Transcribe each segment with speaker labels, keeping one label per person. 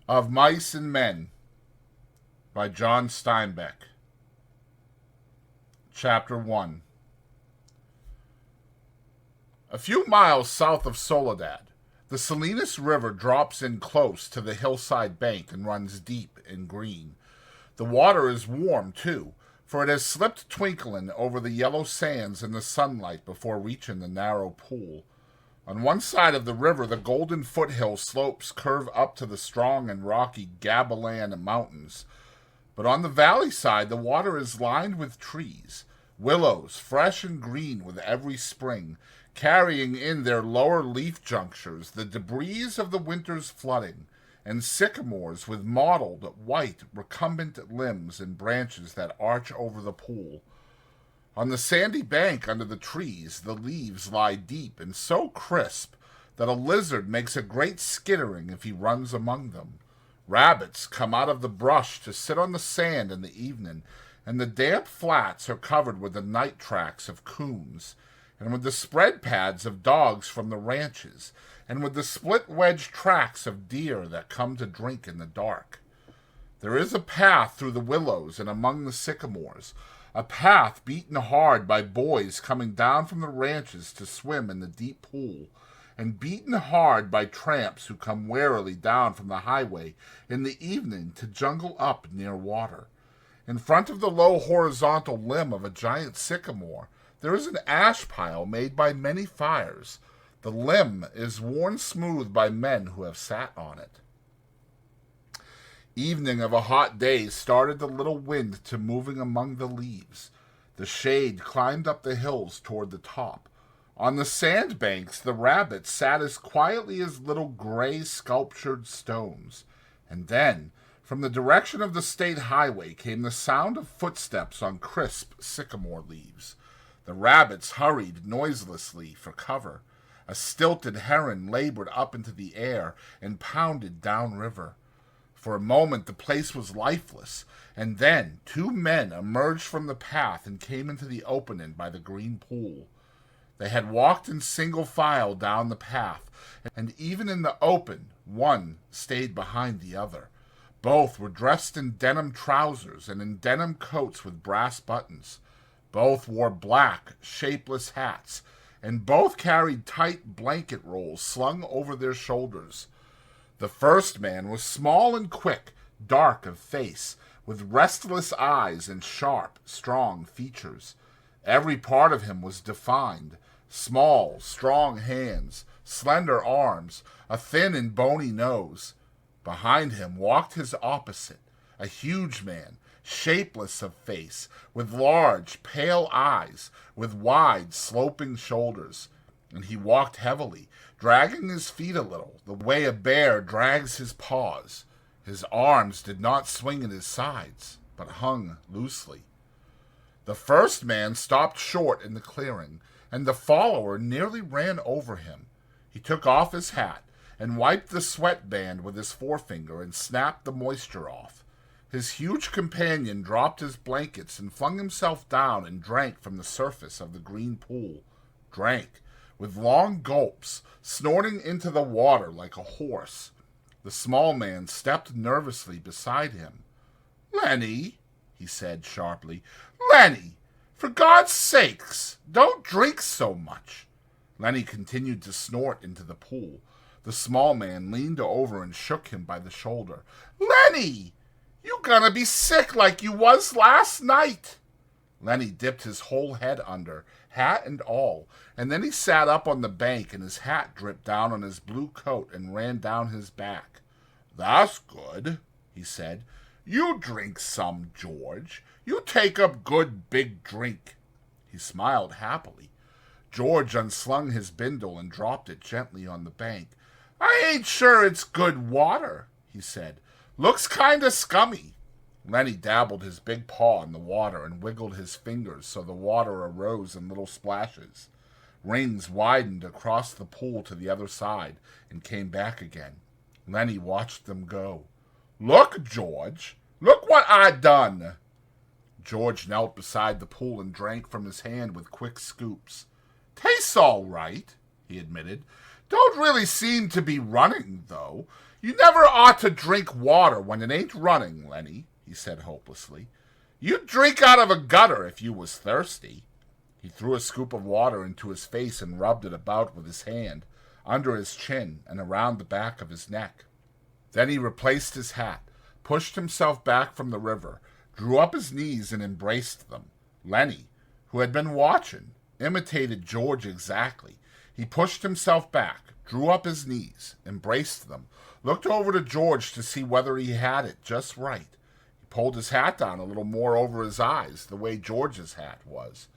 Speaker 1: Of Mice and Men by John Steinbeck. Chapter 1. A few miles south of Soledad, the Salinas River drops in close to the hillside bank and runs deep and green. The water is warm, too, for it has slipped twinkling over the yellow sands in the sunlight before reaching the narrow pool. On one side of the river, the golden foothill slopes curve up to the strong and rocky Gabilan Mountains. But on the valley side, the water is lined with trees, willows, fresh and green with every spring, carrying in their lower leaf junctures the debris of the winter's flooding, and sycamores with mottled, white, recumbent limbs and branches that arch over the pool. On the sandy bank under the trees, the leaves lie deep and so crisp that a lizard makes a great skittering if he runs among them. Rabbits come out of the brush to sit on the sand in the evening, and the damp flats are covered with the night tracks of coons, and with the spread pads of dogs from the ranches, and with the split-wedge tracks of deer that come to drink in the dark. There is a path through the willows and among the sycamores, a path beaten hard by boys coming down from the ranches to swim in the deep pool, and beaten hard by tramps who come warily down from the highway in the evening to jungle up near water. In front of the low horizontal limb of a giant sycamore, there is an ash pile made by many fires. The limb is worn smooth by men who have sat on it. Evening of a hot day started the little wind to moving among the leaves. The shade climbed up the hills toward the top. On the sandbanks the rabbits sat as quietly as little gray sculptured stones. And then, from the direction of the state highway came the sound of footsteps on crisp sycamore leaves. The rabbits hurried noiselessly for cover. A stilted heron labored up into the air and pounded downriver. For a moment the place was lifeless, and then 2 men emerged from the path and came into the opening by the green pool. They had walked in single file down the path, and even in the open, one stayed behind the other. Both were dressed in denim trousers and in denim coats with brass buttons. Both wore black, shapeless hats, and both carried tight blanket rolls slung over their shoulders. The first man was small and quick, dark of face, with restless eyes and sharp, strong features. Every part of him was defined: small, strong hands, slender arms, a thin and bony nose. Behind him walked his opposite, a huge man, shapeless of face, with large, pale eyes, with wide, sloping shoulders. And he walked heavily, dragging his feet a little, the way a bear drags his paws. His arms did not swing at his sides, but hung loosely. The first man stopped short in the clearing, and the follower nearly ran over him. He took off his hat and wiped the sweat band with his forefinger and snapped the moisture off. His huge companion dropped his blankets and flung himself down and drank from the surface of the green pool. Drank, with long gulps, snorting into the water like a horse. The small man stepped nervously beside him. "Lenny," he said sharply, "Lenny, for God's sakes, don't drink so much." Lenny continued to snort into the pool. The small man leaned over and shook him by the shoulder. "Lenny, you gonna be sick like you was last night." Lenny dipped his whole head under, hat and all, and then he sat up on the bank and his hat dripped down on his blue coat and ran down his back. "That's good," he said. "You drink some, George. You take up good big drink." He smiled happily. George unslung his bindle and dropped it gently on the bank. "I ain't sure it's good water," he said. "Looks kinda scummy." Lenny dabbled his big paw in the water and wiggled his fingers so the water arose in little splashes. Rings widened across the pool to the other side and came back again. Lenny watched them go. "Look, George! Look what I done!" George knelt beside the pool and drank from his hand with quick scoops. "Tastes all right," he admitted. "Don't really seem to be running, though. You never ought to drink water when it ain't running, Lenny, he said hopelessly. You'd drink out of a gutter if you was thirsty. He threw a scoop of water into his face and rubbed it about with his hand, under his chin and around the back of his neck. Then he replaced his hat, pushed himself back from the river, drew up his knees and embraced them. Lenny, who had been watching, imitated George exactly. He pushed himself back, drew up his knees, embraced them, looked over to George to see whether he had it just right. He pulled his hat down a little more over his eyes, the way George's hat was.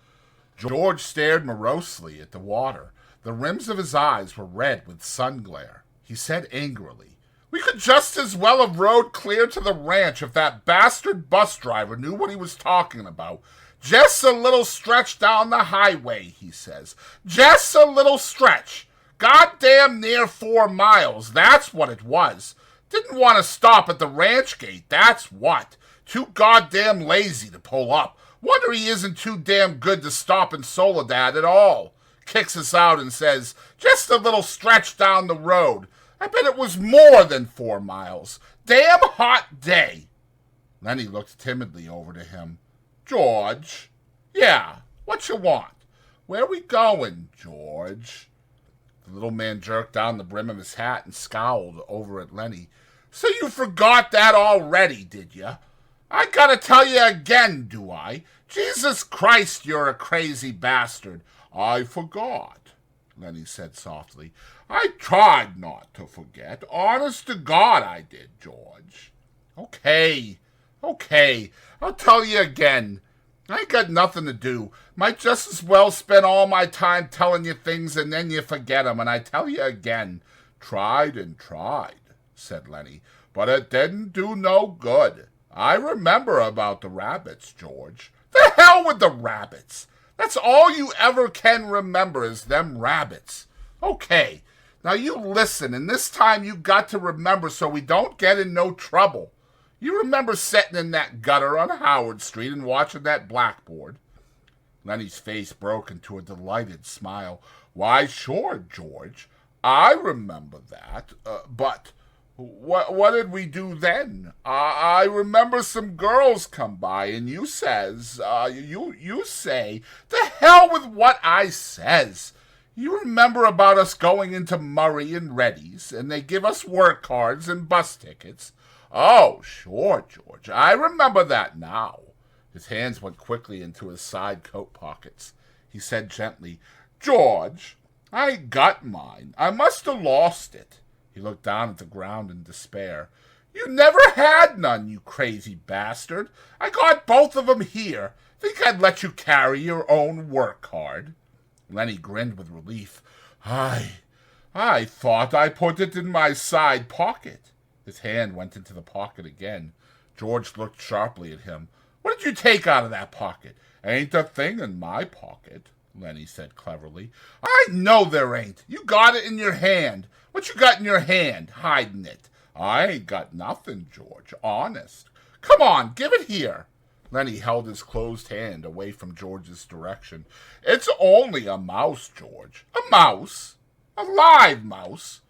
Speaker 1: George stared morosely at the water. The rims of his eyes were red with sun glare. He said angrily, "We could just as well have rode clear to the ranch if that bastard bus driver knew what he was talking about. Just a little stretch down the highway," he says. "Just a little stretch. Goddamn near 4 miles, that's what it was. Didn't want to stop at the ranch gate, that's what. Too goddamn lazy to pull up. Wonder he isn't too damn good to stop in Soledad at all. Kicks us out and says, just a little stretch down the road. I bet it was more than 4 miles. Damn hot day." Lenny looked timidly over to him. "George?" "Yeah, what you want?" "Where we going, George?" The little man jerked down the brim of his hat and scowled over at Lenny. "So you forgot that already, did you? I gotta tell you again, do I? Jesus Christ, you're a crazy bastard." "I forgot," Lenny said softly. "I tried not to forget. Honest to God I did, George." Okay, I'll tell you again. I ain't got nothing to do. Might just as well spend all my time telling you things and then you forget 'em, and I tell you again. "Tried and tried," said Lenny, "but it didn't do no good. I remember about the rabbits, George." "The hell with the rabbits. That's all you ever can remember is them rabbits. Okay, now you listen, and this time you got to remember so we don't get in no trouble. You remember sitting in that gutter on Howard Street and watching that blackboard?" Lenny's face broke into a delighted smile. "Why, sure, George. I remember that. But what did we do then? I remember some girls come by, and you says, you say, the hell with what I says. You remember about us going into Murray and Reddy's, and they give us work cards and bus tickets?" "Oh, sure, George. I remember that now." His hands went quickly into his side coat pockets. He said gently, "George, I got mine. I must have lost it." He looked down at the ground in despair. "You never had none, you crazy bastard. I got both of 'em here. Think I'd let you carry your own work card?" Lenny grinned with relief. I thought I put it in my side pocket." His hand went into the pocket again. George looked sharply at him. "What did you take out of that pocket?" "Ain't a thing in my pocket," Lenny said cleverly. "I know there ain't. You got it in your hand. What you got in your hand, hiding it?" "I ain't got nothing, George, honest." "Come on, give it here." Lenny held his closed hand away from George's direction. "It's only a mouse, George." "A mouse? A live mouse?"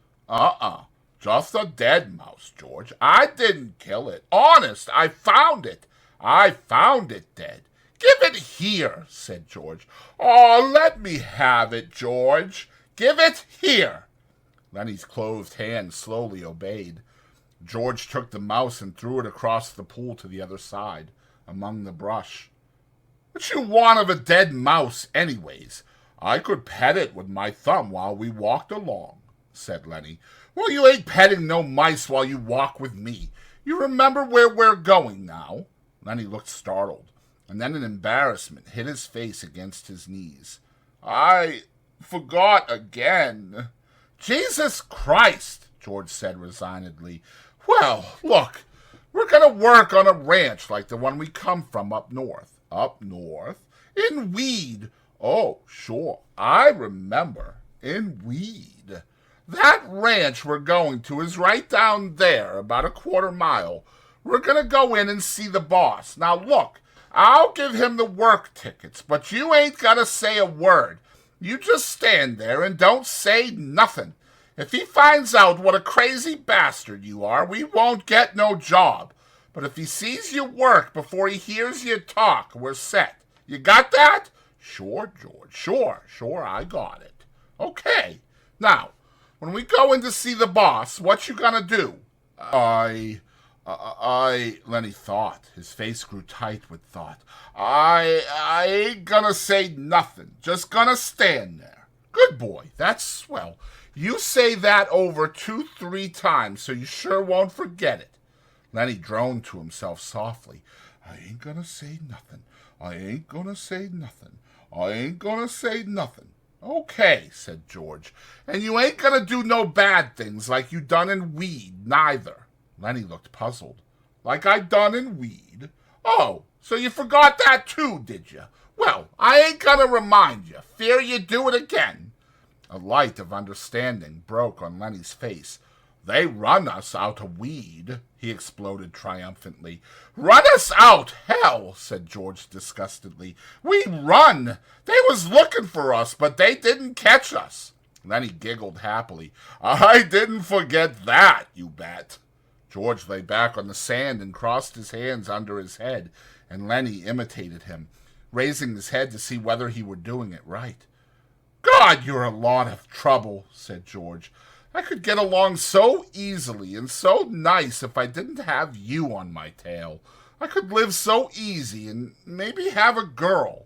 Speaker 1: Just a dead mouse, George. I didn't kill it. Honest, I found it. I found it dead." "Give it here," said George. "Oh, let me have it, George. Give it here." Lenny's closed hand slowly obeyed. George took the mouse and threw it across the pool to the other side, among the brush. "What you want of a dead mouse, anyways?" "I could pet it with my thumb while we walked along," said Lenny. "Well, you ain't petting no mice while you walk with me. You remember where we're going now?" Lenny looked startled, and then in embarrassment hid his face against his knees. "I forgot again." "Jesus Christ," George said resignedly. "Well, look, we're going to work on a ranch like the one we come from up north." "Up north?" "In Weed." "Oh, sure, I remember. In Weed. That ranch we're going to is right down there, about a 1/4 mile. We're going to go in and see the boss. Now, look, I'll give him the work tickets, but you ain't got to say a word. You just stand there and don't say nothing. If he finds out what a crazy bastard you are, we won't get no job. But if he sees you work before he hears you talk, we're set. You got that? Sure, George. Sure, I got it. Okay. Now, when we go in to see the boss, what you gonna do? Lenny thought. His face grew tight with thought. I ain't gonna say nothing. Just gonna stand there. Good boy. That's swell. You say that over 2-3 times so you sure won't forget it. Lenny droned to himself softly. I ain't gonna say nothing. I ain't gonna say nothing. I ain't gonna say nothing. Okay, said George. And you ain't gonna do no bad things like you done in Weed, neither. Lenny looked puzzled. Like I done in Weed? Oh, so you forgot that too, did you? Well, I ain't gonna remind you. Fear you do it again. A light of understanding broke on Lenny's face. They run us out of Weed, he exploded triumphantly. Run us out, hell, said George disgustedly. We run. They was looking for us, but they didn't catch us. Lenny giggled happily. I didn't forget that, you bet. George lay back on the sand and crossed his hands under his head, and Lenny imitated him, raising his head to see whether he were doing it right. God, you're a lot of trouble, said George. I could get along so easily and so nice if I didn't have you on my tail. I could live so easy and maybe have a girl.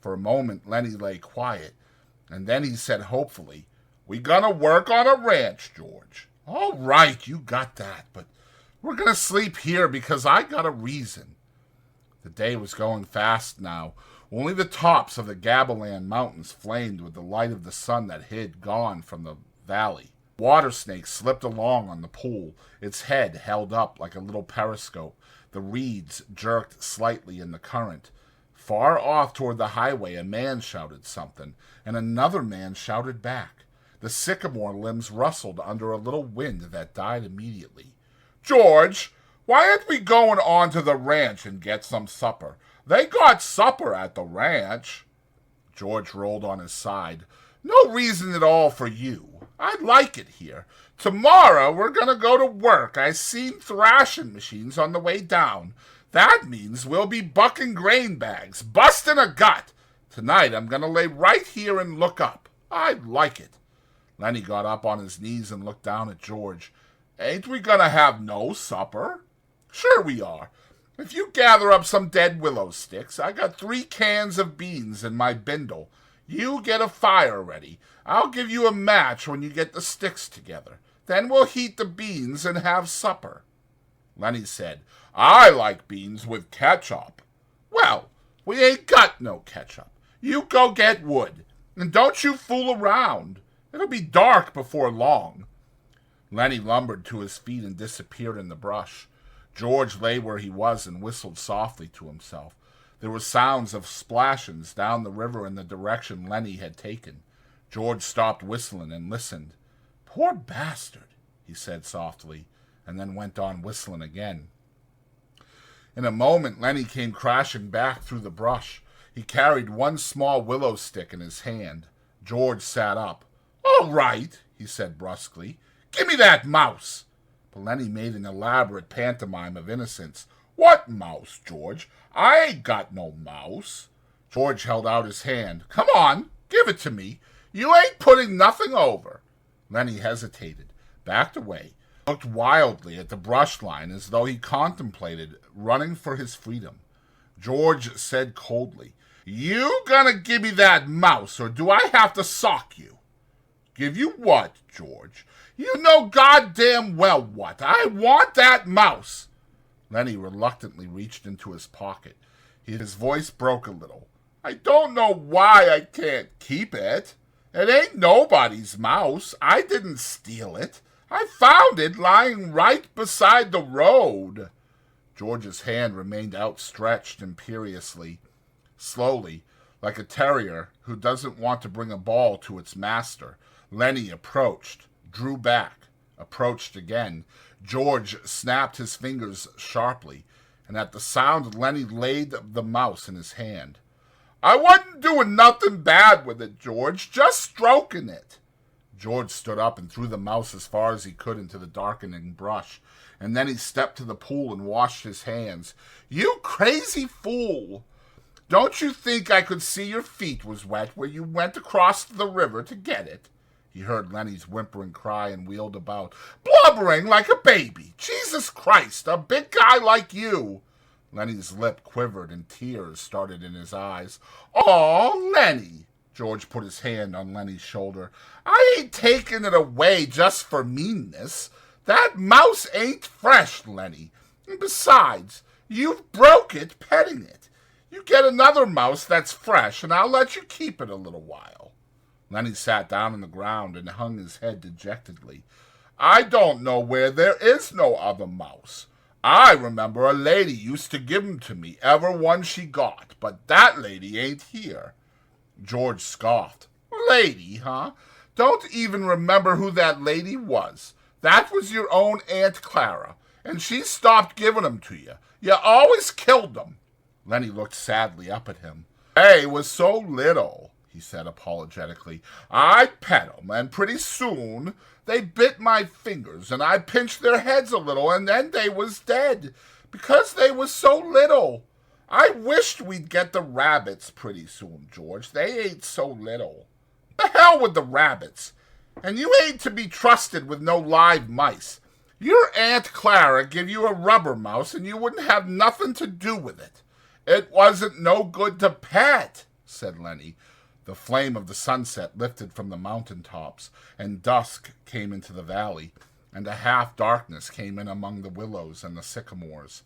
Speaker 1: For a moment, Lenny lay quiet, and then he said hopefully, We gonna work on a ranch, George. All right, you got that, but we're gonna sleep here because I got a reason. The day was going fast now. Only the tops of the Gabilan Mountains flamed with the light of the sun that hid gone from the valley. Water Snake slipped along on the pool, its head held up like a little periscope. The reeds jerked slightly in the current. Far off toward the highway, a man shouted something, and another man shouted back. The sycamore limbs rustled under a little wind that died immediately. George, why aren't we going on to the ranch and get some supper? They got supper at the ranch. George rolled on his side. No reason at all for you. I like it here. Tomorrow we're going to go to work. I seen thrashing machines on the way down. That means we'll be bucking grain bags, busting a gut. Tonight I'm going to lay right here and look up. I like it. Lenny got up on his knees and looked down at George. Ain't we going to have no supper? Sure we are. If you gather up some dead willow sticks, I got 3 cans of beans in my bindle. You get a fire ready. I'll give you a match when you get the sticks together. Then we'll heat the beans and have supper. Lenny said, I like beans with ketchup. Well, we ain't got no ketchup. You go get wood, and don't you fool around. It'll be dark before long. Lenny lumbered to his feet and disappeared in the brush. George lay where he was and whistled softly to himself. There were sounds of splashings down the river in the direction Lenny had taken. George stopped whistling and listened. Poor bastard, he said softly, and then went on whistling again. In a moment, Lenny came crashing back through the brush. He carried one small willow stick in his hand. George sat up. All right, he said brusquely. Give me that mouse. But Lenny made an elaborate pantomime of innocence. What mouse, George? I ain't got no mouse. George held out his hand. Come on, give it to me. You ain't putting nothing over. Lenny hesitated, backed away, looked wildly at the brush line as though he contemplated running for his freedom. George said coldly, You gonna give me that mouse, or do I have to sock you? Give you what, George? You know goddamn well what. I want that mouse. Lenny reluctantly reached into his pocket. His voice broke a little. I don't know why I can't keep it. It ain't nobody's mouse. I didn't steal it. I found it lying right beside the road. George's hand remained outstretched imperiously. Slowly, like a terrier who doesn't want to bring a ball to its master, Lenny approached, drew back, approached again. George snapped his fingers sharply, and at the sound Lenny laid the mouse in his hand. I wasn't doing nothing bad with it, George, just stroking it. George stood up and threw the mouse as far as he could into the darkening brush, and then he stepped to the pool and washed his hands. "You crazy fool! Don't you think I could see your feet was wet where you went across the river to get it?" He heard Lenny's whimpering cry and wheeled about. "Blubbering like a baby! Jesus Christ, a big guy like you!" Lenny's lip quivered and tears started in his eyes. "Aw, Lenny!" George put his hand on Lenny's shoulder. "I ain't taking it away just for meanness. That mouse ain't fresh, Lenny. And besides, you've broke it petting it. You get another mouse that's fresh, and I'll let you keep it a little while." Lenny sat down on the ground and hung his head dejectedly. "I don't know where there is no other mouse. I remember a lady used to give 'em to me, ever one she got, but that lady ain't here." George scoffed. "Lady, huh? Don't even remember who that lady was. That was your own Aunt Clara, and she stopped giving 'em to you. You always killed 'em." Lenny looked sadly up at him. "They was so little," he said apologetically. "I pet 'em, and pretty soon they bit my fingers, and I pinched their heads a little, and then they was dead, because they was so little. I wished we'd get the rabbits pretty soon, George. They ain't so little." "The hell with the rabbits. And you ain't to be trusted with no live mice. Your Aunt Clara give you a rubber mouse, and you wouldn't have nothing to do with it." "It wasn't no good to pet," said Lenny. The flame of the sunset lifted from the mountain tops, and dusk came into the valley, and a half-darkness came in among the willows and the sycamores.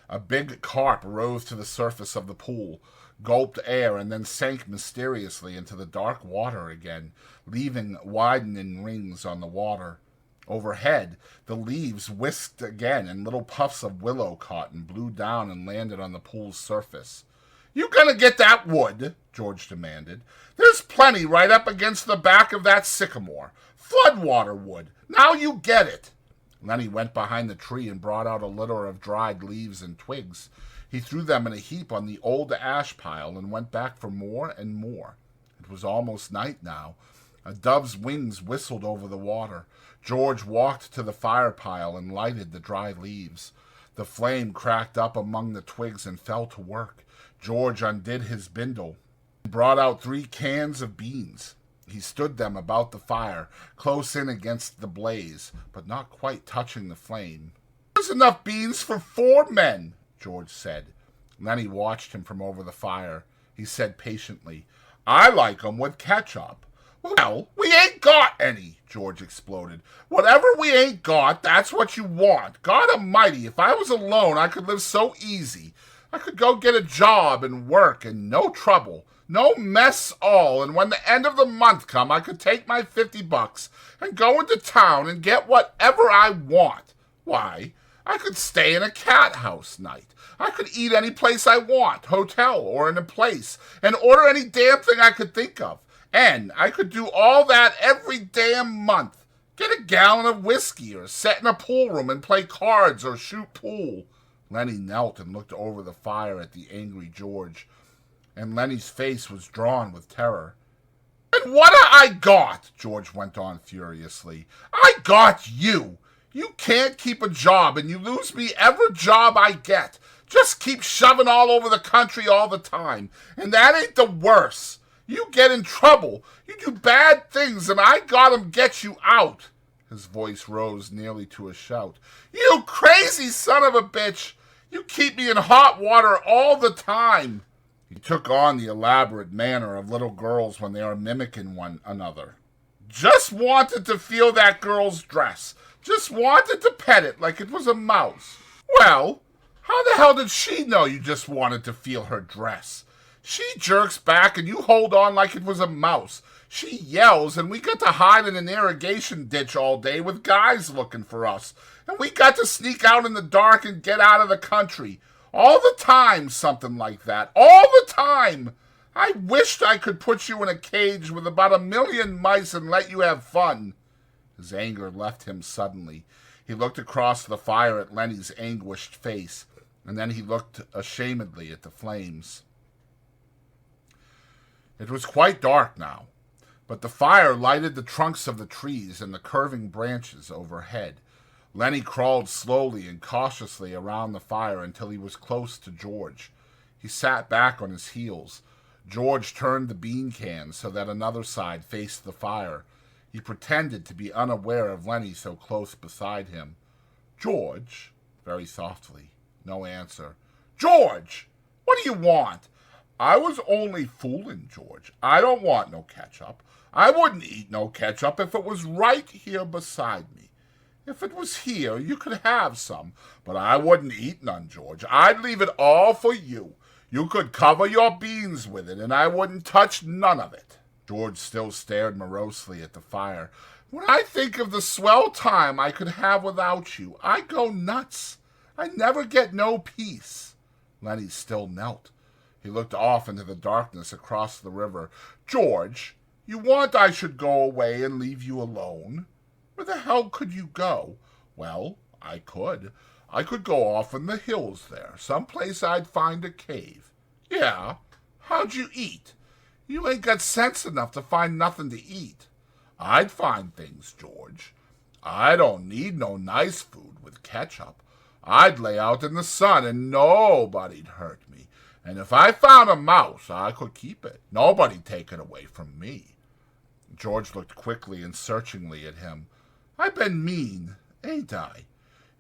Speaker 1: A big carp rose to the surface of the pool, gulped air, and then sank mysteriously into the dark water again, leaving widening rings on the water. Overhead, the leaves whisked again, and little puffs of willow cotton blew down and landed on the pool's surface. "You gonna get that wood?" George demanded. "There's plenty right up against the back of that sycamore. Floodwater wood. Now you get it." Lenny went behind the tree and brought out a litter of dried leaves and twigs. He threw them in a heap on the old ash pile and went back for more and more. It was almost night now. A dove's wings whistled over the water. George walked to the fire pile and lighted the dry leaves. The flame cracked up among the twigs and fell to work. George undid his bindle and brought out 3 cans of beans. He stood them about the fire, close in against the blaze, but not quite touching the flame. "There's enough beans for 4 men, George said. Lenny watched him from over the fire. He said patiently, "I like 'em with ketchup." "Well, we ain't got any," George exploded. "Whatever we ain't got, that's what you want. God Almighty, if I was alone, I could live so easy. I could go get a job and work and no trouble. No mess all, and when the end of the month come, I could take my $50 and go into town and get whatever I want. Why, I could stay in a cat house night. I could eat any place I want, hotel or in a place, and order any damn thing I could think of. And I could do all that every damn month. Get a gallon of whiskey or sit in a pool room and play cards or shoot pool." Lenny knelt and looked over the fire at the angry George, and Lenny's face was drawn with terror. "And what I got?" George went on furiously. "I got you. You can't keep a job, and you lose me every job I get. Just keep shoving all over the country all the time, and that ain't the worst. You get in trouble. You do bad things, and I got 'em get you out." His voice rose nearly to a shout. "You crazy son of a bitch! You keep me in hot water all the time." He took on the elaborate manner of little girls when they are mimicking one another. "Just wanted to feel that girl's dress. Just wanted to pet it like it was a mouse." "Well, how the hell did she know you just wanted to feel her dress? She jerks back and you hold on like it was a mouse. She yells and we got to hide in an irrigation ditch all day with guys looking for us. And we got to sneak out in the dark and get out of the country. All the time, something like that. All the time. I wished I could put you in a cage with about 1,000,000 mice and let you have fun." His anger left him suddenly. He looked across the fire at Lenny's anguished face, and then he looked ashamedly at the flames. It was quite dark now. but the fire lighted the trunks of the trees and the curving branches overhead. Lenny crawled slowly and cautiously around the fire until he was close to George. He sat back on his heels. George turned the bean can so that another side faced the fire. He pretended to be unaware of Lenny so close beside him. "George," very softly. No answer. "George, what do you want?" "I was only fooling, George. I don't want no ketchup. I wouldn't eat no ketchup if it was right here beside me. If it was here, you could have some, but I wouldn't eat none, George. I'd leave it all for you. You could cover your beans with it, and I wouldn't touch none of it." George still stared morosely at the fire. "When I think of the swell time I could have without you, I go nuts. I never get no peace." Lenny still knelt. He looked off into the darkness across the river. "George, you want I should go away and leave you alone? Where the hell could you go?" "Well, I could. I could go off in the hills there, someplace I'd find a cave." "Yeah? How'd you eat? You ain't got sense enough to find nothing to eat." "I'd find things, George. I don't need no nice food with ketchup. I'd lay out in the sun and nobody'd hurt me. And if I found a mouse, I could keep it. Nobody'd take it away from me." George looked quickly and searchingly at him. "I've been mean, ain't I?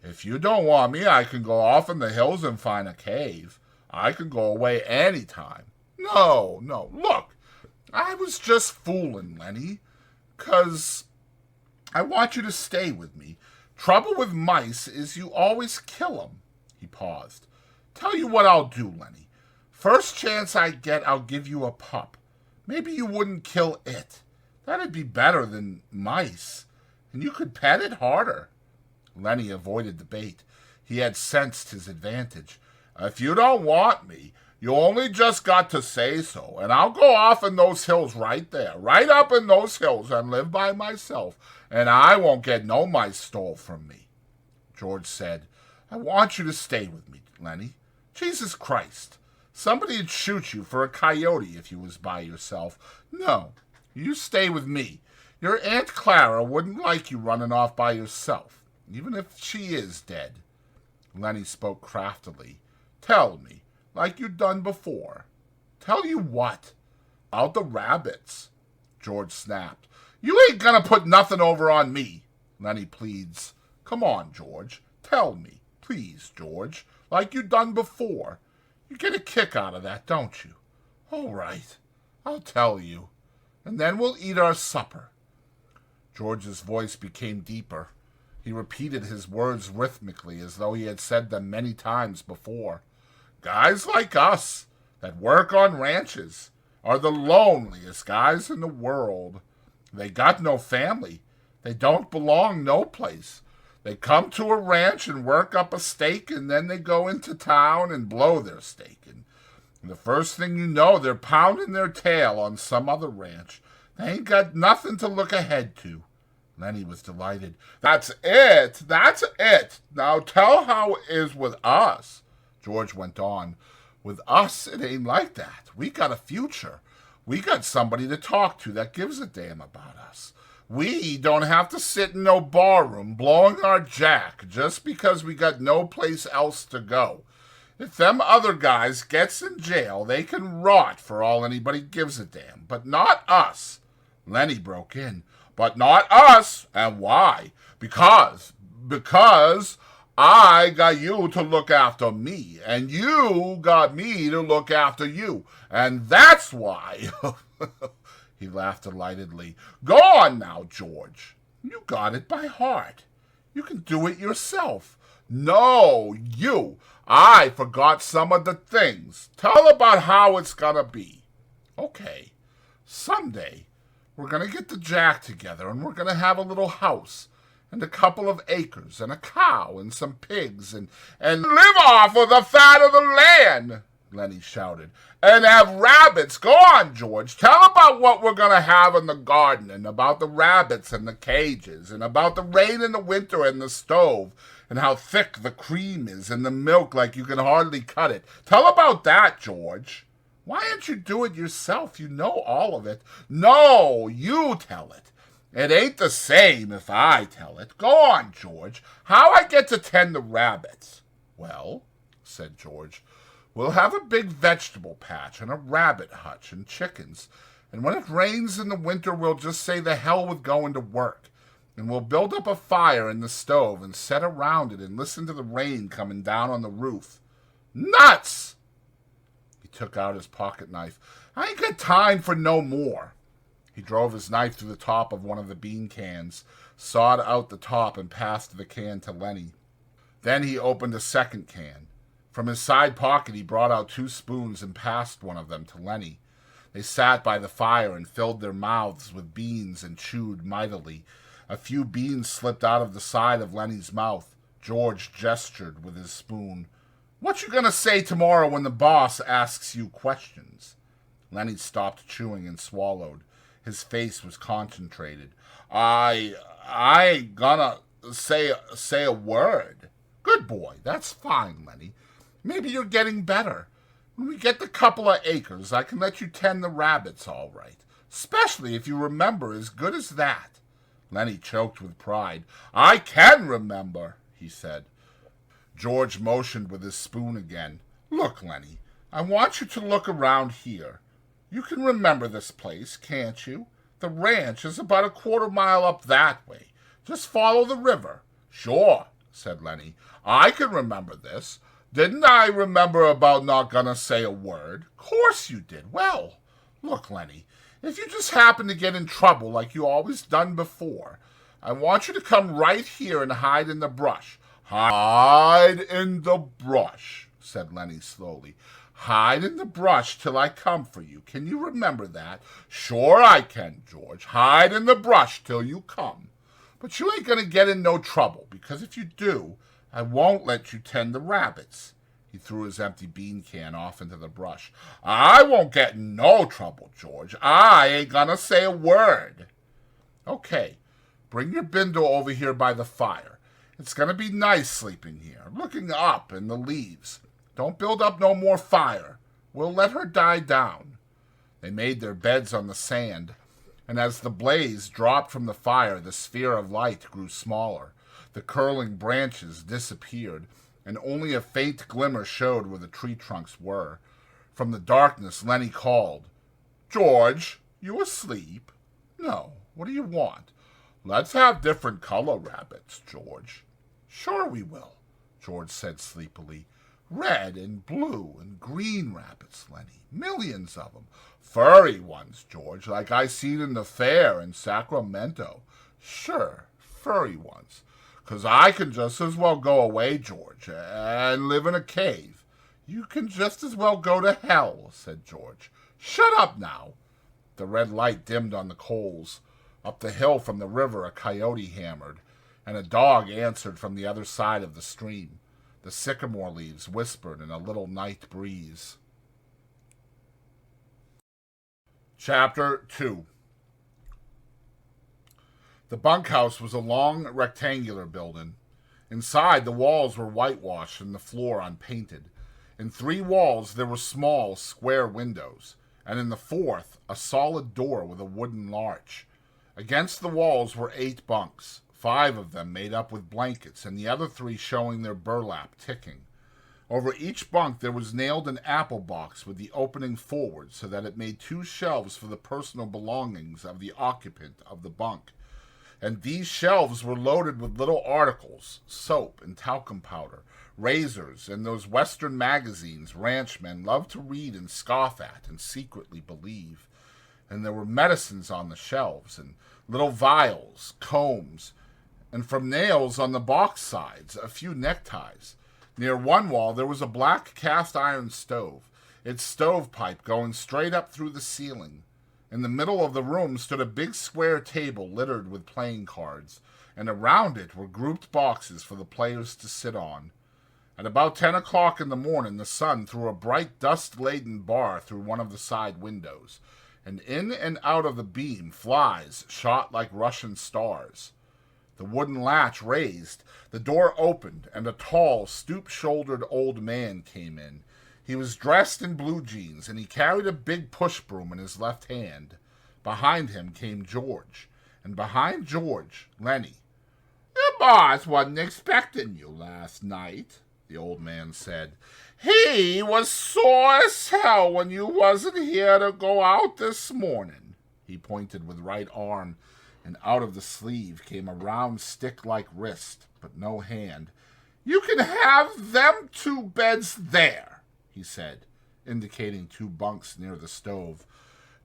Speaker 1: If you don't want me, I can go off in the hills and find a cave. I can go away any time." No, look, I was just fooling, Lenny, 'cause I want you to stay with me. Trouble with mice is you always kill 'em." He paused. "Tell you what I'll do, Lenny. First chance I get, I'll give you a pup. Maybe you wouldn't kill it. That'd be better than mice, and you could pet it harder." Lenny avoided the bait. He had sensed his advantage. "If you don't want me, you only just got to say so, and I'll go off in those hills right there, right up in those hills, and live by myself, and I won't get no mice stole from me." George said, "I want you to stay with me, Lenny. Jesus Christ, somebody'd shoot you for a coyote if you was by yourself. No, you stay with me. Your Aunt Clara wouldn't like you running off by yourself, even if she is dead." Lenny spoke craftily. "Tell me, like you done before." "Tell you what?" "About the rabbits." George snapped. "You ain't gonna put nothing over on me." Lenny pleads. "Come on, George. Tell me. Please, George. Like you done before. You get a kick out of that, don't you?" "All right. I'll tell you. And then we'll eat our supper." George's voice became deeper. He repeated his words rhythmically as though he had said them many times before. "Guys like us that work on ranches are the loneliest guys in the world. They got no family. They don't belong no place. They come to a ranch and work up a stake, and then they go into town and blow their stake. And the first thing you know, they're pounding their tail on some other ranch. They ain't got nothing to look ahead to." Lenny was delighted. That's it. Now tell how it is with us." George went on. "With us, it ain't like that. We got a future. We got somebody to talk to that gives a damn about us. We don't have to sit in no barroom blowing our jack just because we got no place else to go. If them other guys gets in jail, they can rot for all anybody gives a damn. But not us." Lenny broke in. "But not us. And why? Because I got you to look after me, and you got me to look after you. And that's why." He laughed delightedly. "Go on now, George. You got it by heart. You can do it yourself." "No, you. I forgot some of the things. Tell about how it's gonna be." "Okay. Someday we're gonna get the jack together, and we're gonna have a little house, and a couple of acres, and a cow, and some pigs, and live off of the fat of the land," Lenny shouted, "and have rabbits." Go on, George. Tell about what we're going to have in the garden, and about the rabbits and the cages, and about the rain in the winter and the stove, and how thick the cream is and the milk like you can hardly cut it. Tell about that, George. Why don't you do it yourself? You know all of it. No, you tell it. It ain't the same if I tell it. Go on, George. How I get to tend the rabbits? Well, said George, we'll have a big vegetable patch and a rabbit hutch and chickens. And when it rains in the winter, we'll just say the hell with going to work. And we'll build up a fire in the stove and sit around it and listen to the rain coming down on the roof. Nuts! He took out his pocket knife. I ain't got time for no more. He drove his knife through the top of one of the bean cans, sawed out the top, and passed the can to Lenny. Then he opened a second can. From his side pocket he brought out 2 spoons and passed one of them to Lenny. They sat by the fire and filled their mouths with beans and chewed mightily. A few beans slipped out of the side of Lenny's mouth. George gestured with his spoon. What you gonna say tomorrow when the boss asks you questions? Lenny stopped chewing and swallowed. His face was concentrated. I ain't gonna say a word. Good boy, that's fine, Lenny. Maybe you're getting better. When we get the couple of acres, I can let you tend the rabbits all right. Especially if you remember as good as that. Lenny choked with pride. I can remember, he said. George motioned with his spoon again. Look, Lenny, I want you to look around here. You can remember this place, can't you? The ranch is about a 1/4 mile up that way. Just follow the river. Sure, said Lenny. I can remember this. Didn't I remember about not gonna say a word? Course you did. Well, look, Lenny, if you just happen to get in trouble like you always done before, I want you to come right here and hide in the brush. Hide in the brush, said Lenny slowly. Hide in the brush till I come for you. Can you remember that? Sure I can, George. Hide in the brush till you come. But you ain't gonna get in no trouble, because if you do, I won't let you tend the rabbits. He threw his empty bean can off into the brush. I won't get in no trouble, George. I ain't gonna say a word. Okay, bring your bindle over here by the fire. It's gonna be nice sleeping here, looking up in the leaves. Don't build up no more fire. We'll let her die down. They made their beds on the sand, and as the blaze dropped from the fire, the sphere of light grew smaller. The curling branches disappeared, and only a faint glimmer showed where the tree trunks were. From the darkness, Lenny called, George, you asleep? No. What do you want? Let's have different color rabbits, George. Sure we will, George said sleepily. Red and blue and green rabbits, Lenny. Millions of them. Furry ones, George, like I seen in the fair in Sacramento. Sure, furry ones. 'Cause I can just as well go away, George, and live in a cave. You can just as well go to hell, said George. Shut up now. The red light dimmed on the coals. Up the hill from the river a coyote hammered, and a dog answered from the other side of the stream. The sycamore leaves whispered in a little night breeze. Chapter 2. The bunkhouse was a long, rectangular building. Inside, the walls were whitewashed and the floor unpainted. In 3 walls, there were small, square windows, and in the 4th, a solid door with a wooden latch. Against the walls were 8 bunks, 5 of them made up with blankets, and the other 3 showing their burlap ticking. Over each bunk there was nailed an apple box with the opening forward so that it made 2 shelves for the personal belongings of the occupant of the bunk. And these shelves were loaded with little articles, soap and talcum powder, razors, and those Western magazines ranchmen love to read and scoff at and secretly believe. And there were medicines on the shelves, and little vials, combs, and from nails on the box sides, a few neckties. Near one wall there was a black cast-iron stove, its stovepipe going straight up through the ceiling. In the middle of the room stood a big square table littered with playing cards, and around it were grouped boxes for the players to sit on. At about 10 o'clock in the morning, the sun threw a bright dust-laden bar through one of the side windows, and in and out of the beam flies shot like Russian stars. The wooden latch raised, the door opened, and a tall, stoop-shouldered old man came in. He was dressed in blue jeans, and he carried a big push broom in his left hand. Behind him came George, and behind George, Lenny. "The boss wasn't expecting you last night," the old man said. "He was sore as hell when you wasn't here to go out this morning." He pointed with right arm, and out of the sleeve came a round stick-like wrist, but no hand. "You can have them 2 beds there," he said, indicating 2 bunks near the stove.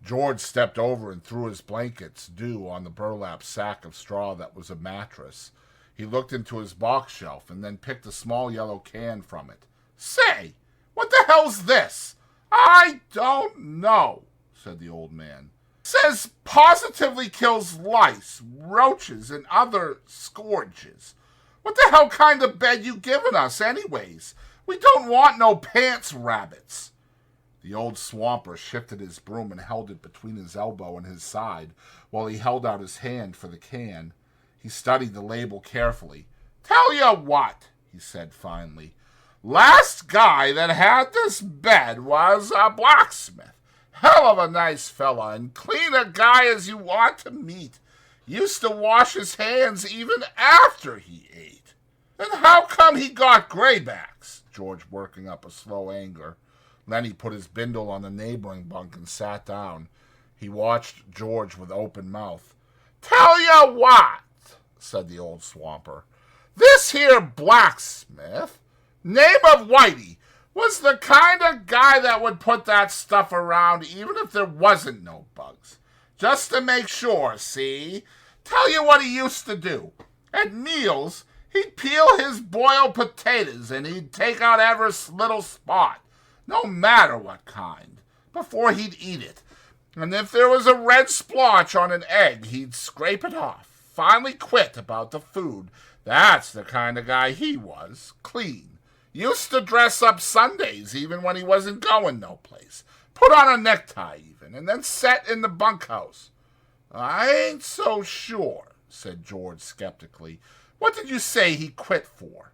Speaker 1: George stepped over and threw his blankets due on the burlap sack of straw that was a mattress. He looked into his box shelf and then picked a small yellow can from it. "Say, what the hell's this?" "I don't know," said the old man. "Says positively kills lice, roaches, and other scourges. What the hell kind of bed you giving us anyways? We don't want no pants rabbits." The old swamper shifted his broom and held it between his elbow and his side while he held out his hand for the can. He studied the label carefully. "Tell you what," he said finally. "Last guy that had this bed was a blacksmith. Hell of a nice fella and clean a guy as you want to meet. Used to wash his hands even after he ate." "And how come he got graybacks?" George working up a slow anger. Lenny put his bindle on the neighboring bunk and sat down. He watched George with open mouth. "Tell you what," said the old swamper. "This here blacksmith, name of Whitey, was the kind of guy that would put that stuff around even if there wasn't no bugs. Just to make sure, see? Tell you what he used to do. At meals, he'd peel his boiled potatoes and he'd take out every little spot, no matter what kind, before he'd eat it. And if there was a red splotch on an egg, he'd scrape it off. Finally quit about the food. That's the kind of guy he was. Clean. Used to dress up Sundays even when he wasn't going no place. Put on a necktie even, and then set in the bunkhouse." "I ain't so sure," said George skeptically. "What did you say he quit for?"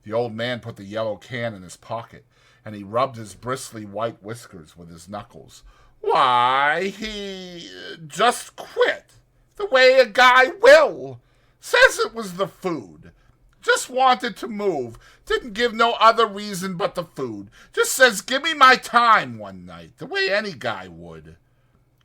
Speaker 1: The old man put the yellow can in his pocket, and he rubbed his bristly white whiskers with his knuckles. "Why, he just quit, the way a guy will. Says it was the food. Just wanted to move. Didn't give no other reason but the food. Just says, 'Give me my time' one night, the way any guy would."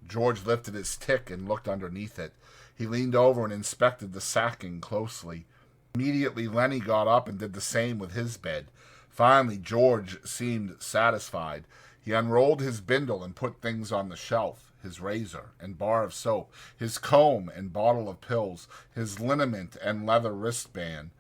Speaker 1: George lifted his tick and looked underneath it. He leaned over and inspected the sacking closely. Immediately, Lenny got up and did the same with his bed. Finally, George seemed satisfied. He unrolled his bindle and put things on the shelf, his razor and bar of soap, his comb and bottle of pills, his liniment and leather wristband.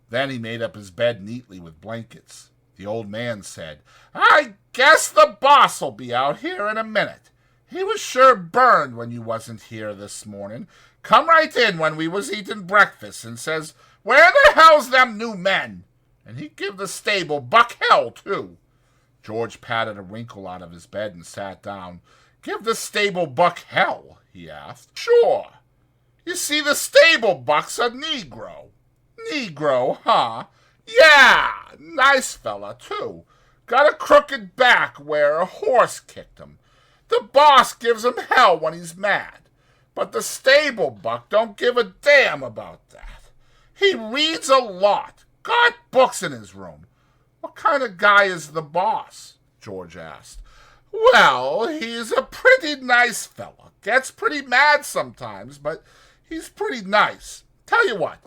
Speaker 1: Then he made up his bed neatly with blankets. The old man said, "I guess the boss'll be out here in a minute. He was sure burned when you wasn't here this morning. Come right in when we was eating breakfast and says, 'Where the hell's them new men?' And he'd give the stable buck hell, too." George patted a wrinkle out of his bed and sat down. "Give the stable buck hell?" he asked. "Sure. You see, the stable buck's a Negro." "Negro, huh? Yeah, nice fella, too. Got a crooked back where a horse kicked him. The boss gives him hell when he's mad. But the stable buck don't give a damn about that. He reads a lot. Got books in his room." "What kind of guy is the boss?" George asked. "Well, he's a pretty nice fella. Gets pretty mad sometimes, but he's pretty nice. Tell you what,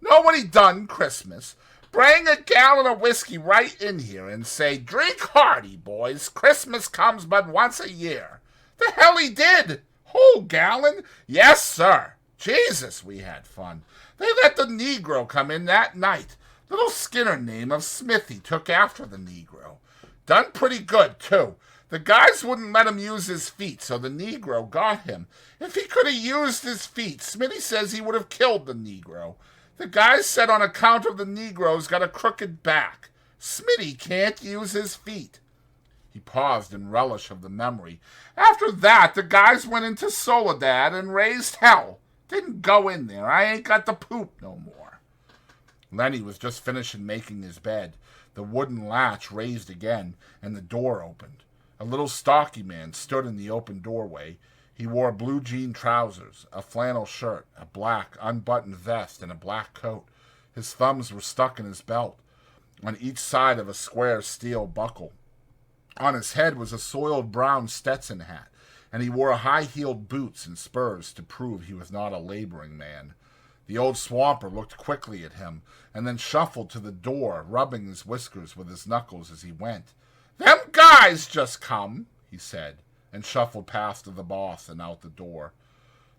Speaker 1: know what he done Christmas? Bring a gallon of whiskey right in here and say, 'Drink hearty, boys. Christmas comes but once a year.' The hell he did. Whole gallon? Yes, sir. Jesus, we had fun. They let the Negro come in that night. Little Skinner name of Smithy took after the Negro. Done pretty good, too. The guys wouldn't let him use his feet, so the Negro got him. If he could have used his feet, Smitty says he would have killed the Negro. The guys said on account of the Negro's got a crooked back. Smitty can't use his feet." He paused in relish of the memory. "After that, the guys went into Soledad and raised hell. Didn't go in there. I ain't got the poop no more." Lenny was just finishing making his bed. The wooden latch raised again, and the door opened. A little stocky man stood in the open doorway. He wore blue jean trousers, a flannel shirt, a black unbuttoned vest, and a black coat. His thumbs were stuck in his belt, on each side of a square steel buckle. On his head was a soiled brown Stetson hat, and he wore high-heeled boots and spurs to prove he was not a laboring man. The old swamper looked quickly at him, and then shuffled to the door, rubbing his whiskers with his knuckles as he went. "Them guys just come," he said, and shuffled past the boss and out the door.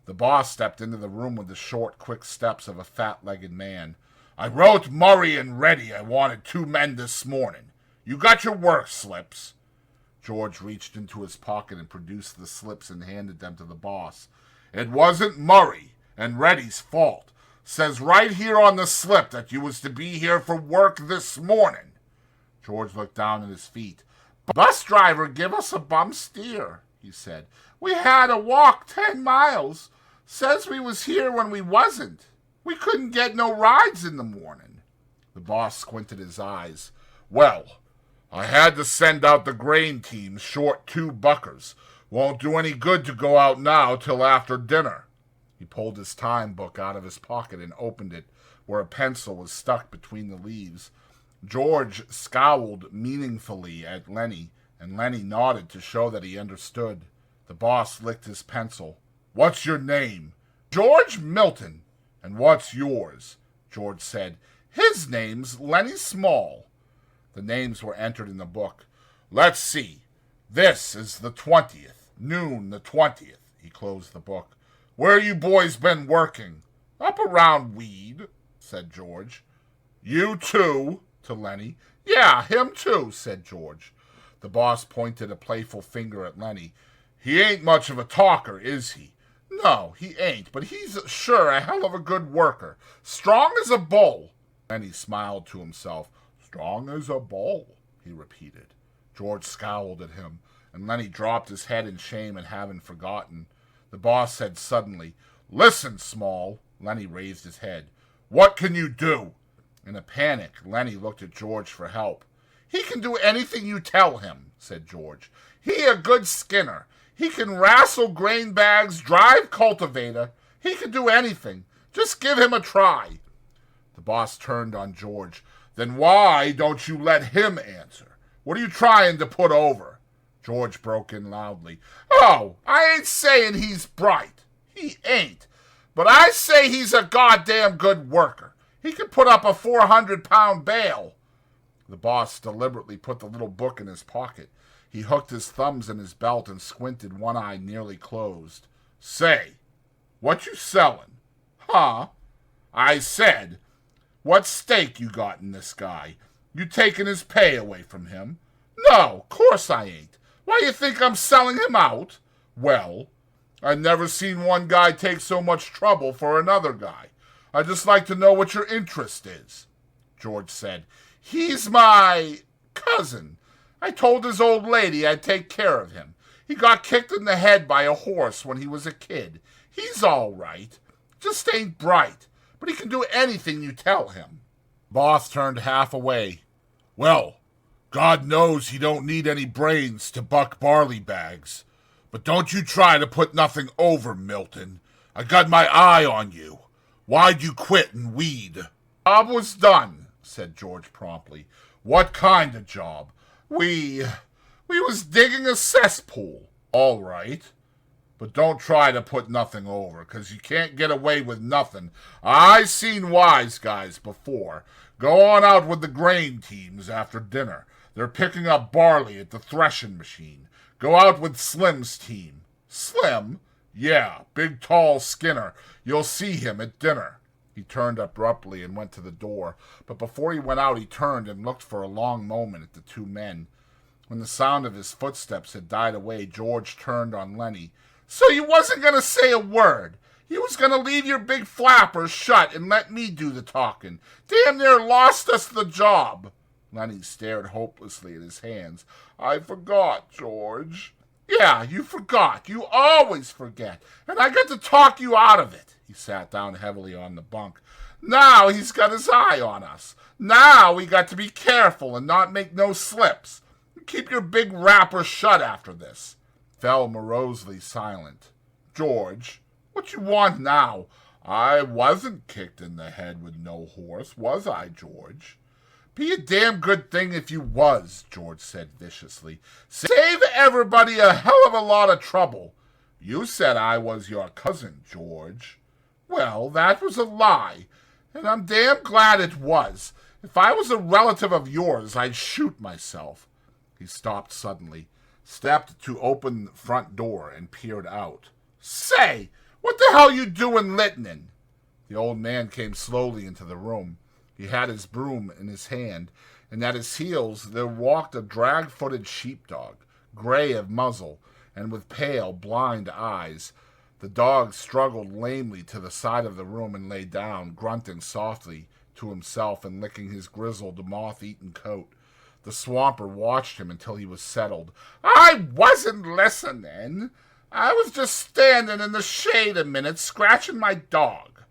Speaker 1: The boss stepped into the room with the short, quick steps of a fat-legged man. "I wrote Murray and Reddy I wanted 2 men this morning. You got your work slips." George reached into his pocket and produced the slips and handed them to the boss. "It wasn't Murray and Reddy's fault. Says right here on the slip that you was to be here for work this morning." George looked down at his feet. "Bus driver give us a bum steer," he said. "We had to walk 10 miles. Says we was here when we wasn't. We couldn't get no rides in the morning." The boss squinted his eyes. "Well, I had to send out the grain team short 2 buckers. Won't do any good to go out now till after dinner." He pulled his time book out of his pocket and opened it, where a pencil was stuck between the leaves. George scowled meaningfully at Lenny, and Lenny nodded to show that he understood. The boss licked his pencil. "What's your name?" "George Milton." "And what's yours?" George said. "His name's Lenny Small." The names were entered in the book. "Let's see. This is the 20th. Noon the 20th. He closed the book. "Where you boys been working?" "Up around Weed," said George. "You too?" to Lenny. "Yeah, him too," said George. The boss pointed a playful finger at Lenny. "He ain't much of a talker, is he?" "No, he ain't, but he's sure a hell of a good worker. Strong as a bull." Lenny smiled to himself. "Strong as a bull," he repeated. George scowled at him, and Lenny dropped his head in shame at having forgotten. The boss said suddenly, "Listen, Small." Lenny raised his head. "What can you do?" In a panic, Lenny looked at George for help. "He can do anything you tell him," said George. "He a good skinner. He can wrestle grain bags, drive cultivator. He can do anything. Just give him a try." The boss turned on George. "Then why don't you let him answer? What are you trying to put over?" George broke in loudly. "Oh, I ain't saying he's bright. He ain't. But I say he's a goddamn good worker. He can put up a 400-pound bale." The boss deliberately put the little book in his pocket. He hooked his thumbs in his belt and squinted, one eye nearly closed. "Say, what you sellin'?" "Huh?" "I said, what stake you got in this guy? You taking his pay away from him?" "No, course I ain't. Why you think I'm selling him out?" "Well, I never seen one guy take so much trouble for another guy. I'd just like to know what your interest is." George said, "He's my cousin. I told his old lady I'd take care of him. He got kicked in the head by a horse when he was a kid. He's all right. Just ain't bright, but he can do anything you tell him." Boss turned half away. "Well, God knows he don't need any brains to buck barley bags. But don't you try to put nothing over, Milton. I got my eye on you. Why'd you quit and weed?" "Job was done," said George promptly. "What kind of job?" We was digging a cesspool." "All right. But don't try to put nothing over, 'cause you can't get away with nothing. I seen wise guys before. Go on out with the grain teams after dinner. They're picking up barley at the threshing machine. Go out with Slim's team." "Slim?" "Yeah, big tall Skinner. You'll see him at dinner." He turned abruptly and went to the door, but before he went out he turned and looked for a long moment at the 2 men. When the sound of his footsteps had died away, George turned on Lenny. "So you wasn't going to say a word? You was going to leave your big flappers shut and let me do the talking? Damn near lost us the job." Lenny stared hopelessly at his hands. "I forgot, George." "Yeah, you forgot. You always forget. And I got to talk you out of it." He sat down heavily on the bunk. Now he's got his eye on us. Now we got to be careful and not make no slips. Keep your big wrapper shut after this." Fell morosely silent. "George, what you want now? I wasn't kicked in the head with no horse, was I, George?" "Be a damn good thing if you was," George said viciously. "Save everybody a hell of a lot of trouble. You said I was your cousin, George." "Well, that was a lie, and I'm damn glad it was. If I was a relative of yours, I'd shoot myself." He stopped suddenly, stepped to open the front door, and peered out. "Say, what the hell you doing littening?" The old man came slowly into the room. He had his broom in his hand, and at his heels there walked a drag-footed sheepdog, gray of muzzle, and with pale, blind eyes. The dog struggled lamely to the side of the room and lay down, grunting softly to himself and licking his grizzled, moth-eaten coat. The swamper watched him until he was settled. "I wasn't listening. I was just standing in the shade a minute, scratching my dog.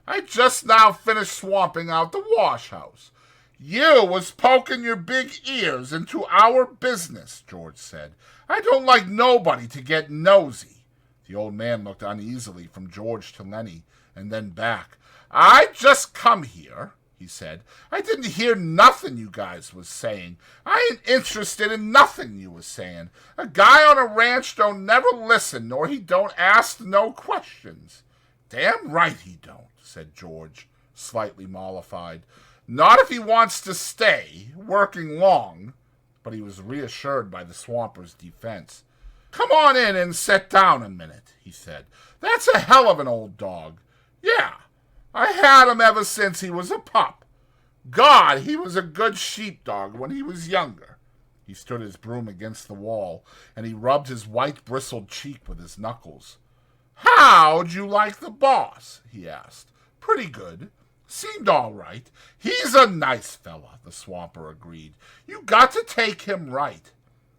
Speaker 1: I just now finished swamping out the wash house. You was poking your big ears into our business," George said. "I don't like nobody to get nosy." The old man looked uneasily from George to Lenny, and then back. "I just come here," he said. "I didn't hear nothing you guys was saying. I ain't interested in nothing you was saying. A guy on a ranch don't never listen, nor he don't ask no questions." "Damn right he don't," said George, slightly mollified. "Not if he wants to stay, working long." But he was reassured by the swamper's defense. "Come on in and sit down a minute," he said. "That's a hell of an old dog. Yeah, I had him ever since he was a pup. God, he was a good sheepdog when he was younger." He stood his broom against the wall, and he rubbed his white bristled cheek with his knuckles. "How'd you like the boss?" he asked. "Pretty good. Seemed all right. He's a nice fella," the swamper agreed. "You got to take him right."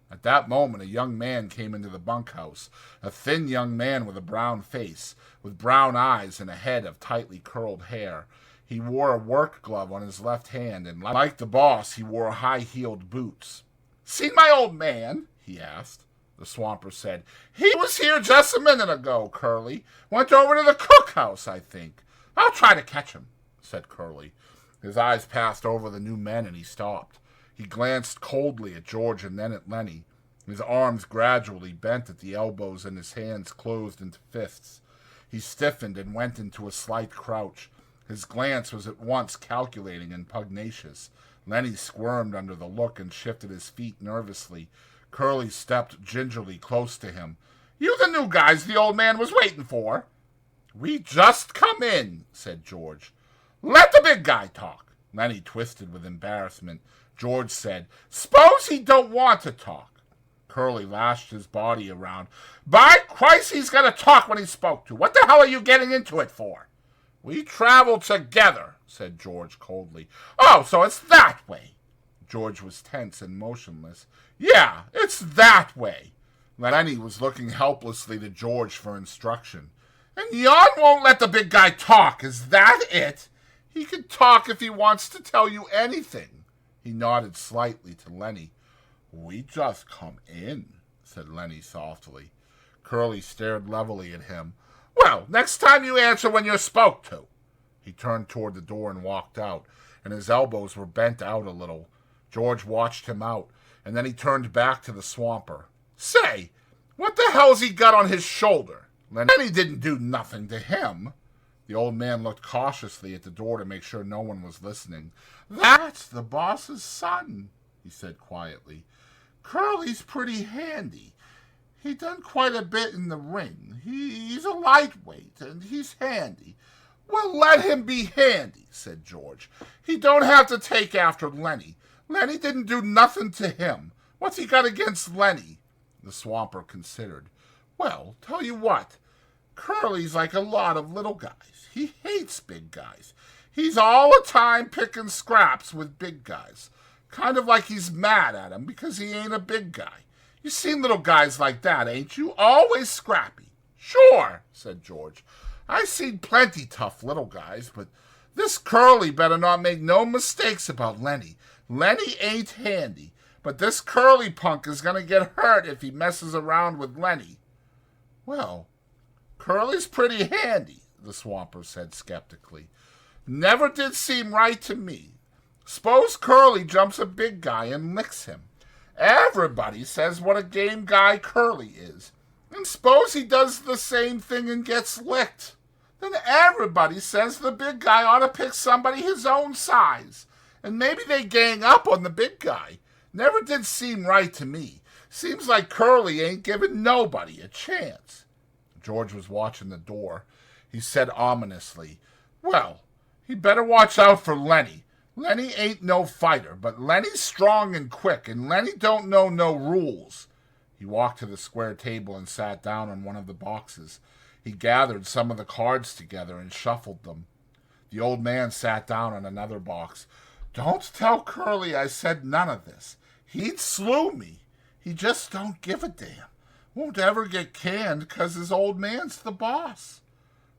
Speaker 1: At that moment a young man came into the bunkhouse, a thin young man with a brown face, with brown eyes and a head of tightly curled hair. He wore a work glove on his left hand, and like the boss, he wore high-heeled boots. "Seen my old man?" he asked. The swamper said, "He was here just a minute ago, Curly. Went over to the cookhouse, I think. I'll try to catch him," said Curly. His eyes passed over the new men, and he stopped. He glanced coldly at George and then at Lenny. His arms gradually bent at the elbows and his hands closed into fists. He stiffened and went into a slight crouch. His glance was at once calculating and pugnacious. Lenny squirmed under the look and shifted his feet nervously. Curly stepped gingerly close to him. "You the new guys the old man was waiting for?" "We just come in," said George. "Let the big guy talk." Lenny twisted with embarrassment. George said, "S'pose he don't want to talk." Curly lashed his body around. "By Christ, he's got to talk when he's spoke to. What the hell are you getting into it for?" "We traveled together," said George coldly. "Oh, so it's that way." George was tense and motionless. "Yeah, it's that way." Lenny was looking helplessly to George for instruction. "And yon won't let the big guy talk, is that it? He can talk if he wants to tell you anything." He nodded slightly to Lenny. "We just come in," said Lenny softly. Curly stared levelly at him. "Well, next time you answer when you're spoke to." He turned toward the door and walked out, and his elbows were bent out a little. George watched him out, and then he turned back to the swamper. "Say, what the hell's he got on his shoulder? Lenny didn't do nothing to him." The old man looked cautiously at the door to make sure no one was listening. "That's the boss's son," he said quietly. "Curly's pretty handy. He done quite a bit in the ring. He's a lightweight, and he's handy." "Well, let him be handy," said George. "He don't have to take after Lenny. Lenny didn't do nothing to him. What's he got against Lenny?" The swamper considered. "Well, tell you what. Curly's like a lot of little guys. He hates big guys. He's all the time picking scraps with big guys. Kind of like he's mad at him because he ain't a big guy. You seen little guys like that, ain't you? Always scrappy." "Sure," said George. "I seen plenty tough little guys, but This Curly better not make no mistakes about Lenny. Lenny ain't handy, but this Curly punk is going to get hurt if he messes around with Lenny. Well, Curly's pretty handy, the swamper said skeptically. Never did seem right to me. S'pose Curly jumps a big guy and licks him. Everybody says what a game guy Curly is. And s'pose he does the same thing and gets licked. Then everybody says the big guy ought to pick somebody his own size. And maybe they gang up on the big guy. Never did seem right to me. Seems like Curly ain't giving nobody a chance. George was watching the door. He said ominously, Well, he better watch out for Lenny. Lenny ain't no fighter, but Lenny's strong and quick, and Lenny don't know no rules. He walked to the square table and sat down on one of the boxes. He gathered some of the cards together and shuffled them. The old man sat down on another box. Don't tell Curly I said none of this. He'd slew me. He just don't give a damn. Won't ever get canned 'cause his old man's the boss.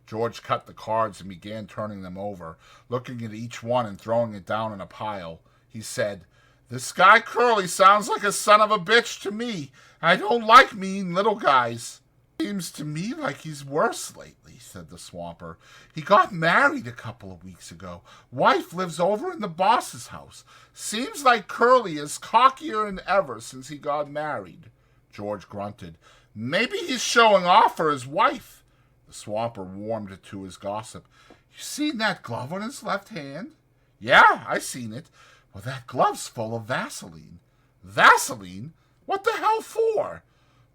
Speaker 1: George cut the cards and began turning them over, looking at each one and throwing it down in a pile. He said, This guy Curly sounds like a son of a bitch to me. I don't like mean little guys. Seems to me like he's worse lately, said the swamper. He got married a couple of weeks ago. Wife lives over in the boss's house. Seems like Curly is cockier than ever since he got married. George grunted. Maybe he's showing off for his wife. The swamper warmed to his gossip. You seen that glove on his left hand? Yeah, I seen it. Well, that glove's full of Vaseline. Vaseline? What the hell for?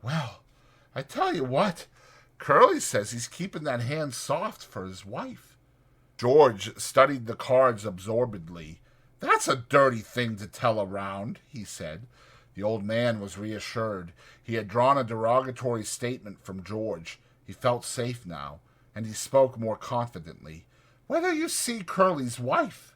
Speaker 1: Well, I tell you what, Curly says he's keeping that hand soft for his wife. George studied the cards absorbedly. That's a dirty thing to tell around, he said. The old man was reassured. He had drawn a derogatory statement from George. He felt safe now, and he spoke more confidently. Whether you see Curly's wife?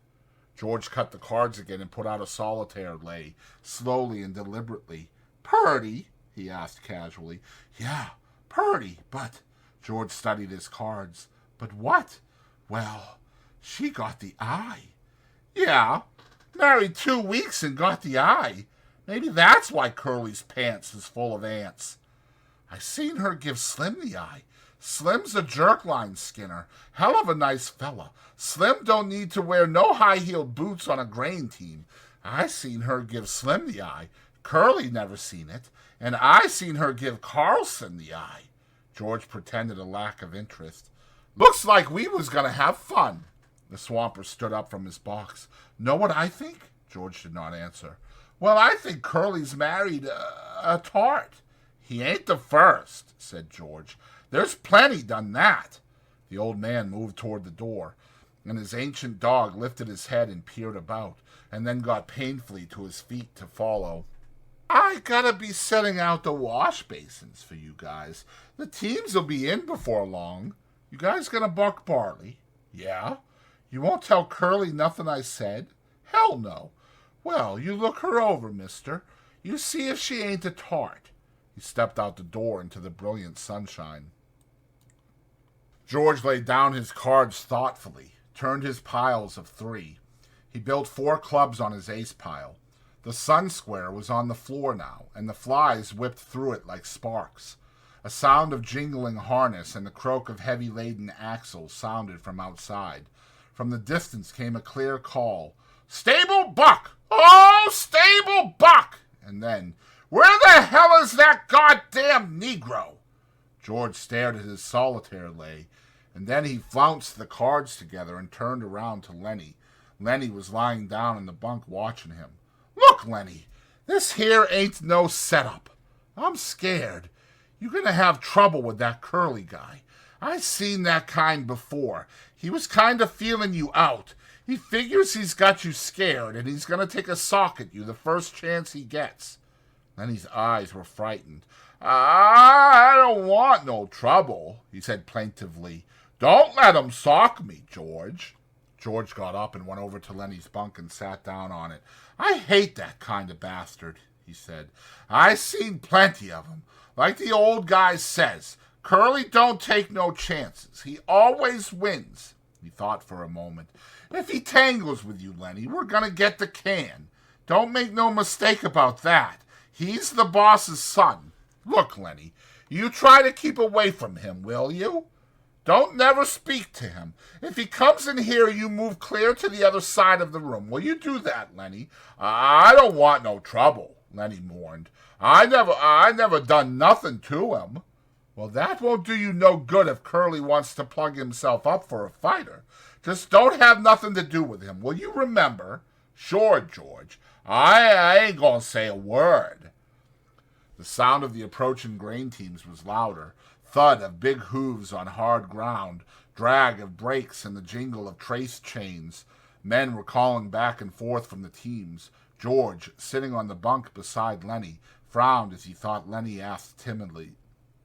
Speaker 1: George cut the cards again and put out a solitaire lay, slowly and deliberately. Purty? He asked casually. Yeah, purty, but... George studied his cards. But what? Well, she got the eye. Yeah, married 2 weeks and got the eye. Maybe that's why Curly's pants is full of ants. I seen her give Slim the eye. Slim's a jerk-line skinner. Hell of a nice fella. Slim don't need to wear no high-heeled boots on a grain team. I seen her give Slim the eye. Curly never seen it. And I seen her give Carlson the eye. George pretended a lack of interest. Looks like we was going to have fun. The swamper stood up from his box. Know what I think? George did not answer. Well, I think Curly's married a tart. He ain't the first, said George. There's plenty done that. The old man moved toward the door, and his ancient dog lifted his head and peered about, and then got painfully to his feet to follow. I gotta be setting out the wash basins for you guys. The teams'll be in before long. You guys gonna buck barley? Yeah? You won't tell Curly nothing I said? Hell no. Well, you look her over, mister. You see if she ain't a tart. He stepped out the door into the brilliant sunshine. George laid down his cards thoughtfully, turned his piles of 3. He built 4 clubs on his ace pile. The sun square was on the floor now, and the flies whipped through it like sparks. A sound of jingling harness and the croak of heavy-laden axles sounded from outside. From the distance came a clear call. Stable Buck! Oh, Stable Buck! And then, where the hell is that goddamn Negro? George stared at his solitaire lay, and then he flounced the cards together and turned around to Lenny. Lenny was lying down in the bunk watching him. Look, Lenny, this here ain't no setup. I'm scared. You're going to have trouble with that Curly guy. I seen that kind before. He was kind of feeling you out. He figures he's got you scared, and he's going to take a sock at you the first chance he gets. Lenny's eyes were frightened. I don't want no trouble, he said plaintively. Don't let him sock me, George. George got up and went over to Lenny's bunk and sat down on it. I hate that kind of bastard, he said. I seen plenty of 'em. Like the old guy says, Curly don't take no chances. He always wins. He thought for a moment. If he tangles with you, Lenny, we're going to get the can. Don't make no mistake about that. He's the boss's son. Look, Lenny, you try to keep away from him, will you? Don't never speak to him. If he comes in here, you move clear to the other side of the room. Will you do that, Lenny? I don't want no trouble, Lenny mourned. I never done nothing to him. Well, that won't do you no good if Curly wants to plug himself up for a fighter. Just don't have nothing to do with him. Will you remember? Sure, George. I ain't gonna say a word. The sound of the approaching grain teams was louder. Thud of big hooves on hard ground, drag of brakes, and the jingle of trace chains. Men were calling back and forth from the teams. George, sitting on the bunk beside Lenny, frowned as he thought Lenny asked timidly,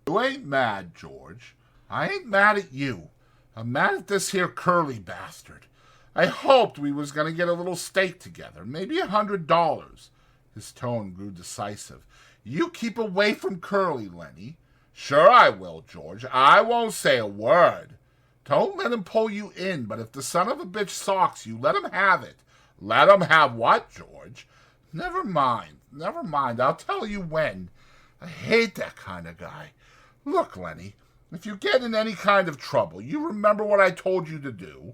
Speaker 1: "You ain't mad, George. I ain't mad at you. I'm mad at this here Curly bastard. I hoped we was going to get a little stake together, maybe $100. His tone grew decisive. You keep away from Curly, Lenny. Sure I will, George. I won't say a word. Don't let him pull you in, but if the son of a bitch socks you, let him have it. Let him have what, George? Never mind. I'll tell you when. I hate that kind of guy. Look, Lenny, if you get in any kind of trouble, you remember what I told you to do."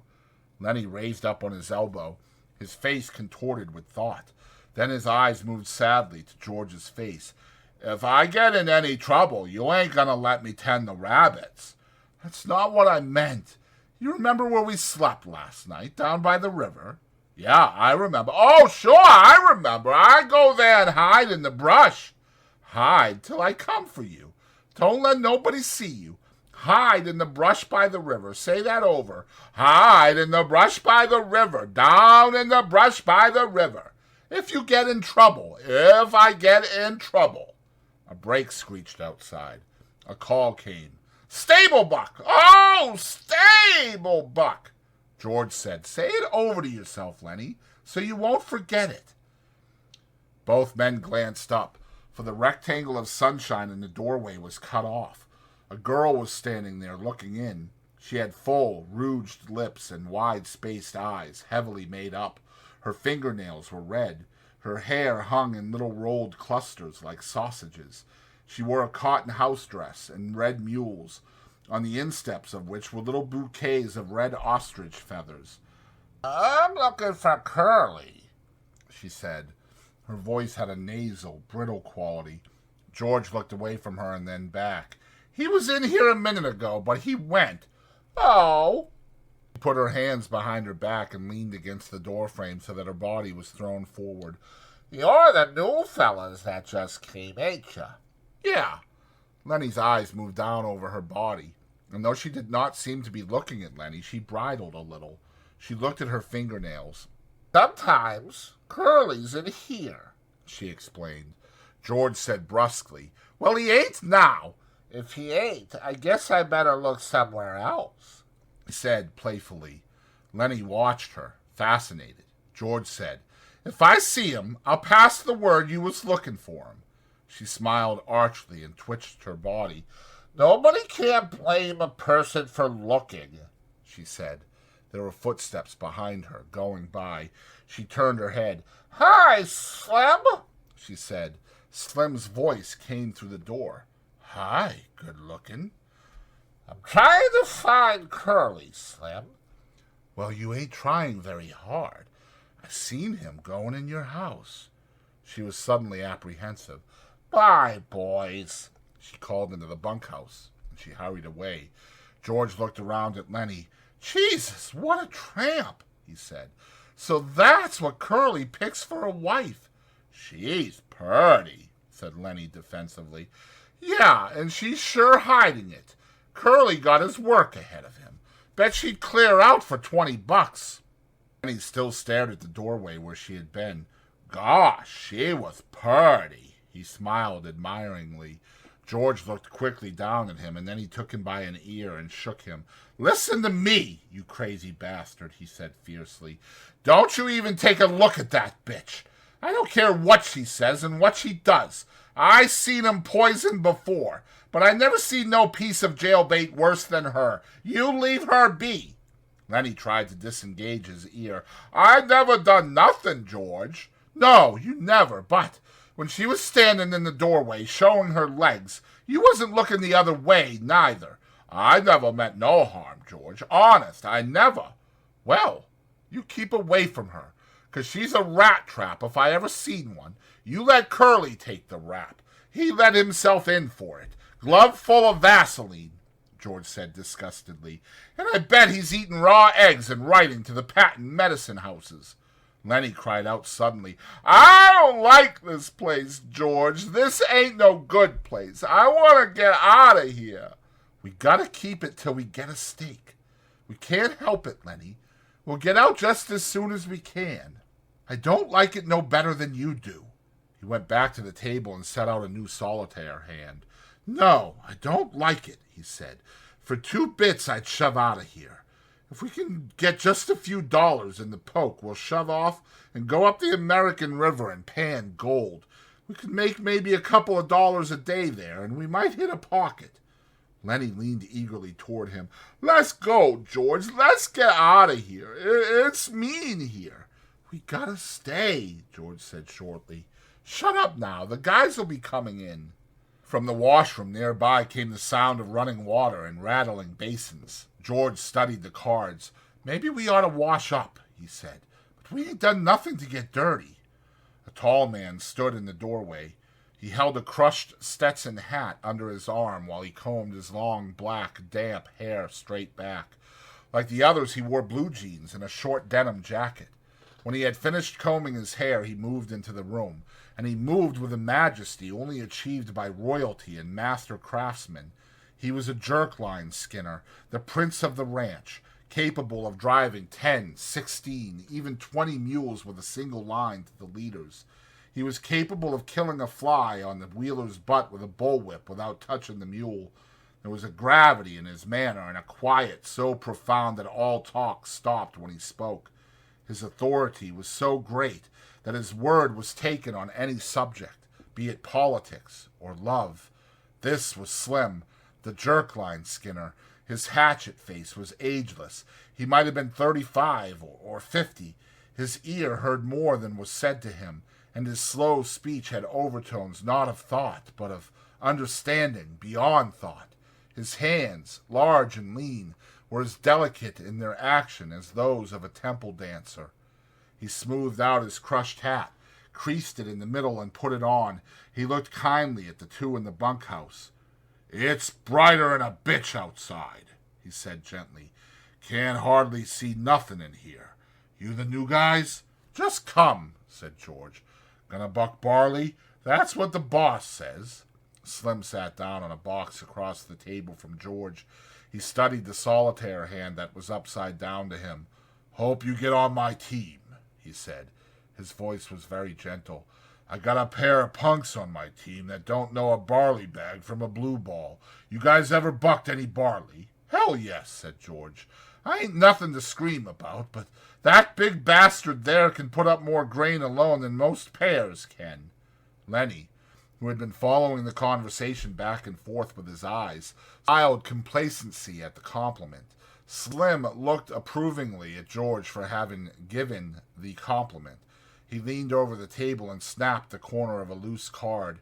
Speaker 1: Lenny raised up on his elbow, his face contorted with thought. Then his eyes moved sadly to George's face. "If I get in any trouble, you ain't gonna let me tend the rabbits." "That's not what I meant. You remember where we slept last night, down by the river?" "Yeah, I remember." "Oh, sure, I remember. I go there and hide in the brush." "Hide till I come for you. Don't let nobody see you. Hide in the brush by the river. Say that over. Hide in the brush by the river. Down in the brush by the river. If you get in trouble. If I get in trouble." A brake screeched outside. A call came. "Stable-buck! Oh, Stable-buck!" George said. "Say it over to yourself, Lenny, so you won't forget it." Both men glanced up, for the rectangle of sunshine in the doorway was cut off. A girl was standing there looking in. She had full, rouged lips and wide-spaced eyes, heavily made up. Her fingernails were red. Her hair hung in little rolled clusters like sausages. She wore a cotton house dress and red mules, on the insteps of which were little bouquets of red ostrich feathers. "I'm looking for Curly," she said. Her voice had a nasal, brittle quality. George looked away from her and then back. "He was in here a minute ago, but he went." "Oh." She put her hands behind her back and leaned against the doorframe so that her body was thrown forward. "You're the new fellas that just came, ain't you?" "Yeah." Lenny's eyes moved down over her body, and though she did not seem to be looking at Lenny, she bridled a little. She looked at her fingernails. "Sometimes Curly's in here," she explained. George said brusquely, "Well, he ain't now. If he ain't, I guess I better look somewhere else," he said playfully. Lenny watched her, fascinated. George said, "If I see him, I'll pass the word you was looking for him." She smiled archly and twitched her body. "Nobody can't blame a person for looking," she said. There were footsteps behind her, going by. She turned her head. "Hi, Slim," she said. Slim's voice came through the door. "Hi, good-looking." "I'm trying to find Curly, Slim." "Well, you ain't trying very hard. I've seen him going in your house." She was suddenly apprehensive. "Bye, boys," she called into the bunkhouse, and she hurried away. George looked around at Lenny. "Jesus, what a tramp," he said. "So that's what Curly picks for a wife." "She's purty," said Lenny defensively. "Yeah, and she's sure hiding it. Curly got his work ahead of him. Bet she'd clear out for $20. Lenny still stared at the doorway where she had been. "Gosh, she was purty," he smiled admiringly. George looked quickly down at him, and then he took him by an ear and shook him. "Listen to me, you crazy bastard," he said fiercely. "Don't you even take a look at that bitch. I don't care what she says and what she does. I seen 'em poisoned before, but I never seen no piece of jailbait worse than her. You leave her be." Lenny tried to disengage his ear. "I never done nothing, George." "No, you never, but when she was standing in the doorway showing her legs, you wasn't looking the other way, neither. I never meant no harm, George. Honest, I never." "Well, you keep away from her, 'cause she's a rat trap if I ever seen one. You let Curly take the rap. He let himself in for it. Glove full of Vaseline," George said disgustedly. "And I bet he's eating raw eggs and writing to the patent medicine houses." Lenny cried out suddenly, "I don't like this place, George. This ain't no good place. I want to get out of here." "We gotta keep it till we get a stake. We can't help it, Lenny. We'll get out just as soon as we can." "I don't like it no better than you do." He went back to the table and set out a new solitaire hand. "No, I don't like it," he said. "For 2 bits I'd shove out of here. If we can get just a few dollars in the poke, we'll shove off and go up the American River and pan gold. We could make maybe a couple of dollars a day there, and we might hit a pocket." Lenny leaned eagerly toward him. "Let's go, George. Let's get out of here. It's mean here." "We gotta stay," George said shortly. "Shut up now. The guys will be coming in." From the washroom nearby came the sound of running water and rattling basins. George studied the cards. "Maybe we ought to wash up," he said. "But we ain't done nothing to get dirty." A tall man stood in the doorway. He held a crushed Stetson hat under his arm while he combed his long, black, damp hair straight back. Like the others, he wore blue jeans and a short denim jacket. When he had finished combing his hair, he moved into the room, and he moved with a majesty only achieved by royalty and master craftsmen. He was a jerk-line skinner, the prince of the ranch, capable of driving 10, 16, even 20 mules with a single line to the leaders. He was capable of killing a fly on the wheeler's butt with a bullwhip without touching the mule. There was a gravity in his manner and a quiet so profound that all talk stopped when he spoke. His authority was so great that his word was taken on any subject, be it politics or love. This was Slim, the jerk-line skinner. His hatchet face was ageless. He might have been 35 or 50. His ear heard more than was said to him, and his slow speech had overtones not of thought, but of understanding beyond thought. His hands, large and lean, were as delicate in their action as those of a temple dancer. He smoothed out his crushed hat, creased it in the middle, and put it on. He looked kindly at the two in the bunkhouse. "It's brighter'n a bitch outside," he said gently. "Can't hardly see nothing in here. You the new guys?" "Just come," said George. "Gonna buck barley? That's what the boss says." Slim sat down on a box across the table from George. He studied the solitaire hand that was upside down to him. "Hope you get on my team," he said. His voice was very gentle. "I got a pair of punks on my team that don't know a barley bag from a blue ball. You guys ever bucked any barley?" "Hell yes," said George. "I ain't nothing to scream about, but that big bastard there can put up more grain alone than most pears can." Lenny, who had been following the conversation back and forth with his eyes, smiled complacency at the compliment. Slim looked approvingly at George for having given the compliment. He leaned over the table and snapped the corner of a loose card.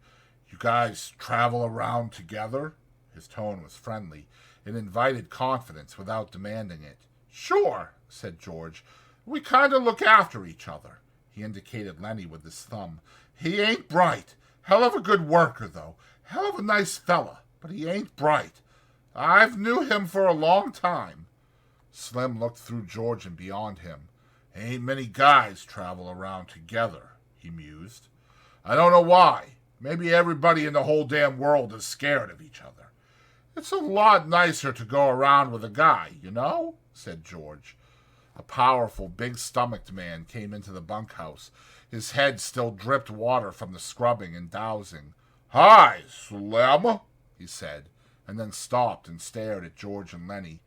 Speaker 1: "You guys travel around together?" His tone was friendly. It invited confidence without demanding it. "Sure," said George. "We kind of look after each other." He indicated Lenny with his thumb. "He ain't bright. Hell of a good worker, though. Hell of a nice fella, but he ain't bright. I've knew him for a long time." Slim looked through George and beyond him. "Ain't many guys travel around together," he mused. "I don't know why. Maybe everybody in the whole damn world is scared of each other. It's a lot nicer to go around with a guy, you know?" said George. A powerful, big-stomached man came into the bunkhouse. His head still dripped water from the scrubbing and dousing. "Hi, Slim," he said, and then stopped and stared at George and Lenny.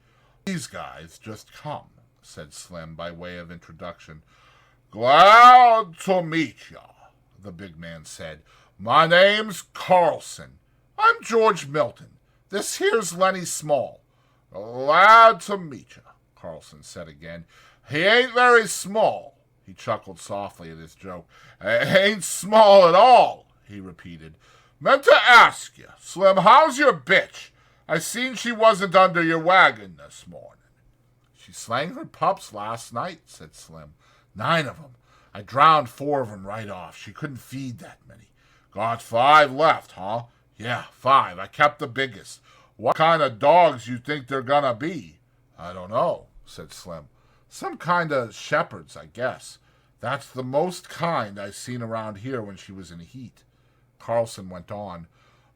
Speaker 1: "These guys just come," said Slim by way of introduction. "Glad to meet ya," the big man said. "My name's Carlson. I'm George Milton. This here's Lenny Small. Glad to meet ya." Carlson said again. He ain't very small. He chuckled softly at his joke. Ain't small at all, he repeated. Meant to ask you, Slim, how's your bitch? I seen she wasn't under your wagon this morning. She slang her pups last night, said Slim. 9 of 'em. I drowned 4 of 'em right off. She couldn't feed that many. Got 5 left, huh? Yeah, 5. I kept the biggest. What kind of dogs you think they're gonna be? I don't know, said Slim. Some kind of shepherds, I guess. That's the most kind I seen around here when she was in heat. Carlson went on.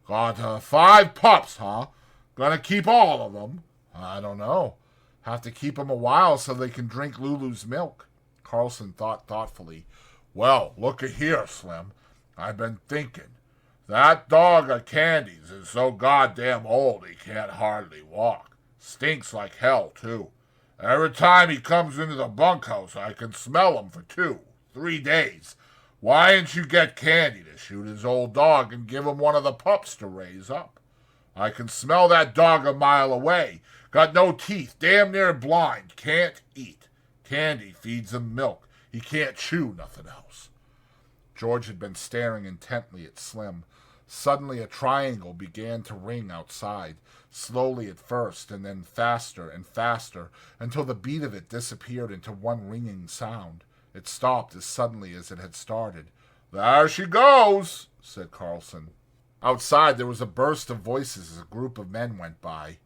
Speaker 1: Got 5 pups, huh? Gonna keep all of 'em? I don't know. Have to keep 'em a while so they can drink Lulu's milk. Carlson thought thoughtfully. Well, look here, Slim. I've been thinking. That dog of Candy's is so goddamn old he can't hardly walk. Stinks like hell, too. Every time he comes into the bunkhouse, I can smell him for 2, 3 days. Why didn't you get Candy to shoot his old dog and give him one of the pups to raise up? I can smell that dog a mile away. Got no teeth, damn near blind, can't eat. Candy feeds him milk. He can't chew nothing else. George had been staring intently at Slim. Suddenly a triangle began to ring outside, slowly at first, and then faster and faster, until the beat of it disappeared into one ringing sound. It stopped as suddenly as it had started. There she goes, said Carlson. Outside there was a burst of voices as a group of men went by.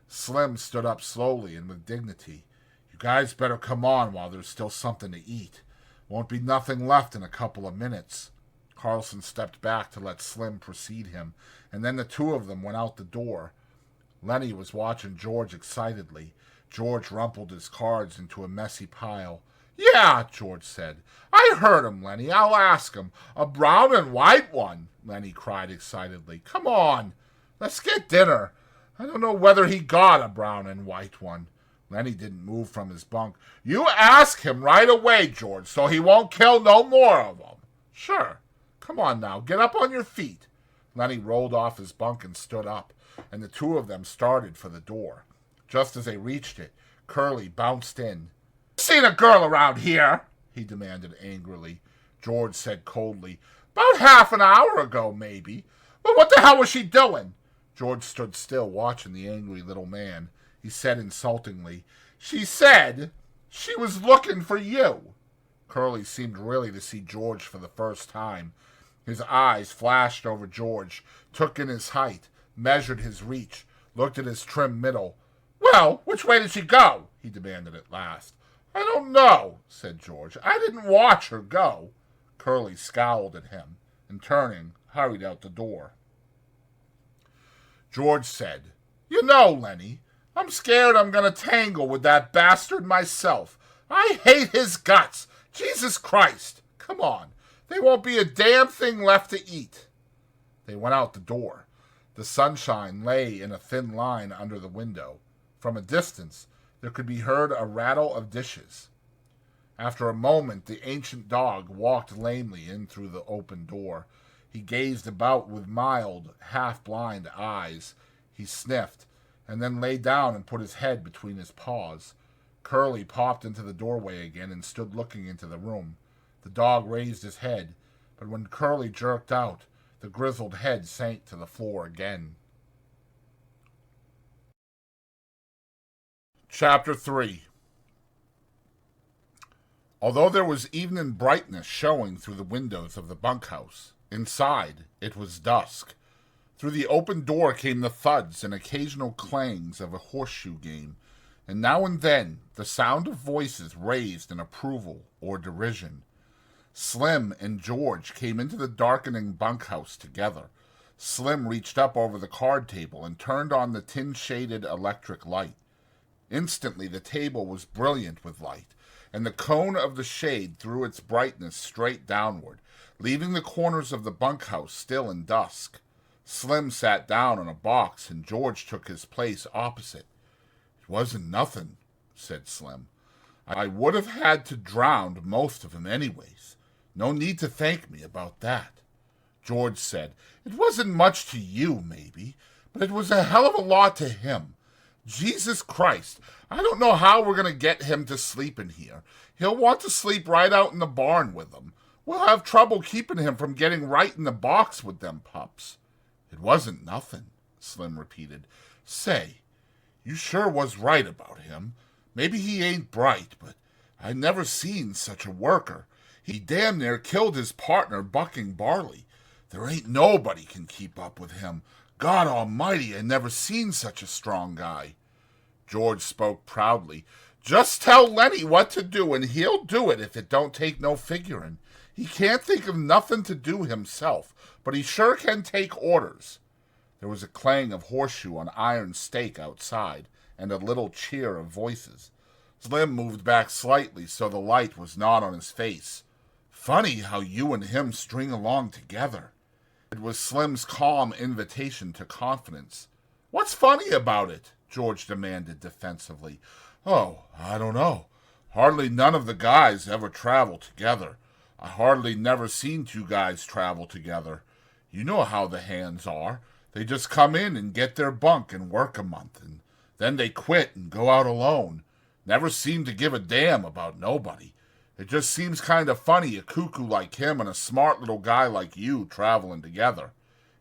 Speaker 1: Slim stood up slowly and with dignity. You guys better come on while there's still something to eat. Won't be nothing left in a couple of minutes. Carlson stepped back to let Slim precede him, and then the 2 of them went out the door. Lenny was watching George excitedly. George rumpled his cards into a messy pile. Yeah, George said. I heard him, Lenny. I'll ask him. A brown and white one, Lenny cried excitedly. Come on. Let's get dinner. I don't know whether he got a brown and white one. Lenny didn't move from his bunk. You ask him right away, George, so he won't kill no more of them. Sure. Come on now. Get up on your feet. Lenny rolled off his bunk and stood up, and the 2 of them started for the door. Just as they reached it, Curly bounced in. Seen a girl around here? He demanded angrily. George said coldly, About half an hour ago, maybe. But what the hell was she doing? George stood still, watching the angry little man. He said insultingly, She said she was looking for you. Curly seemed really to see George for the first time. His eyes flashed over George, took in his height, measured his reach, looked at his trim middle. Well, which way did she go? He demanded at last. I don't know, said George. I didn't watch her go. Curly scowled at him, and turning, hurried out the door. George said, You know, Lenny, I'm scared I'm going to tangle with that bastard myself. I hate his guts. Jesus Christ. Come on. There won't be a damn thing left to eat. They went out the door. The sunshine lay in a thin line under the window. From a distance, there could be heard a rattle of dishes. After a moment, the ancient dog walked lamely in through the open door. He gazed about with mild, half-blind eyes. He sniffed, and then lay down and put his head between his paws. Curly popped into the doorway again and stood looking into the room. The dog raised his head, but when Curly jerked out, the grizzled head sank to the floor again. Chapter 3. Although there was evening brightness showing through the windows of the bunkhouse, inside it was dusk. Through the open door came the thuds and occasional clangs of a horseshoe game, and now and then the sound of voices raised in approval or derision. Slim and George came into the darkening bunkhouse together. Slim reached up over the card table and turned on the tin-shaded electric light. Instantly the table was brilliant with light, and the cone of the shade threw its brightness straight downward, leaving the corners of the bunkhouse still in dusk. Slim sat down on a box, and George took his place opposite. It wasn't nothing, said Slim. I would have had to drown most of 'em anyways. No need to thank me about that. George said, It wasn't much to you, maybe, but it was a hell of a lot to him. Jesus Christ, I don't know how we're going to get him to sleep in here. He'll want to sleep right out in the barn with them. We'll have trouble keeping him from getting right in the box with them pups." "It wasn't nothing," Slim repeated. "Say, you sure was right about him. Maybe he ain't bright, but I never seen such a worker. He damn near killed his partner bucking barley. There ain't nobody can keep up with him. God almighty, I never seen such a strong guy." George spoke proudly. "Just tell Lenny what to do, and he'll do it if it don't take no figuring. He can't think of nothing to do himself, but he sure can take orders." There was a clang of horseshoe on iron stake outside, and a little cheer of voices. Slim moved back slightly so the light was not on his face. "Funny how you and him string along together." It was Slim's calm invitation to confidence. "What's funny about it?" George demanded defensively. "Oh, I don't know. Hardly none of the guys ever travel together. I hardly never seen two guys travel together. You know how the hands are. They just come in and get their bunk and work a month, and then they quit and go out alone. Never seem to give a damn about nobody. It just seems kind of funny a cuckoo like him and a smart little guy like you traveling together."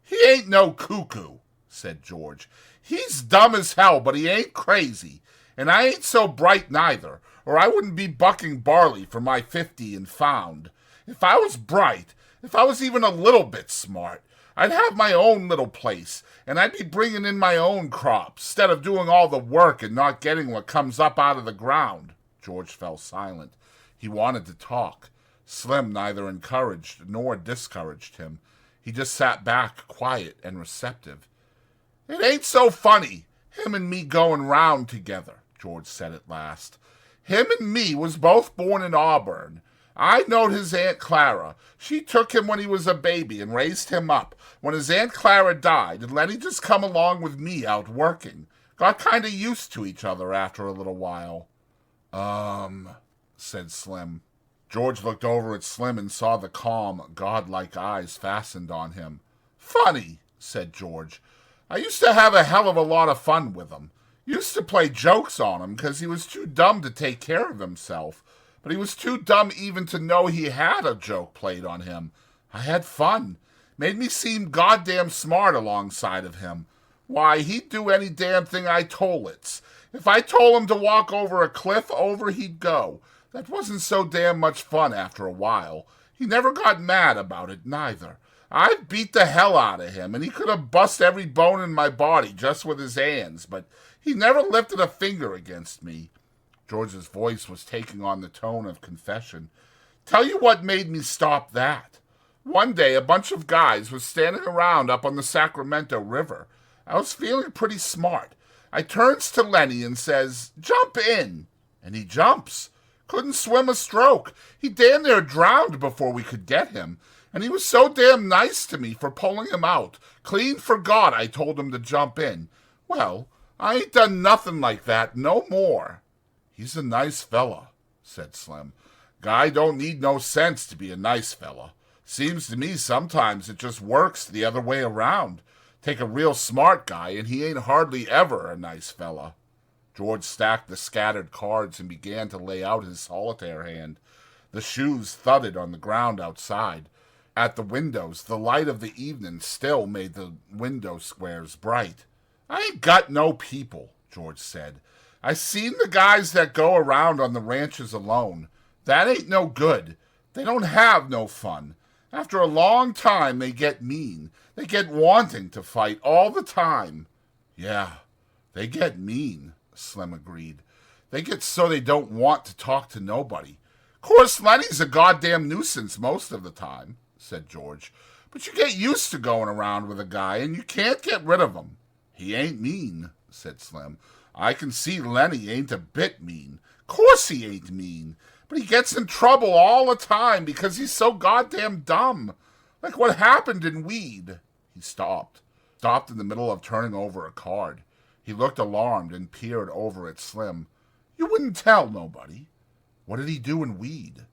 Speaker 1: "He ain't no cuckoo," said George. "He's dumb as hell, but he ain't crazy. And I ain't so bright neither, or I wouldn't be bucking barley for my 50 and found. If I was bright, if I was even a little bit smart, I'd have my own little place, and I'd be bringing in my own crops, instead of doing all the work and not getting what comes up out of the ground." George fell silent. He wanted to talk. Slim neither encouraged nor discouraged him. He just sat back, quiet and receptive. "It ain't so funny, him and me going round together," George said at last. "Him and me was both born in Auburn. I knowed his Aunt Clara. She took him when he was a baby and raised him up. When his Aunt Clara died, and Lenny just come along with me out working. Got kind of used to each other after a little while." Said Slim. George looked over at Slim and saw the calm, godlike eyes fastened on him. "Funny," said George. "I used to have a hell of a lot of fun with him. Used to play jokes on him because he was too dumb to take care of himself. But he was too dumb even to know he had a joke played on him. I had fun. Made me seem goddamn smart alongside of him. Why, he'd do any damn thing I told it. If I told him to walk over a cliff, over he'd go. That wasn't so damn much fun after a while. He never got mad about it, neither. I beat the hell out of him, and he could have bust every bone in my body just with his hands, but he never lifted a finger against me." George's voice was taking on the tone of confession. "Tell you what made me stop that. One day a bunch of guys was standing around up on the Sacramento River. I was feeling pretty smart. I turns to Lenny and says, 'Jump in.' And he jumps. Couldn't swim a stroke. He damn near drowned before we could get him. And he was so damn nice to me for pulling him out. Clean forgot I told him to jump in. Well, I ain't done nothing like that no more." "He's a nice fella," said Slim. "Guy don't need no sense to be a nice fella. Seems to me sometimes it just works the other way around. Take a real smart guy, and he ain't hardly ever a nice fella." George stacked the scattered cards and began to lay out his solitaire hand. The shoes thudded on the ground outside. At the windows, the light of the evening still made the window squares bright. "I ain't got no people," George said. "I seen the guys that go around on the ranches alone. That ain't no good. They don't have no fun. After a long time, they get mean. They get wanting to fight all the time." "Yeah, they get mean," Slim agreed. "They get so they don't want to talk to nobody. Course, Lenny's a goddamn nuisance most of the time," said George. "But you get used to going around with a guy, and you can't get rid of him." "He ain't mean," said Slim. "I can see Lenny ain't a bit mean. Course he ain't mean. But he gets in trouble all the time because he's so goddamn dumb. Like what happened in Weed." He stopped in the middle of turning over a card. He looked alarmed and peered over at Slim. "You wouldn't tell nobody?" "What did he do in Weed?"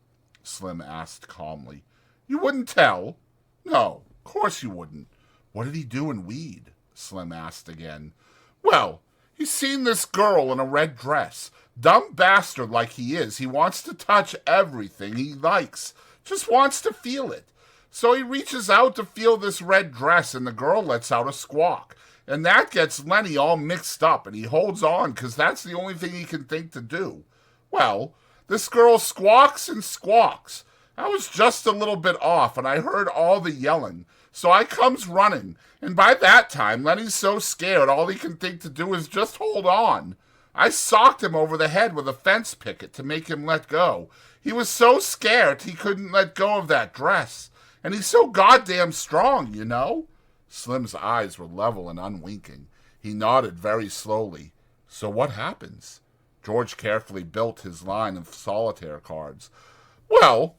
Speaker 1: Slim asked calmly. "You wouldn't tell?" "No, course you wouldn't." "What did he do in Weed?" Slim asked again. "Well, He's seen this girl in a red dress. Dumb bastard like he is, he wants to touch everything he likes. Just wants to feel it. So he reaches out to feel this red dress, and the girl lets out a squawk. And that gets Lenny all mixed up, and he holds on because that's the only thing he can think to do. Well, this girl squawks and squawks. I was just a little bit off, and I heard all the yelling. So I comes running, and by that time, Lenny's so scared all he can think to do is just hold on. I socked him over the head with a fence picket to make him let go. He was so scared he couldn't let go of that dress. And he's so goddamn strong, you know? Slim's eyes were level and unwinking. He nodded very slowly. So what happens? George carefully built his line of solitaire cards. Well,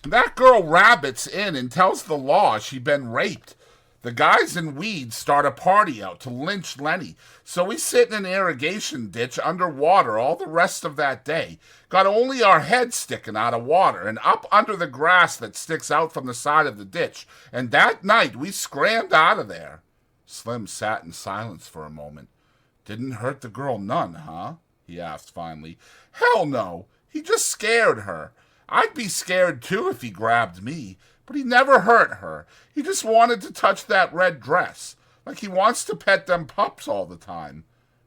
Speaker 1: that girl rabbits in and tells the law she'd been raped. The guys in weeds start a party out to lynch Lenny, so we sit in an irrigation ditch underwater all the rest of that day. Got only our heads sticking out of water and up under the grass that sticks out from the side of the ditch, and that night we scrammed out of there. Slim sat in silence for a moment. Didn't hurt the girl none, huh? He asked finally. Hell no. He just scared her. I'd be scared too if he grabbed me. But he never hurt her. He just wanted to touch that red dress, like he wants to pet them pups all the time.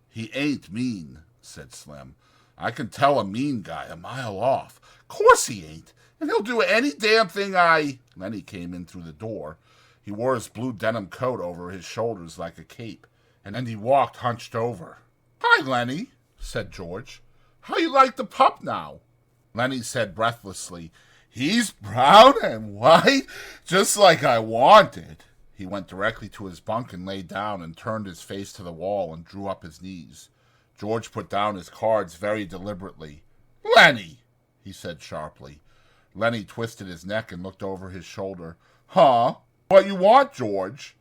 Speaker 1: He ain't mean, said Slim. I can tell a mean guy a mile off. Course he ain't, and he'll do any damn thing Lenny came in through the door. He wore his blue denim coat over his shoulders like a cape, and he walked hunched over. Hi, Lenny, said George. How you like the pup now? Lenny said breathlessly, He's brown and white, just like I wanted. He went directly to his bunk and lay down and turned his face to the wall and drew up his knees. George put down his cards very deliberately. Lenny, he said sharply. Lenny twisted his neck and looked over his shoulder. Huh? What you want, George?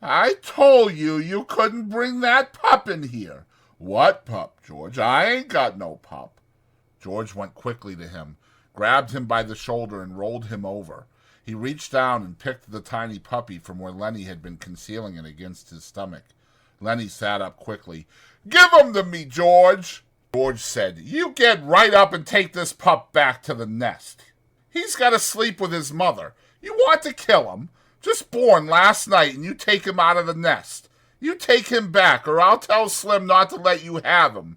Speaker 1: I told you you couldn't bring that pup in here. What pup, George? I ain't got no pup. George went quickly to him, grabbed him by the shoulder and rolled him over. He reached down and picked the tiny puppy from where Lenny had been concealing it against his stomach. Lenny sat up quickly. Give him to me, George. George said, You get right up and take this pup back to the nest. He's got to sleep with his mother. You want to kill him? Just born last night and you take him out of the nest. You take him back or I'll tell Slim not to let you have him.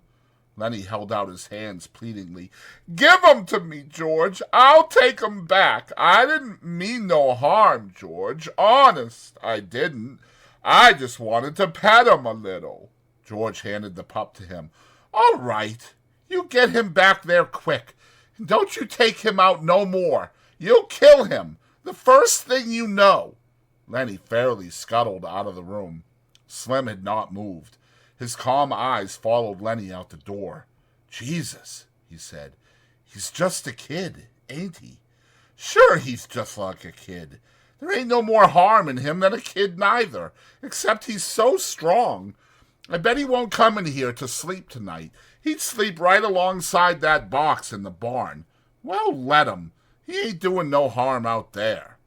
Speaker 1: Lenny held out his hands pleadingly. Give 'em to me, George. I'll take 'em back. I didn't mean no harm, George. Honest, I didn't. I just wanted to pet 'em a little. George handed the pup to him. All right. You get him back there quick. And don't you take him out no more. You'll kill him. The first thing you know. Lenny fairly scuttled out of the room. Slim had not moved. His calm eyes followed Lenny out the door. Jesus, he said. He's just a kid, ain't he? Sure, he's just like a kid. There ain't no more harm in him than a kid neither, except he's so strong. I bet he won't come in here to sleep tonight. He'd sleep right alongside that box in the barn. Well, let him. He ain't doing no harm out there.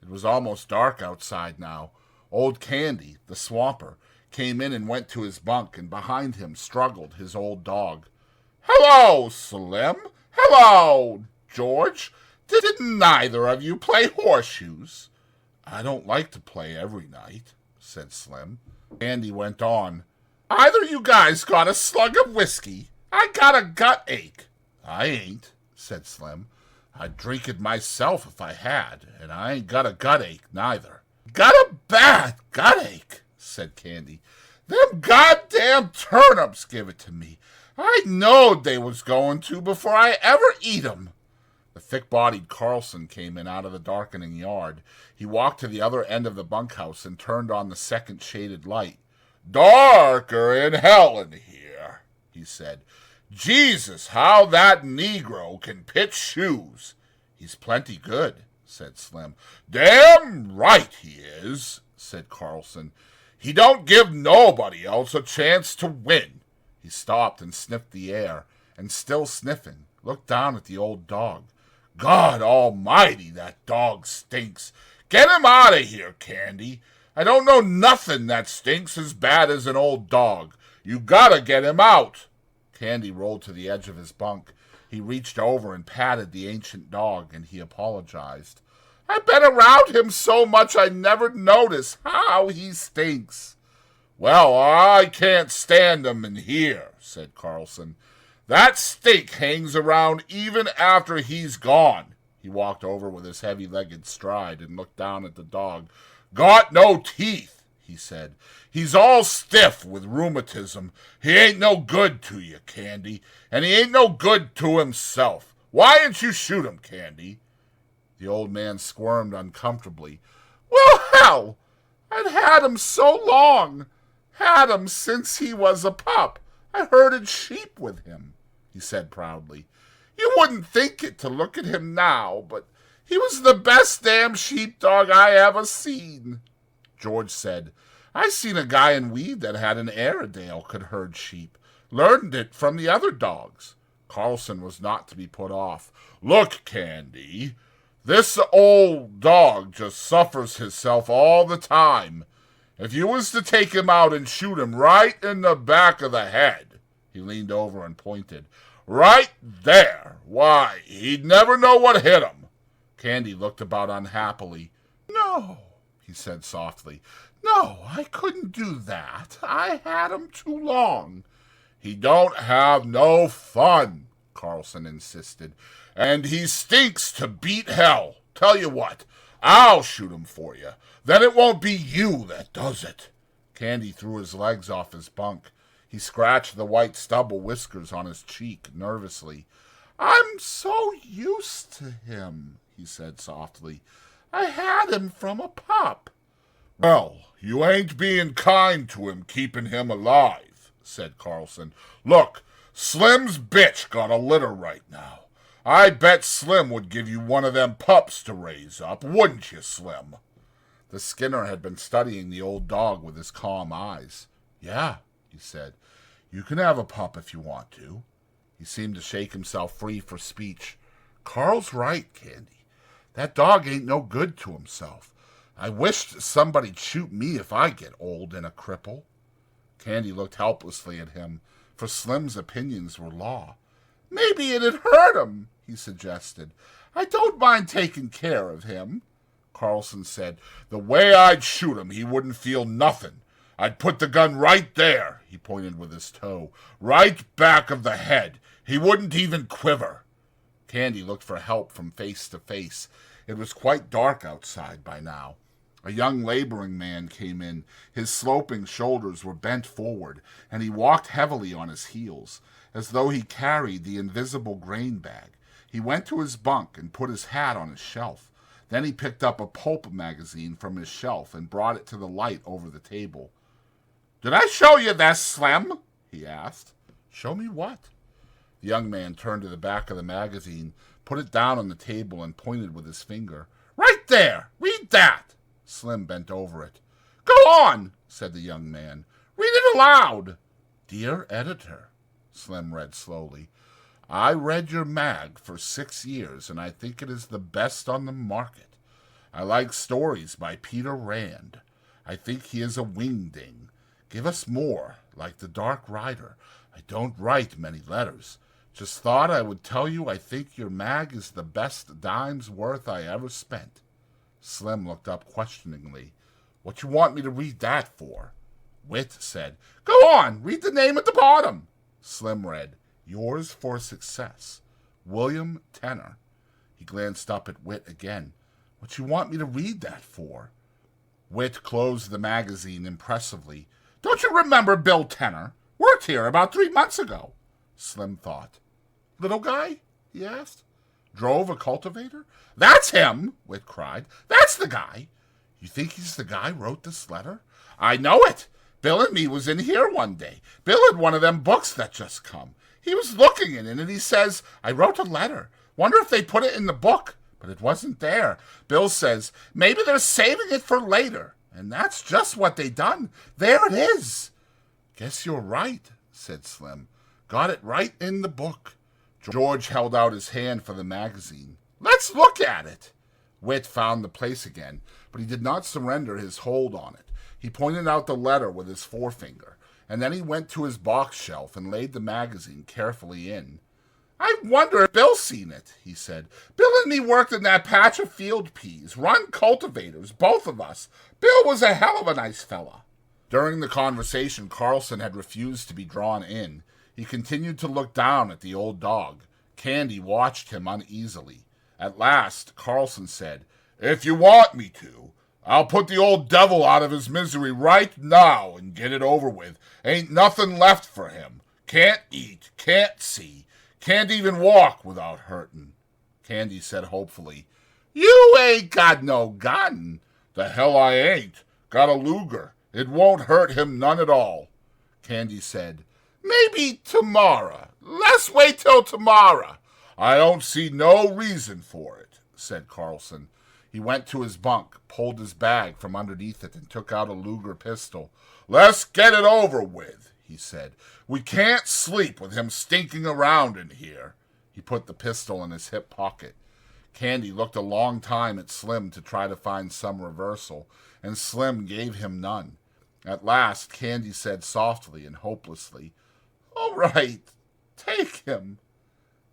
Speaker 1: It was almost dark outside now. Old Candy, the swamper, came in and went to his bunk, and behind him struggled his old dog. Hello, Slim. Hello, George. Didn't neither of you play horseshoes? I don't like to play every night, said Slim. Andy went on. Either you guys got a slug of whiskey. I got a gut ache. I ain't, said Slim. I'd drink it myself if I had, and I ain't got a gut ache neither. Got a bad gut ache, said Candy. Them goddamn turnips give it to me. I knowed they was going to before I ever eat 'em. The thick-bodied Carlson came in out of the darkening yard. He walked to the other end of the bunkhouse and turned on the second shaded light. Darker in hell in here, he said. Jesus, how that Negro can pitch shoes. He's plenty good, said Slim. Damn right he is, said Carlson. He don't give nobody else a chance to win. He stopped and sniffed the air, and still sniffing, looked down at the old dog. God almighty, that dog stinks. Get him out of here, Candy. I don't know nothing that stinks as bad as an old dog. You gotta get him out. Candy rolled to the edge of his bunk. He reached over and patted the ancient dog, and he apologized. I've been around him so much I never noticed how he stinks. Well, I can't stand him in here, said Carlson. That stink hangs around even after he's gone. He walked over with his heavy-legged stride and looked down at the dog. Got no teeth, he said. He's all stiff with rheumatism. He ain't no good to you, Candy, and he ain't no good to himself. Why didn't you shoot him, Candy? The old man squirmed uncomfortably. Well, hell, I'd had him so long. Had him since he was a pup. I herded sheep with him, he said proudly. You wouldn't think it to look at him now, but he was the best damn sheepdog I ever seen. George said, I seen a guy in Weed that had an Airedale could herd sheep. Learned it from the other dogs. Carlson was not to be put off. Look, Candy, this old dog just suffers himself all the time. If you was to take him out and shoot him right in the back of the head, he leaned over and pointed, right there, why, he'd never know what hit him. Candy looked about unhappily. No, he said softly. No, I couldn't do that. I had him too long. He don't have no fun, Carlson insisted, and he stinks to beat hell. Tell you what, I'll shoot him for you. Then it won't be you that does it. Candy threw his legs off his bunk. He scratched the white stubble whiskers on his cheek nervously. I'm so used to him, he said softly. I had him from a pup. Well, you ain't being kind to him keeping him alive, said Carlson. Look, Slim's bitch got a litter right now. I bet Slim would give you one of them pups to raise up, wouldn't you, Slim? The Skinner had been studying the old dog with his calm eyes. Yeah, he said. You can have a pup if you want to. He seemed to shake himself free for speech. Carl's right, Candy. That dog ain't no good to himself. I wished somebody'd shoot me if I get old and a cripple. Candy looked helplessly at him, for Slim's opinions were law. Maybe it'd hurt him, he suggested. I don't mind taking care of him. Carlson said, the way I'd shoot him, he wouldn't feel nothing. I'd put the gun right there, he pointed with his toe, right back of the head. He wouldn't even quiver. Candy looked for help from face to face. It was quite dark outside by now. A young laboring man came in. His sloping shoulders were bent forward, and he walked heavily on his heels, as though he carried the invisible grain bag. He went to his bunk and put his hat on his shelf. Then he picked up a pulp magazine from his shelf and brought it to the light over the table. Did I show you this, Slim? He asked. Show me what? The young man turned to the back of the magazine, put it down on the table, and pointed with his finger. Right there! Read that! Slim bent over it. Go on, said the young man. Read it aloud. Dear Editor, Slim read slowly. I read your mag for 6 years, and I think it is the best on the market. I like stories by Peter Rand. I think he is a wingding. Give us more, like The Dark Rider. I don't write many letters. Just thought I would tell you I think your mag is the best dime's worth I ever spent. Slim looked up questioningly. What you want me to read that for? Wit said, Go on, read the name at the bottom. Slim read, Yours for Success, William Tenner. He glanced up at Wit again. What you want me to read that for? Wit closed the magazine impressively. Don't you remember Bill Tenner? Worked here about 3 months ago. Slim thought. Little guy? He asked. Drove a cultivator? That's him, Wit cried. That's the guy. You think he's the guy wrote this letter? I know it. Bill and me was in here one day. Bill had one of them books that just come. He was looking in it, and he says, I wrote a letter. Wonder if they put it in the book. But it wasn't there. Bill says, maybe they're saving it for later. And that's just what they done. There it is. Guess you're right, said Slim. Got it right in the book. George held out his hand for the magazine. Let's look at it. Wit found the place again, but he did not surrender his hold on it. He pointed out the letter with his forefinger. and then he went to his box shelf and laid the magazine carefully in. "I wonder if Bill's seen it," he said. "Bill and me worked in that patch of field peas, run cultivators, both of us. Bill was a hell of a nice fella." During the conversation, Carlson had refused to be drawn in. He continued to look down at the old dog. Candy watched him uneasily. At last, Carlson said, "If you want me to, I'll put the old devil out of his misery right now and get it over with. Ain't nothing left for him. Can't eat, can't see, can't even walk without hurting." Candy said hopefully, "You ain't got no gun." "The hell I ain't. Got a Luger. It won't hurt him none at all." Candy said, "Maybe tomorrow. Let's wait till tomorrow." "I don't see no reason for it," said Carlson. He went to his bunk, pulled his bag from underneath it, and took out a Luger pistol. "Let's get it over with," he said. "We can't sleep with him stinking around in here." He put the pistol in his hip pocket. Candy looked a long time at Slim to try to find some reversal, and Slim gave him none. At last, Candy said softly and hopelessly, "All right, take him."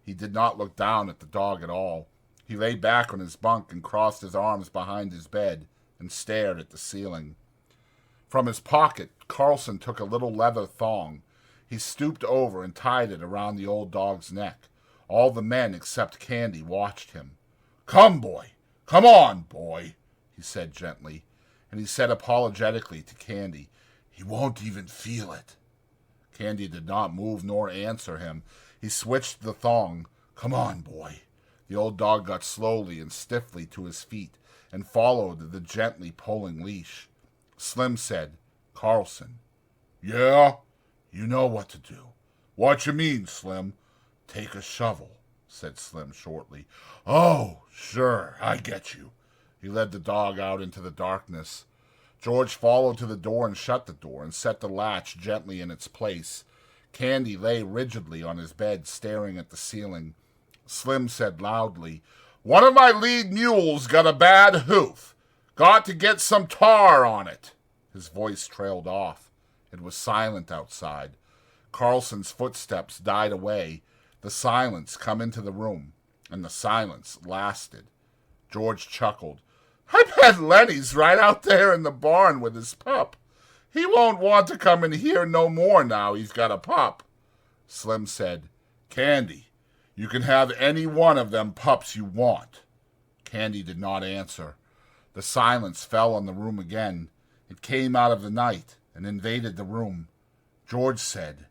Speaker 1: He did not look down at the dog at all. He lay back on his bunk and crossed his arms behind his bed and stared at the ceiling. From his pocket, Carlson took a little leather thong. He stooped over and tied it around the old dog's neck. All the men except Candy watched him. "Come, boy. Come on, boy," he said gently. And he said apologetically to Candy, "He won't even feel it." Candy did not move nor answer him. He switched the thong. "Come on, boy." The old dog got slowly and stiffly to his feet and followed the gently pulling leash. Slim said, "Carlson." "Yeah? You know what to do." "What you mean, Slim?" "Take a shovel," said Slim shortly. "Oh, sure, I get you." He led the dog out into the darkness. George followed to the door and shut the door and set the latch gently in its place. Candy lay rigidly on his bed, staring at the ceiling. Slim said loudly, "One of my lead mules got a bad hoof. Got to get some tar on it." His voice trailed off. It was silent outside. Carlson's footsteps died away. The silence come into the room, and the silence lasted. George chuckled. "I bet Lenny's right out there in the barn with his pup. He won't want to come in here no more now he's got a pup." Slim said, "Candy, you can have any one of them pups you want." Candy did not answer. The silence fell on the room again. It came out of the night and invaded the room. George said,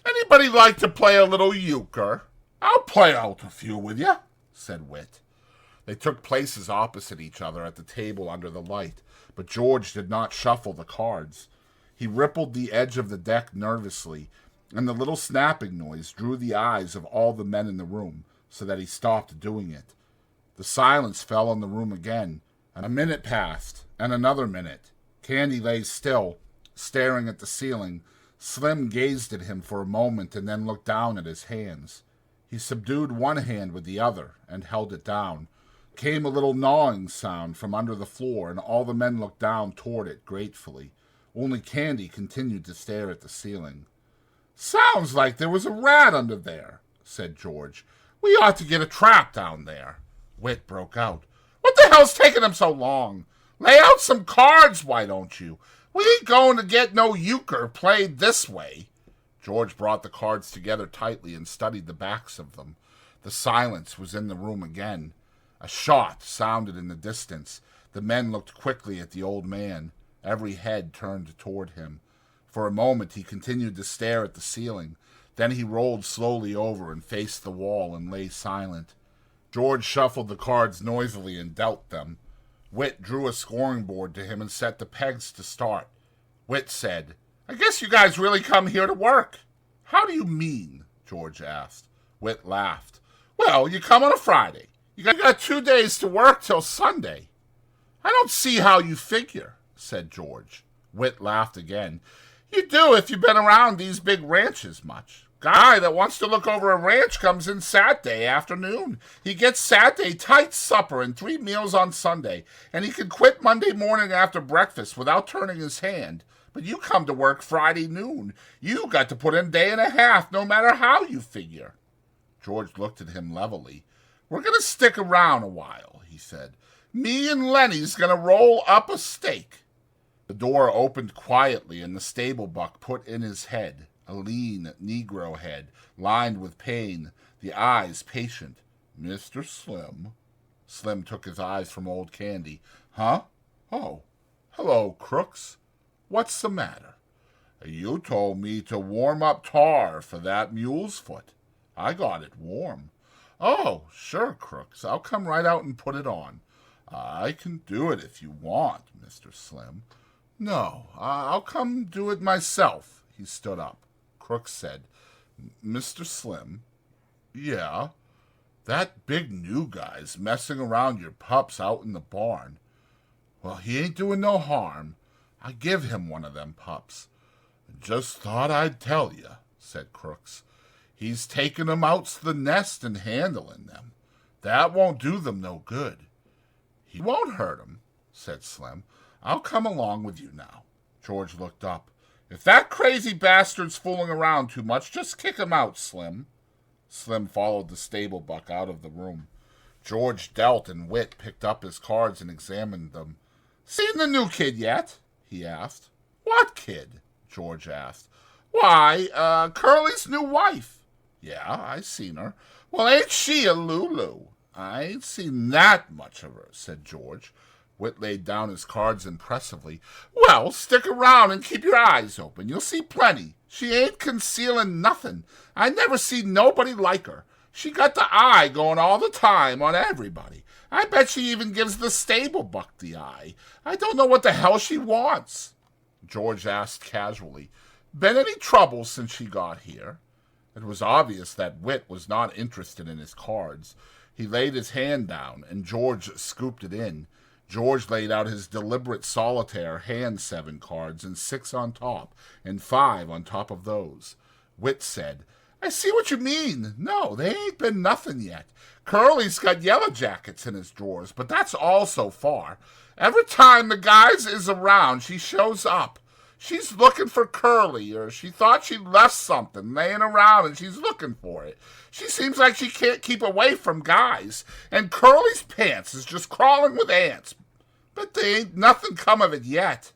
Speaker 1: "Anybody like to play a little euchre?" "I'll play out a few with you," said Whit. They took places opposite each other at the table under the light, but George did not shuffle the cards. He rippled the edge of the deck nervously, and the little snapping noise drew the eyes of all the men in the room, so that he stopped doing it. The silence fell on the room again. A minute passed, and another minute. Candy lay still, staring at the ceiling. Slim gazed at him for a moment and then looked down at his hands. He subdued one hand with the other and held it down. Came a little gnawing sound from under the floor, and all the men looked down toward it gratefully. Only Candy continued to stare at the ceiling. "Sounds like there was a rat under there," said George. "We ought to get a trap down there." Whit broke out. "What the hell's taking him so long? Lay out some cards, why don't you? We ain't going to get no euchre played this way." George brought the cards together tightly and studied the backs of them. The silence was in the room again. A shot sounded in the distance. The men looked quickly at the old man. Every head turned toward him. For a moment he continued to stare at the ceiling. Then he rolled slowly over and faced the wall and lay silent. George shuffled the cards noisily and dealt them. Whit drew a scoring board to him and set the pegs to start. Whit said, "I guess you guys really come here to work." "How do you mean?" George asked. Whit laughed. "Well, you come on a Friday. You got 2 days to work till Sunday." "I don't see how you figure," said George. Whit laughed again. "You do if you've been around these big ranches much. Guy that wants to look over a ranch comes in Saturday afternoon. He gets Saturday tight supper and 3 meals on Sunday, and he can quit Monday morning after breakfast without turning his hand. But you come to work Friday noon. You got to put in a day and a half, no matter how you figure. George looked at him levelly. We're going to stick around a while, he said. Me and Lenny's going to roll up a steak. The door opened quietly, and the stable buck put in his head, a lean Negro head, lined with pain, the eyes patient. Mr. Slim. Slim took his eyes from old Candy. Huh? Oh, hello, Crooks. What's the matter? You told me to warm up tar for that mule's foot. I got it warm. Oh, sure, Crooks. I'll come right out and put it on. I can do it if you want, Mr. Slim. No, I'll come do it myself. He stood up. Crooks said, Mr. Slim? Yeah? That big new guy's messing around your pups out in the barn. Well, he ain't doing no harm. I give him one of them pups. Just thought I'd tell you, said Crooks. He's taking 'em out's the nest and handling them. That won't do them no good. He won't hurt 'em, said Slim. I'll come along with you now. George looked up. If that crazy bastard's fooling around too much, just kick him out, Slim. Slim followed the stable buck out of the room. George dealt, and Whit picked up his cards and examined them. Seen the new kid yet? He asked. What kid? George asked. Why, Curly's new wife. Yeah, I seen her. Well, ain't she a Lulu? I ain't seen that much of her, said George. Whit laid down his cards impressively. Well, stick around and keep your eyes open. You'll see plenty. She ain't concealing nothing. I never seen nobody like her. She got the eye going all the time on everybody. I bet she even gives the stable buck the eye. I don't know what the hell she wants. George asked casually, Been any trouble since she got here? It was obvious that Whit was not interested in his cards. He laid his hand down, and George scooped it in. George laid out his deliberate solitaire hand 7 cards, and 6 on top, and 5 on top of those. Whit said, I see what you mean. No, they ain't been nothing yet. Curly's got yellow jackets in his drawers, but that's all so far. Every time the guys is around, she shows up. She's looking for Curly, or she thought she left something laying around and she's looking for it. She seems like she can't keep away from guys, and Curly's pants is just crawling with ants. But there ain't nothing come of it yet.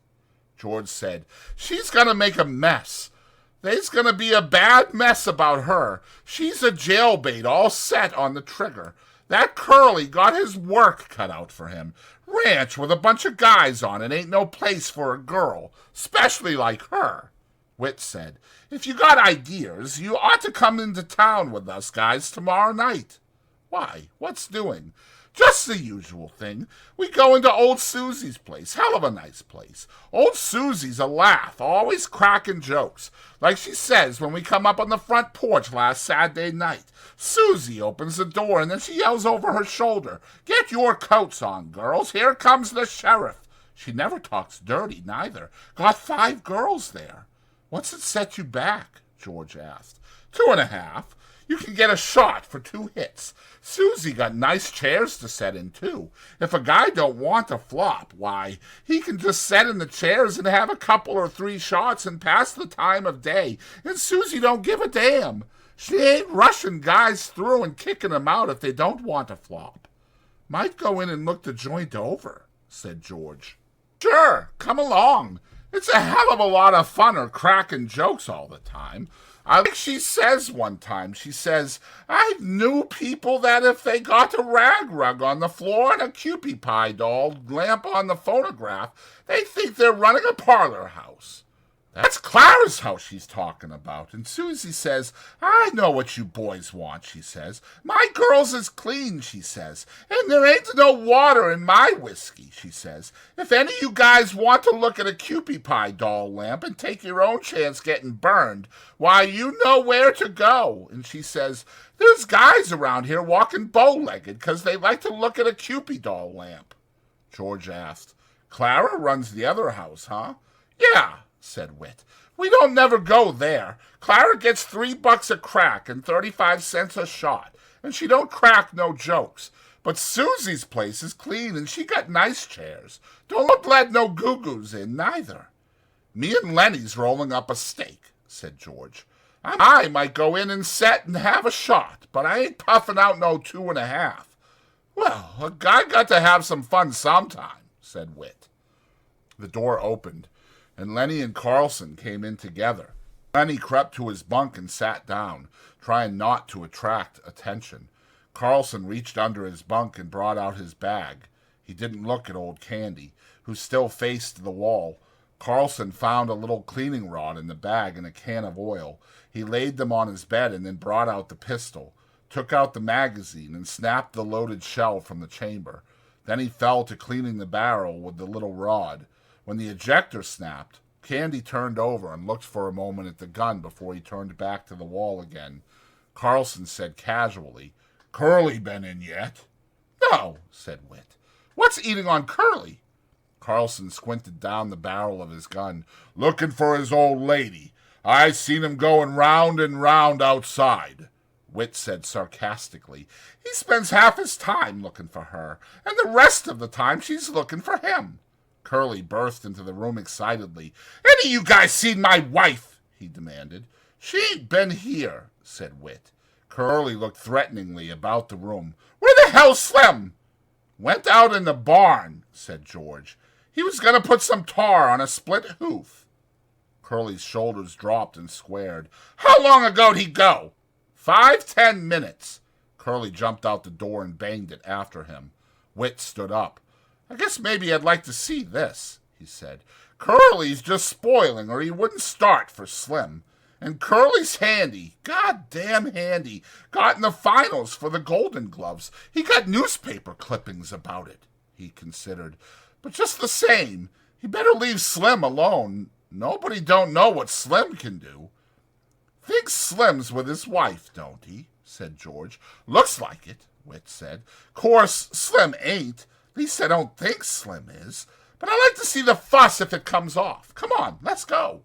Speaker 1: George said, She's gonna make a mess. There's gonna be a bad mess about her. She's a jailbait all set on the trigger. That Curly got his work cut out for him. Ranch with a bunch of guys on it ain't no place for a girl, especially like her. Whit said, If you got ideas, you ought to come into town with us guys tomorrow night. Why, what's doing? Just the usual thing. We go into old Susie's place. Hell of a nice place. Old Susie's a laugh, always cracking jokes. Like she says when we come up on the front porch last Saturday night. Susie opens the door and then she yells over her shoulder, Get your coats on, girls. Here comes the sheriff. She never talks dirty, neither. Got 5 girls there. What's it set you back? George asked. 2.5. You can get a shot for 2 hits. Susie got nice chairs to set in, too. If a guy don't want to flop, why, he can just set in the chairs and have a couple or 3 shots and pass the time of day. And Susie don't give a damn. She ain't rushing guys through and kicking them out if they don't want to flop. Might go in and look the joint over, said George. Sure, come along. It's a hell of a lot of fun or cracking jokes all the time. I think she says one time, she says, I knew people that if they got a rag rug on the floor and a Cupid pie doll lamp on the phonograph, they think they're running a parlor house. That's Clara's house she's talking about. And Susie says, I know what you boys want, she says. My girls is clean, she says. And there ain't no water in my whiskey, she says. If any of you guys want to look at a Cupid pie doll lamp and take your own chance getting burned, why, you know where to go. And she says, there's guys around here walking bow-legged because they like to look at a Cupid doll lamp. George asked, Clara runs the other house, huh? Yeah. said Wit. "We don't never go there. Clara gets $3 a crack and 35 cents a shot, and she don't crack no jokes. But Susie's place is clean, and she got nice chairs. Don't let no goo-goos in, neither." "Me and Lenny's rolling up a steak," said George. "I might go in and set and have a shot, but I ain't puffing out no 2.5. "Well, a guy got to have some fun sometime," said Wit. The door opened, and Lenny and Carlson came in together. Lenny crept to his bunk and sat down, trying not to attract attention. Carlson reached under his bunk and brought out his bag. He didn't look at old Candy, who still faced the wall. Carlson found a little cleaning rod in the bag and a can of oil. He laid them on his bed and then brought out the pistol, took out the magazine, and snapped the loaded shell from the chamber. Then he fell to cleaning the barrel with the little rod. When the ejector snapped, Candy turned over and looked for a moment at the gun before he turned back to the wall again. Carlson said casually, "Curly been in yet?" "No," said Wit. "What's eating on Curly?" Carlson squinted down the barrel of his gun. "Looking for his old lady. I seen him going round and round outside." Wit said sarcastically, "He spends half his time looking for her, and the rest of the time she's looking for him." Curly burst into the room excitedly. "Any of you guys seen my wife?" he demanded. "She ain't been here," said Wit. Curly looked threateningly about the room. "Where the hell's Slim?" "Went out in the barn," said George. "He was going to put some tar on a split hoof." Curly's shoulders dropped and squared. "How long ago'd he go?" 5-10 minutes. Curly jumped out the door and banged it after him. Wit stood up. "I guess maybe I'd like to see this," he said. "Curly's just spoiling, or he wouldn't start for Slim. And Curly's handy, goddamn handy. Got in the finals for the Golden Gloves. He got newspaper clippings about it," he considered. "But just the same, he better leave Slim alone. Nobody don't know what Slim can do." "Thinks Slim's with his wife, don't he?" said George. "Looks like it," Wit said. "Course, Slim ain't. At least I don't think Slim is. But I like to see the fuss if it comes off. Come on, let's go."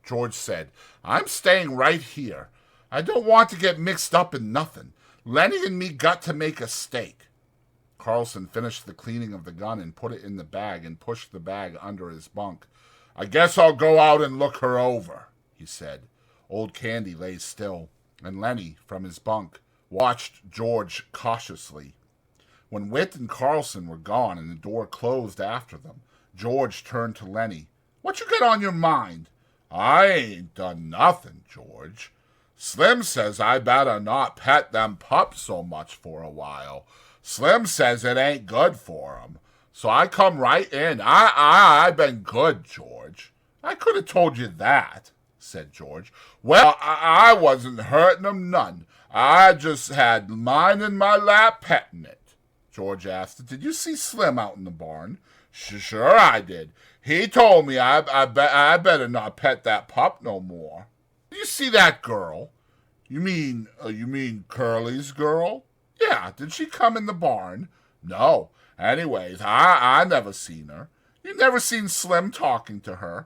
Speaker 1: George said, "I'm staying right here. I don't want to get mixed up in nothing. Lenny and me got to make a steak." Carlson finished the cleaning of the gun and put it in the bag and pushed the bag under his bunk. "I guess I'll go out and look her over," he said. Old Candy lay still, and Lenny, from his bunk, watched George cautiously. When Wit and Carlson were gone and the door closed after them, George turned to Lenny. "What you got on your mind?" "I ain't done nothing, George. Slim says I better not pet them pups so much for a while. Slim says it ain't good for 'em. So I come right in. I been good, George." "I could have told you that," said George. "Well, I wasn't hurting 'em none. I just had mine in my lap petting it." George asked, "Did you see Slim out in the barn?" Sure I did. He told me I better not pet that pup no more." "Did you see that girl?" You mean Curly's girl?" "Yeah, did she come in the barn?" "No. Anyways, I never seen her." "You never seen Slim talking to her?"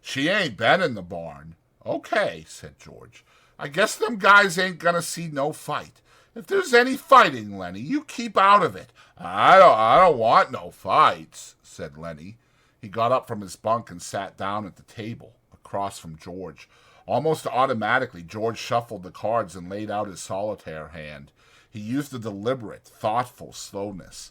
Speaker 1: She ain't been in the barn." "Okay," said George. "I guess them guys ain't gonna see no fight. If there's any fighting, Lenny, you keep out of it." I don't want no fights," said Lenny. He got up from his bunk and sat down at the table, across from George. Almost automatically, George shuffled the cards and laid out his solitaire hand. He used a deliberate, thoughtful slowness.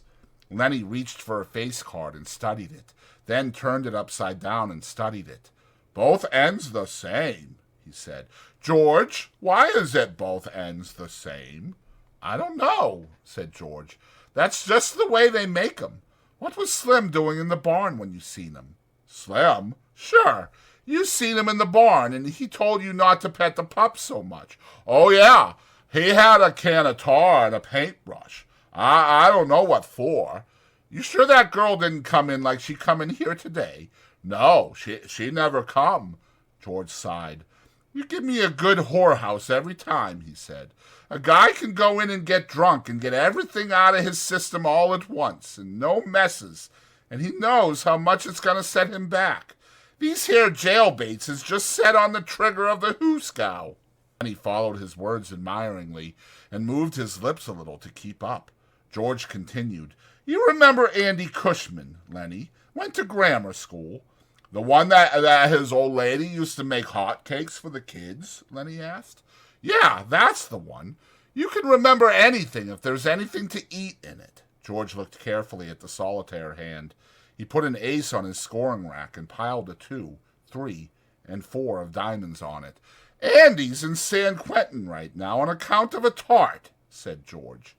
Speaker 1: Lenny reached for a face card and studied it, then turned it upside down and studied it. "Both ends the same," he said. "George, why is it both ends the same?" "I don't know," said George. "That's just the way they make 'em. What was Slim doing in the barn when you seen him?" "Slim? Sure. You seen him in the barn, and he told you not to pet the pups so much." "Oh, yeah. He had a can of tar and a paintbrush. I don't know what for." "You sure that girl didn't come in like she come in here today?" "No, she never come." George sighed. "You give me a good whorehouse every time," he said. "A guy can go in and get drunk and get everything out of his system all at once, and no messes, and he knows how much it's going to set him back. These here jailbaits is just set on the trigger of the hooskow. And he followed his words admiringly and moved his lips a little to keep up. George continued, You remember Andy Cushman, Lenny? Went to grammar school. The one that his old lady used to make hot cakes for the kids? Lenny asked. Yeah, that's the one. You can remember anything if there's anything to eat in it. George looked carefully at the solitaire hand. He put an ace on his scoring rack and piled a 2, 3, and 4 of diamonds on it. Andy's in San Quentin right now on account of a tart, said George.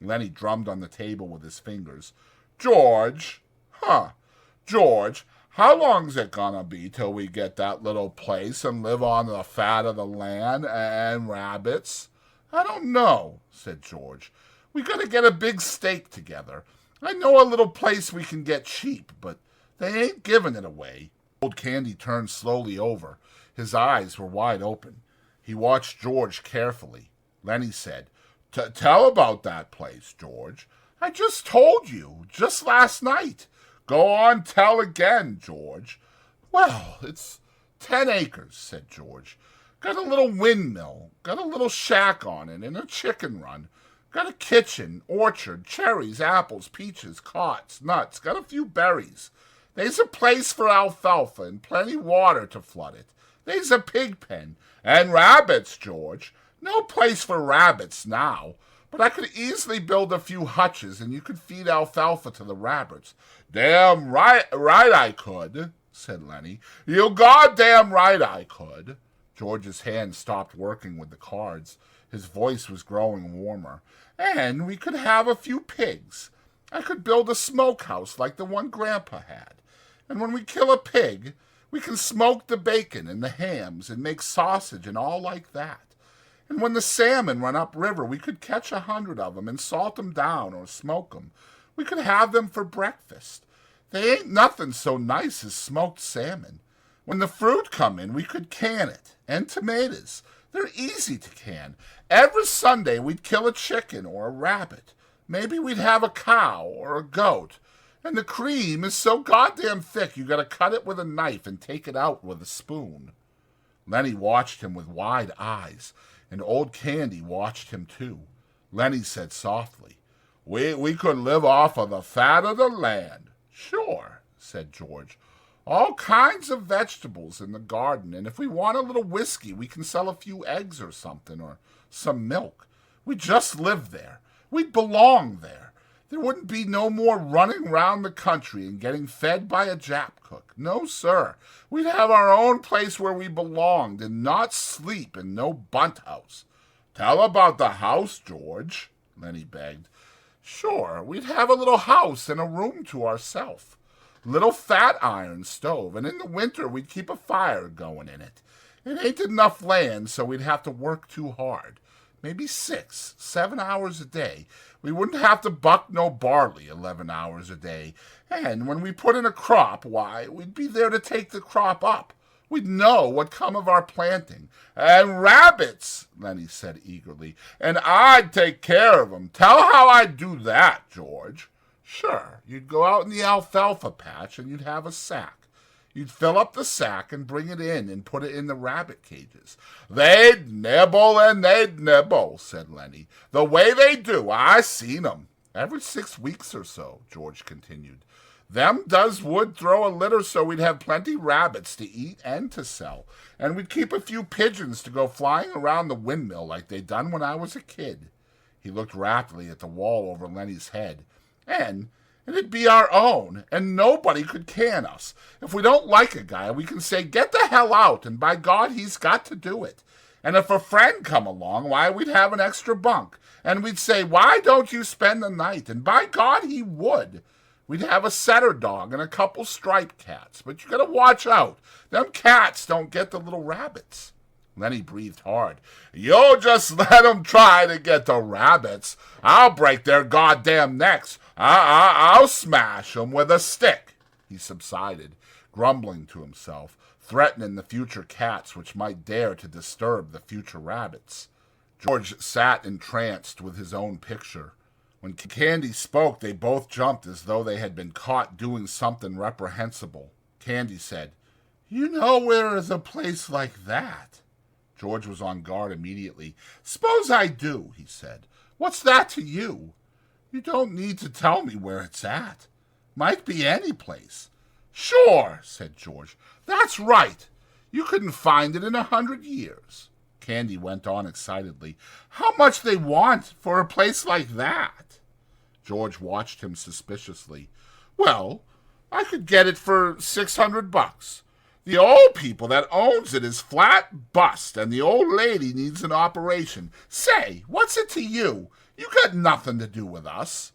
Speaker 1: Lenny drummed on the table with his fingers. George, how long's it gonna be till we get that little place and live on the fat of the land and rabbits? I don't know, said George. We gotta get a big stake together. I know a little place we can get cheap, but they ain't giving it away. Old Candy turned slowly over. His eyes were wide open. He watched George carefully. Lenny said, Tell about that place, George. I just told you, just last night. Go on, tell again, George. Well, it's 10 acres, said George. Got a little windmill, got a little shack on it, and a chicken run. Got a kitchen, orchard, cherries, apples, peaches, cots, nuts, got a few berries. There's a place for alfalfa and plenty water to flood it. There's a pig pen. And rabbits, George. No place for rabbits now. But I could easily build a few hutches and you could feed alfalfa to the rabbits. Damn right I could, said Lenny. You goddamn right I could. George's hand stopped working with the cards. His voice was growing warmer. And we could have a few pigs. I could build a smokehouse like the one Grandpa had. And when we kill a pig, we can smoke the bacon and the hams and make sausage and all like that. And when the salmon run upriver, we could catch 100 of them and salt 'em down or smoke 'em. We could have them for breakfast. They ain't nothing so nice as smoked salmon. When the fruit come in, we could can it. And tomatoes. They're easy to can. Every Sunday we'd kill a chicken or a rabbit. Maybe we'd have a cow or a goat. And the cream is so goddamn thick you gotta cut it with a knife and take it out with a spoon. Lenny watched him with wide eyes, and Old Candy watched him too. Lenny said softly, We could live off of the fat of the land. Sure, said George. All kinds of vegetables in the garden, and if we want a little whiskey, we can sell a few eggs or something, or some milk. We'd just live there. We'd belong there. There wouldn't be no more running round the country and getting fed by a Jap cook. No, sir. We'd have our own place where we belonged and not sleep in no bunt house. Tell about the house, George, Lenny begged. Sure, we'd have a little house and a room to ourself. Little fat iron stove, and in the winter we'd keep a fire going in it. It ain't enough land, so we'd have to work too hard. Maybe 6, 7 hours a day. We wouldn't have to buck no barley 11 hours a day. And when we put in a crop, why, we'd be there to take the crop up. We'd know what come of our planting. And rabbits, Lenny said eagerly. And I'd take care of 'em. Tell how I'd do that, George. Sure, you'd go out in the alfalfa patch and you'd have a sack. You'd fill up the sack and bring it in and put it in the rabbit cages. They'd nibble and they'd nibble, said Lenny. The way they do, I seen 'em. Every 6 weeks or so, George continued. Them does would throw a litter so we'd have plenty rabbits to eat and to sell. And we'd keep a few pigeons to go flying around the windmill like they done when I was a kid. He looked rapidly at the wall over Lenny's head. And it'd be our own, and nobody could can us. If we don't like a guy, we can say, get the hell out, and by God, he's got to do it. And if a friend come along, why, we'd have an extra bunk. And we'd say, why don't you spend the night? And by God, he would. We'd have a setter dog and a couple striped cats. But you gotta watch out. Them cats don't get the little rabbits. Lenny breathed hard. You'll just let 'em try to get the rabbits. I'll break their goddamn necks. I'll smash 'em with a stick. He subsided, grumbling to himself, threatening the future cats which might dare to disturb the future rabbits. George sat entranced with his own picture. When Candy spoke, they both jumped as though they had been caught doing something reprehensible. Candy said, You know where is a place like that? George was on guard immediately. Suppose I do, he said. What's that to you? You don't need to tell me where it's at. Might be any place. Sure, said George. That's right. You couldn't find it in 100 years. Candy went on excitedly. How much they want for a place like that? George watched him suspiciously. Well, I could get it for $600. The old people that owns it is flat bust, and the old lady needs an operation. Say, what's it to you? You got nothing to do with us.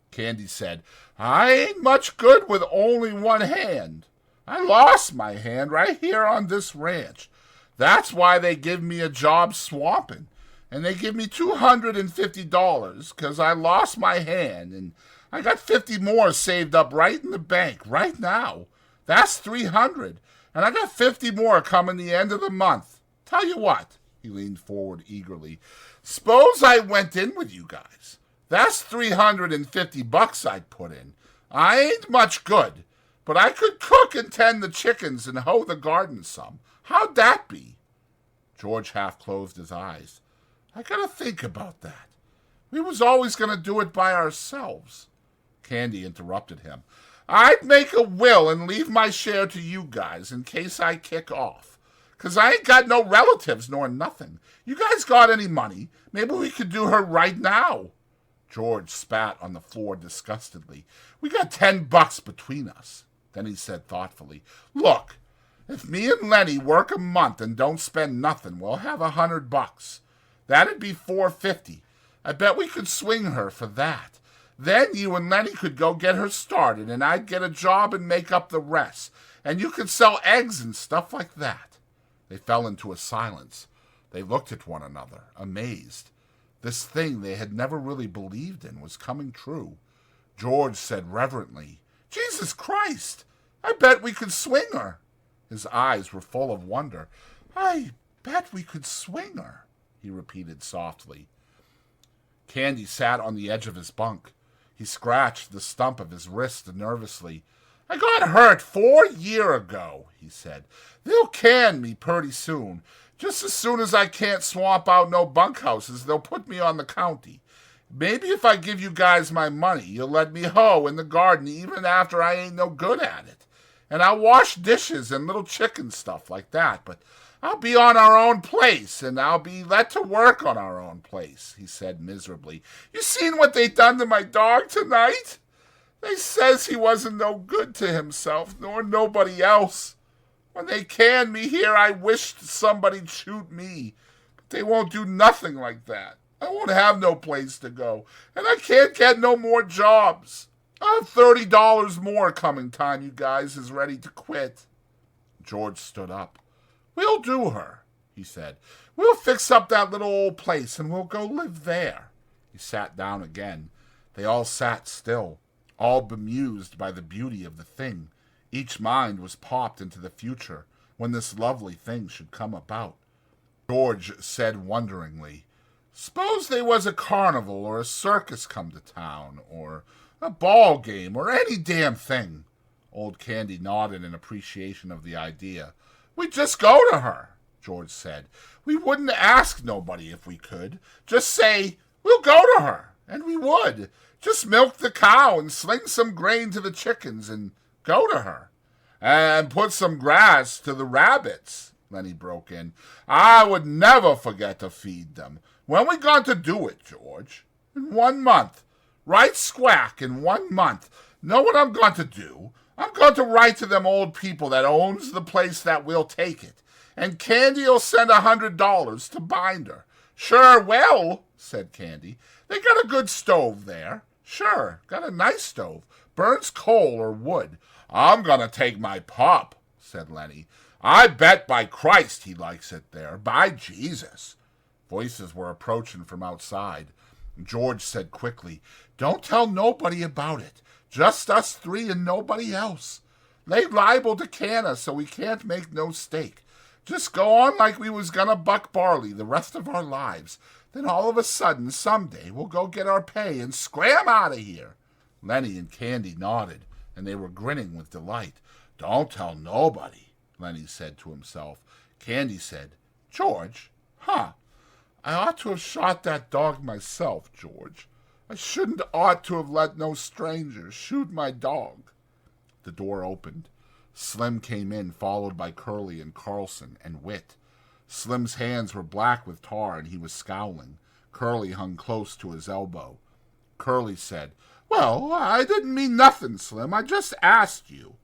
Speaker 1: Candy said, I ain't much good with only one hand. I lost my hand right here on this ranch. That's why they give me a job swamping. And they give me $250 because I lost my hand, and I got 50 more saved up right in the bank right now. That's 300, and I got 50 more coming the end of the month. Tell you what, he leaned forward eagerly. Suppose I went in with you guys. That's $350 I'd put in. I ain't much good, but I could cook and tend the chickens and hoe the garden some. How'd that be? George half closed his eyes. I gotta think about that. We was always gonna do it by ourselves. Candy interrupted him. I'd make a will and leave my share to you guys in case I kick off. 'Cause I ain't got no relatives nor nothing. You guys got any money? Maybe we could do her right now. George spat on the floor disgustedly. We got $10 between us. Then he said thoughtfully, Look, if me and Lenny work a month and don't spend nothing, we'll have $100. That'd be $450. I bet we could swing her for that. Then you and Lenny could go get her started, and I'd get a job and make up the rest. And you could sell eggs and stuff like that. They fell into a silence. They looked at one another, amazed. This thing they had never really believed in was coming true. George said reverently, Jesus Christ! I bet we could swing her. His eyes were full of wonder. I bet we could swing her, he repeated softly. Candy sat on the edge of his bunk. He scratched the stump of his wrist nervously. I got hurt 4 years ago, he said. They'll can me pretty soon. Just as soon as I can't swamp out no bunkhouses, they'll put me on the county. Maybe if I give you guys my money, you'll let me hoe in the garden even after I ain't no good at it. And I'll wash dishes and little chicken stuff like that, but I'll be on our own place, and I'll be let to work on our own place, he said miserably. You seen what they done to my dog tonight? They says he wasn't no good to himself, nor nobody else. When they canned me here, I wished somebody'd shoot me. But they won't do nothing like that. I won't have no place to go, and I can't get no more jobs. I'll have $30 more coming time you guys is ready to quit. George stood up. We'll do her, he said. We'll fix up that little old place, and we'll go live there. He sat down again. They all sat still, all bemused by the beauty of the thing. Each mind was popped into the future, when this lovely thing should come about. George said wonderingly, Suppose there was a carnival or a circus come to town, or a ball game, or any damn thing. Old Candy nodded in appreciation of the idea. We'd just go to her, George said. We wouldn't ask nobody if we could. Just say, we'll go to her, and we would. Just milk the cow and sling some grain to the chickens and go to her. And put some grass to the rabbits, Lenny broke in. I would never forget to feed them. When we going to do it, George? In 1 month. Right squack in 1 month. Know what I'm going to do? I'm going to write to them old people that owns the place that will take it. And Candy'll send $100 to bind her. Sure will, said Candy. They got a good stove there. Sure, got a nice stove. Burns coal or wood. I'm going to take my pup, said Lenny. I bet by Christ he likes it there. By Jesus. Voices were approaching from outside. George said quickly, Don't tell nobody about it. Just us three and nobody else. They liable to can us, so we can't make no stake. Just go on like we was gonna buck barley the rest of our lives. Then all of a sudden, someday, we'll go get our pay and scram out of here. Lenny and Candy nodded, and they were grinning with delight. Don't tell nobody, Lenny said to himself. Candy said, George? Huh. I ought to have shot that dog myself, George. I shouldn't ought to have let no stranger shoot my dog. The door opened. Slim came in, followed by Curly and Carlson and Whit. Slim's hands were black with tar, and he was scowling. Curly hung close to his elbow. Curly said, Well, I didn't mean nothing, Slim. I just asked you.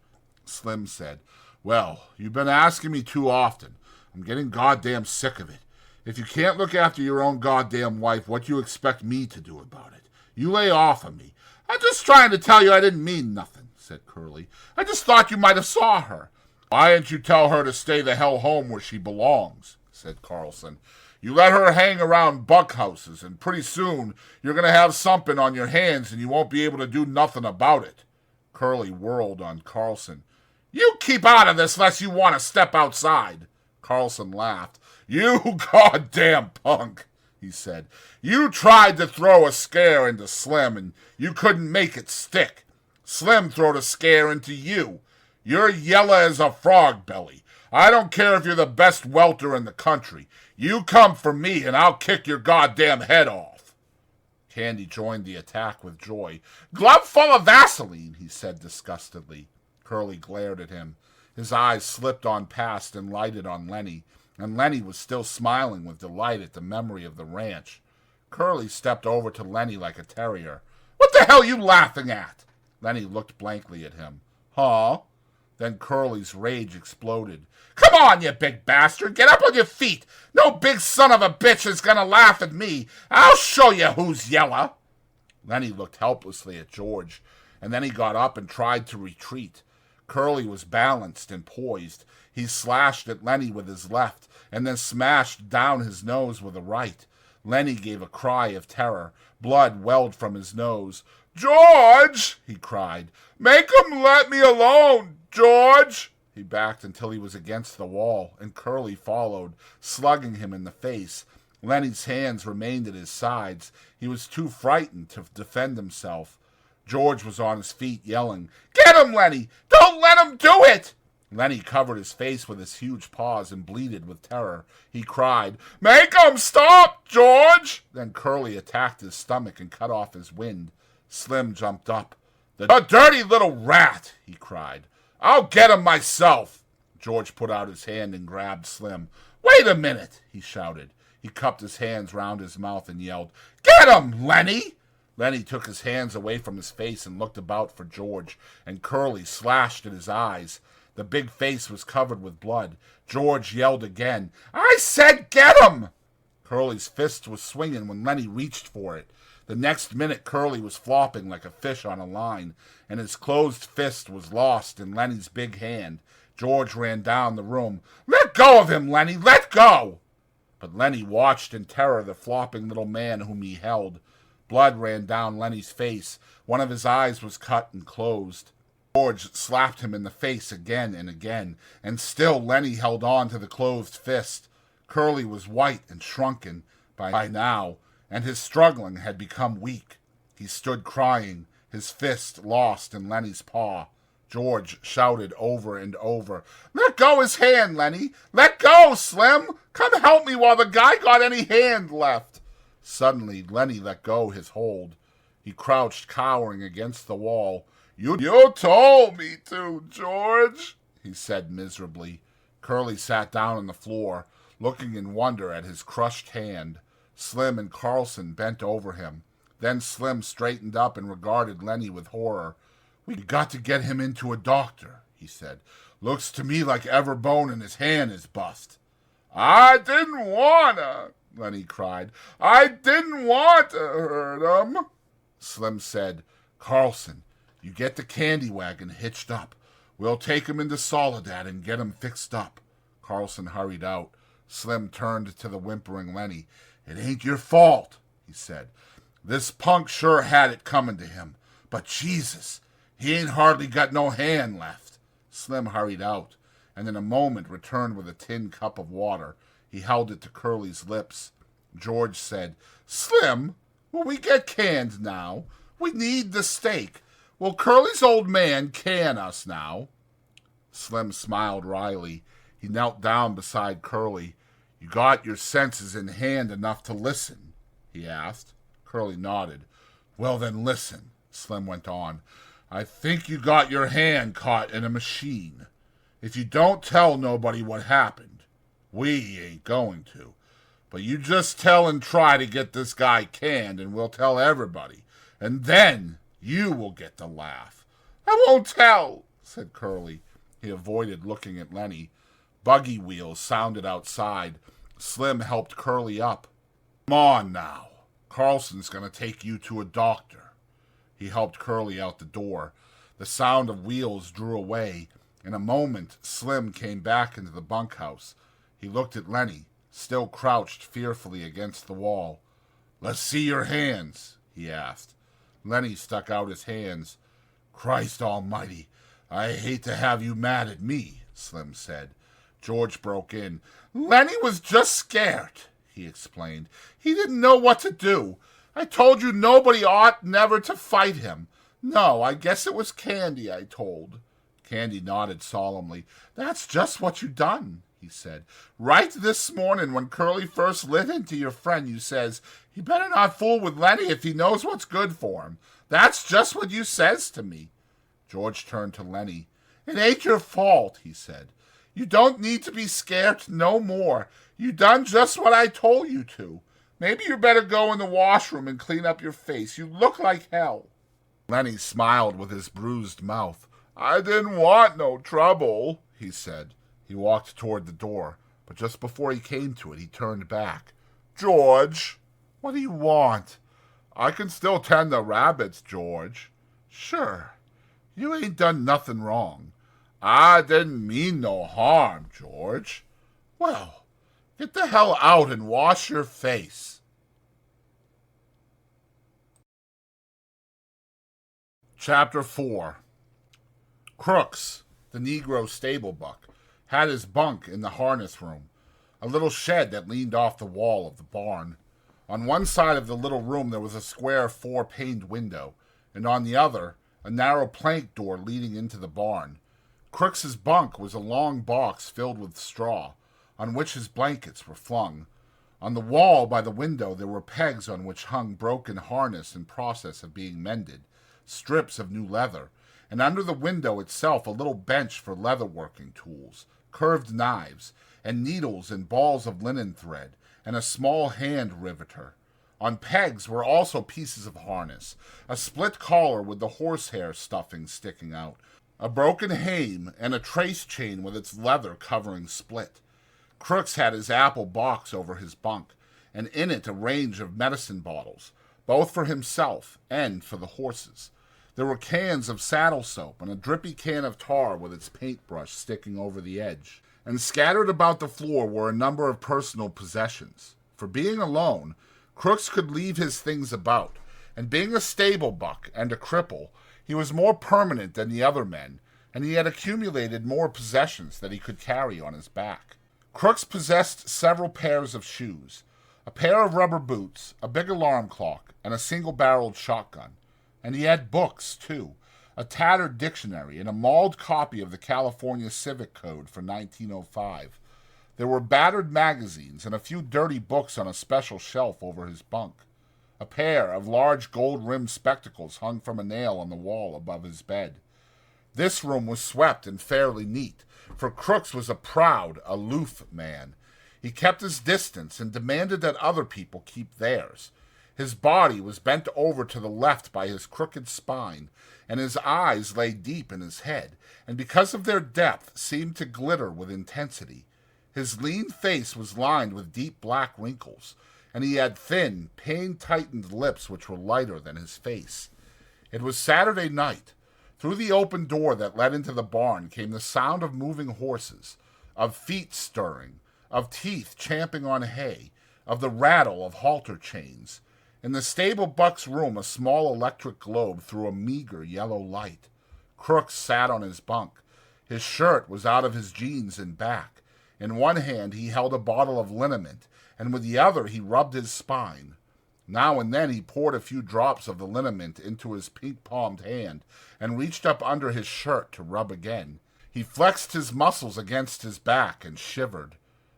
Speaker 1: Slim said, Well, you've been asking me too often. I'm getting goddamn sick of it. If you can't look after your own goddamn wife, what do you expect me to do about it? You lay off of me. I'm just trying to tell you I didn't mean nothing, said Curly. I just thought you might have saw her. Why didn't you tell her to stay the hell home where she belongs, said Carlson. You let her hang around bunkhouses, and pretty soon you're going to have something on your hands and you won't be able to do nothing about it. Curly whirled on Carlson. You keep out of this unless you want to step outside. Carlson laughed. You goddamn punk, he said. You tried to throw a scare into Slim, and you couldn't make it stick. Slim throwed a scare into you. You're yellow as a frog belly. I don't care if you're the best welter in the country. You come for me, and I'll kick your goddamn head off. Candy joined the attack with joy. Glove full of Vaseline, he said disgustedly. Curly glared at him. His eyes slipped on past and lighted on Lenny, and Lenny was still smiling with delight at the memory of the ranch. Curly stepped over to Lenny like a terrier. What the hell you laughing at? Lenny looked blankly at him. Huh? Then Curly's rage exploded. Come on, you big bastard! Get up on your feet! No big son of a bitch is gonna laugh at me! I'll show you who's yellow! Lenny looked helplessly at George, and then he got up and tried to retreat. Curly was balanced and poised. He slashed at Lenny with his left, and then smashed down his nose with the right. Lenny gave a cry of terror. Blood welled from his nose. George! He cried. Make 'em let me alone, George! He backed until he was against the wall, and Curly followed, slugging him in the face. Lenny's hands remained at his sides. He was too frightened to defend himself. George was on his feet, yelling, Get him, Lenny! Don't let him do it! Lenny covered his face with his huge paws and bleated with terror. He cried, Make 'em stop, George! Then Curly attacked his stomach and cut off his wind. Slim jumped up. The dirty little rat, he cried. I'll get him myself. George put out his hand and grabbed Slim. Wait a minute, he shouted. He cupped his hands round his mouth and yelled, Get him, Lenny! Lenny took his hands away from his face and looked about for George, and Curly slashed at his eyes. The big face was covered with blood. George yelled again, I said get him! Curly's fist was swinging when Lenny reached for it. The next minute Curly was flopping like a fish on a line, and his closed fist was lost in Lenny's big hand. George ran down the room. Let go of him, Lenny! Let go! But Lenny watched in terror the flopping little man whom he held. Blood ran down Lenny's face. One of his eyes was cut and closed. George slapped him in the face again and again, and still Lenny held on to the closed fist. Curly was white and shrunken by now, and his struggling had become weak. He stood crying, his fist lost in Lenny's paw. George shouted over and over, Let go his hand, Lenny! Let go, Slim! Come help me while the guy got any hand left! Suddenly, Lenny let go his hold. He crouched cowering against the wall. You told me to, George, he said miserably. Curly sat down on the floor, looking in wonder at his crushed hand. Slim and Carlson bent over him. Then Slim straightened up and regarded Lenny with horror. We got to get him into a doctor, he said. Looks to me like every bone in his hand is bust. I didn't wanna, Lenny cried. I didn't want to hurt him. Slim said, Carlson, you get the candy wagon hitched up. We'll take him into Soledad and get him fixed up. Carlson hurried out. Slim turned to the whimpering Lenny. It ain't your fault, he said. This punk sure had it coming to him. But Jesus, he ain't hardly got no hand left. Slim hurried out, and in a moment returned with a tin cup of water. He held it to Curly's lips. George said, Slim, will we get canned now? We need the steak. Will Curly's old man can us now? Slim smiled wryly. He knelt down beside Curly. "You got your senses in hand enough to listen?" he asked. Curly nodded. "Well, then listen," Slim went on. "I think you got your hand caught in a machine. If you don't tell nobody what happened, we ain't going to. But you just tell and try to get this guy canned, and we'll tell everybody. And then you will get the laugh." "I won't tell," said Curly. He avoided looking at Lenny. Buggy wheels sounded outside. Slim helped Curly up. "Come on now. Carlson's going to take you to a doctor." He helped Curly out the door. The sound of wheels drew away. In a moment, Slim came back into the bunkhouse. He looked at Lenny, still crouched fearfully against the wall. "Let's see your hands," he asked. Lenny stuck out his hands. "Christ almighty, I hate to have you mad at me," Slim said. George broke in. "Lenny was just scared," he explained. "He didn't know what to do. I told you nobody ought never to fight him. No, I guess it was Candy I told." Candy nodded solemnly. "That's just what you done," he said. "Right this morning when Curly first lit into your friend, you says, 'He better not fool with Lenny if he knows what's good for him.' That's just what you says to me." George turned to Lenny. "It ain't your fault," he said. "You don't need to be scared no more. You done just what I told you to. Maybe you better go in the washroom and clean up your face. You look like hell." Lenny smiled with his bruised mouth. "I didn't want no trouble," he said. He walked toward the door, but just before he came to it, he turned back. "George, what do you want?" "I can still tend the rabbits, George." "Sure. You ain't done nothing wrong." "I didn't mean no harm, George." "Well, get the hell out and wash your face." Chapter 4. Crooks, the Negro stable buck, had his bunk in the harness room, a little shed that leaned off the wall of the barn. On one side of the little room there was a square 4-paned window, and on the other a narrow plank door leading into the barn. Crooks's bunk was a long box filled with straw, on which his blankets were flung. On the wall by the window there were pegs on which hung broken harness in process of being mended, strips of new leather, and under the window itself a little bench for leather-working tools, curved knives, and needles and balls of linen thread, and a small hand riveter. On pegs were also pieces of harness, a split collar with the horsehair stuffing sticking out, a broken hame, and a trace chain with its leather covering split. Crooks had his apple box over his bunk, and in it a range of medicine bottles, both for himself and for the horses. There were cans of saddle soap and a drippy can of tar with its paintbrush sticking over the edge. And scattered about the floor were a number of personal possessions. For being alone, Crooks could leave his things about, and being a stable buck and a cripple, he was more permanent than the other men, and he had accumulated more possessions that he could carry on his back. Crooks possessed several pairs of shoes, a pair of rubber boots, a big alarm clock, and a single-barreled shotgun. And he had books, too, a tattered dictionary and a mauled copy of the California Civic Code for 1905. There were battered magazines and a few dirty books on a special shelf over his bunk. A pair of large gold-rimmed spectacles hung from a nail on the wall above his bed. This room was swept and fairly neat, for Crooks was a proud, aloof man. He kept his distance and demanded that other people keep theirs. His body was bent over to the left by his crooked spine, and his eyes lay deep in his head, and because of their depth seemed to glitter with intensity. His lean face was lined with deep black wrinkles, and he had thin, pain-tightened lips which were lighter than his face. It was Saturday night. Through the open door that led into the barn came the sound of moving horses, of feet stirring, of teeth champing on hay, of the rattle of halter chains. In the stable buck's room a small electric globe threw a meager yellow light. Crooks sat on his bunk. His shirt was out of his jeans and back. In one hand he held a bottle of liniment, and with the other he rubbed his spine. Now and then he poured a few drops of the liniment into his pink-palmed hand and reached up under his shirt to rub again. He flexed his muscles against his back and shivered.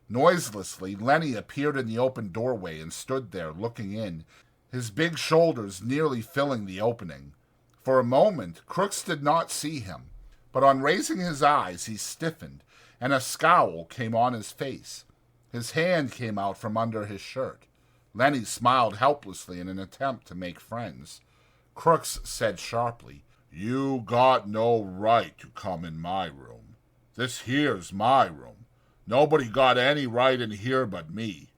Speaker 1: Noiselessly, Lenny appeared in the open doorway and stood there, looking in, his big shoulders nearly filling the opening. For a moment, Crooks did not see him, but on raising his eyes, he stiffened, and a scowl came on his face. His hand came out from under his shirt. Lenny smiled helplessly in an attempt to make friends. Crooks said sharply, "You got no right to come in my room. This here's my room. Nobody got any right in here but me."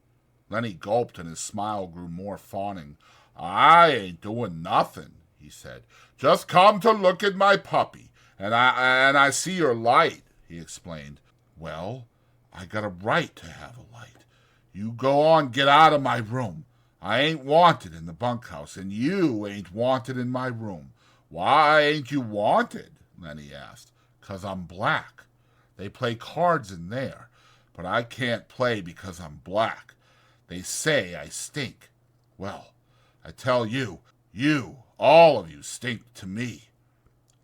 Speaker 1: Lenny gulped and his smile grew more fawning. "I ain't doing nothing," he said. "Just come to look at my puppy, and I see your light," he explained. "Well, I got a right to have a light. You go on, get out of my room. I ain't wanted in the bunkhouse, and you ain't wanted in my room." "Why ain't you wanted?" Lenny asked. "'Cause I'm black. They play cards in there, but I can't play because I'm black. They say I stink. Well, I tell you, all of you stink to me."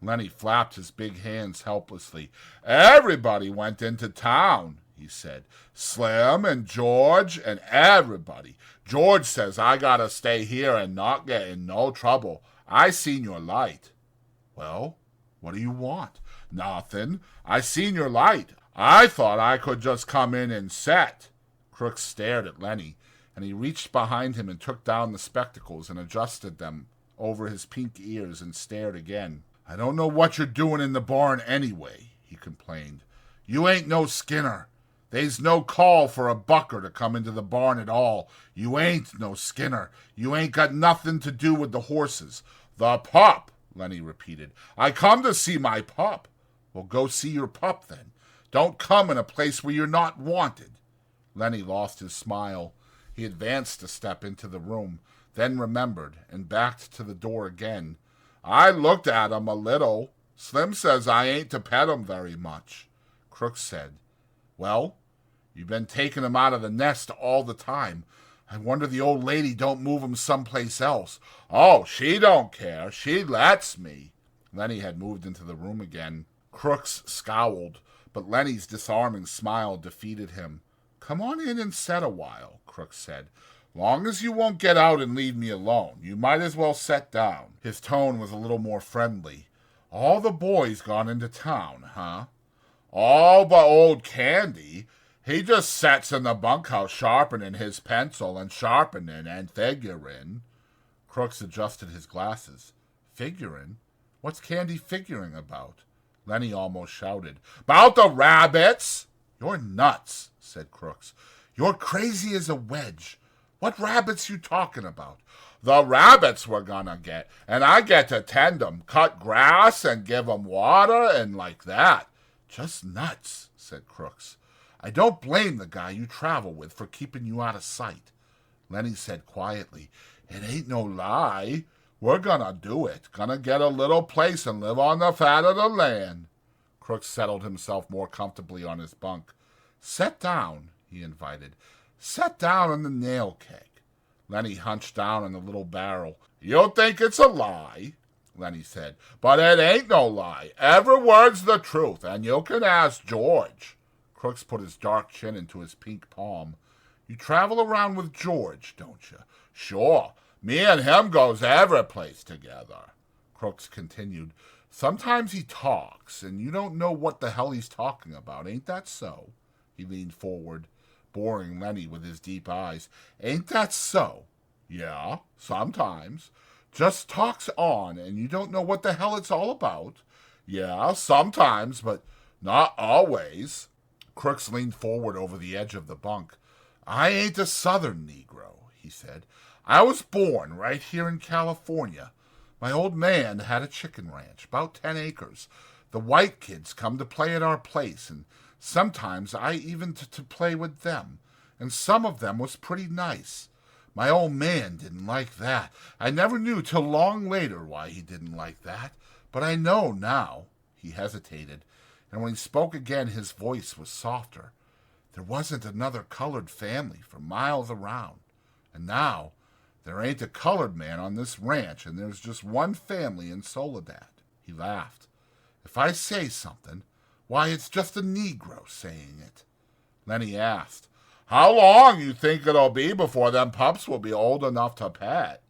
Speaker 1: Lenny flapped his big hands helplessly. "Everybody went into town," he said. "Slim and George and everybody. George says I gotta stay here and not get in no trouble. I seen your light." "Well, what do you want?" "Nothing. I seen your light. I thought I could just come in and set." Crooks stared at Lenny, and he reached behind him and took down the spectacles and adjusted them over his pink ears and stared again. "I don't know what you're doing in the barn anyway," he complained. "You ain't no Skinner. They's no call for a bucker to come into the barn at all. You ain't no Skinner. You ain't got nothing to do with the horses." "The pup," Lenny repeated. "I come to see my pup." "Well, go see your pup then. Don't come in a place where you're not wanted." Lenny lost his smile. He advanced a step into the room, then remembered and backed to the door again. "I looked at him a little. Slim says I ain't to pet him very much." Crooks said, "Well, you've been taking him out of the nest all the time. I wonder the old lady don't move him someplace else." "Oh, she don't care. She lets me." Lenny had moved into the room again. Crooks scowled, but Lenny's disarming smile defeated him. "Come on in and set a while," Crooks said. "Long as you won't get out and leave me alone, you might as well set down." His tone was a little more friendly. "All the boys gone into town, huh?" "All but old Candy. He just sets in the bunkhouse sharpening his pencil and sharpening and figuring." Crooks adjusted his glasses. "Figuring? What's Candy figuring about?" Lenny almost shouted. "'Bout the rabbits." "You're nuts," said Crooks. "You're crazy as a wedge. What rabbits you talking about?" "The rabbits we're gonna get, and I get to tend 'em, cut grass and give 'em water and like that." "Just nuts," said Crooks. "I don't blame the guy you travel with for keeping you out of sight." Lenny said quietly, "It ain't no lie. We're gonna do it. Gonna get a little place and live on the fat of the land." Crooks settled himself more comfortably on his bunk. "Set down," he invited. "Set down on the nail keg." Lenny hunched down on the little barrel. "You'll think it's a lie," Lenny said. "But it ain't no lie. Every word's the truth, and you can ask George." Crooks put his dark chin into his pink palm. "You travel around with George, don't you?" "Sure. Me and him goes every place together." Crooks continued. "Sometimes he talks, and you don't know what the hell he's talking about. Ain't that so?" He leaned forward, boring Lenny with his deep eyes. "Ain't that so?" "Yeah, sometimes. Just talks on, and you don't know what the hell it's all about." "Yeah, sometimes, but not always." Crooks leaned forward over the edge of the bunk. "I ain't a Southern Negro," he said. "I was born right here in California. My old man had a chicken ranch, about 10 acres. The white kids come to play at our place, and sometimes I even to play with them, and some of them was pretty nice. My old man didn't like that. I never knew till long later why he didn't like that, but I know now." He hesitated, and when he spoke again his voice was softer. "There wasn't another colored family for miles around, and now there ain't a colored man on this ranch, and there's just one family in Soledad." He laughed. "If I say something, Why, it's just a Negro saying it. Lenny asked, "How long you think it'll be before them pups will be old enough to pet?"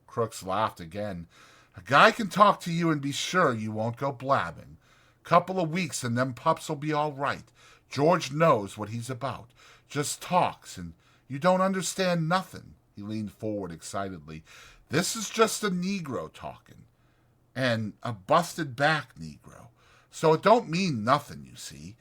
Speaker 1: Crooks laughed again. "A guy can talk to you and be sure you won't go blabbing. Couple of weeks and them pups will be all right. George knows what he's about. Just talks, and you don't understand nothing." He leaned forward excitedly. "This is just a Negro talking, and a busted back Negro. So it don't mean nothing, you see.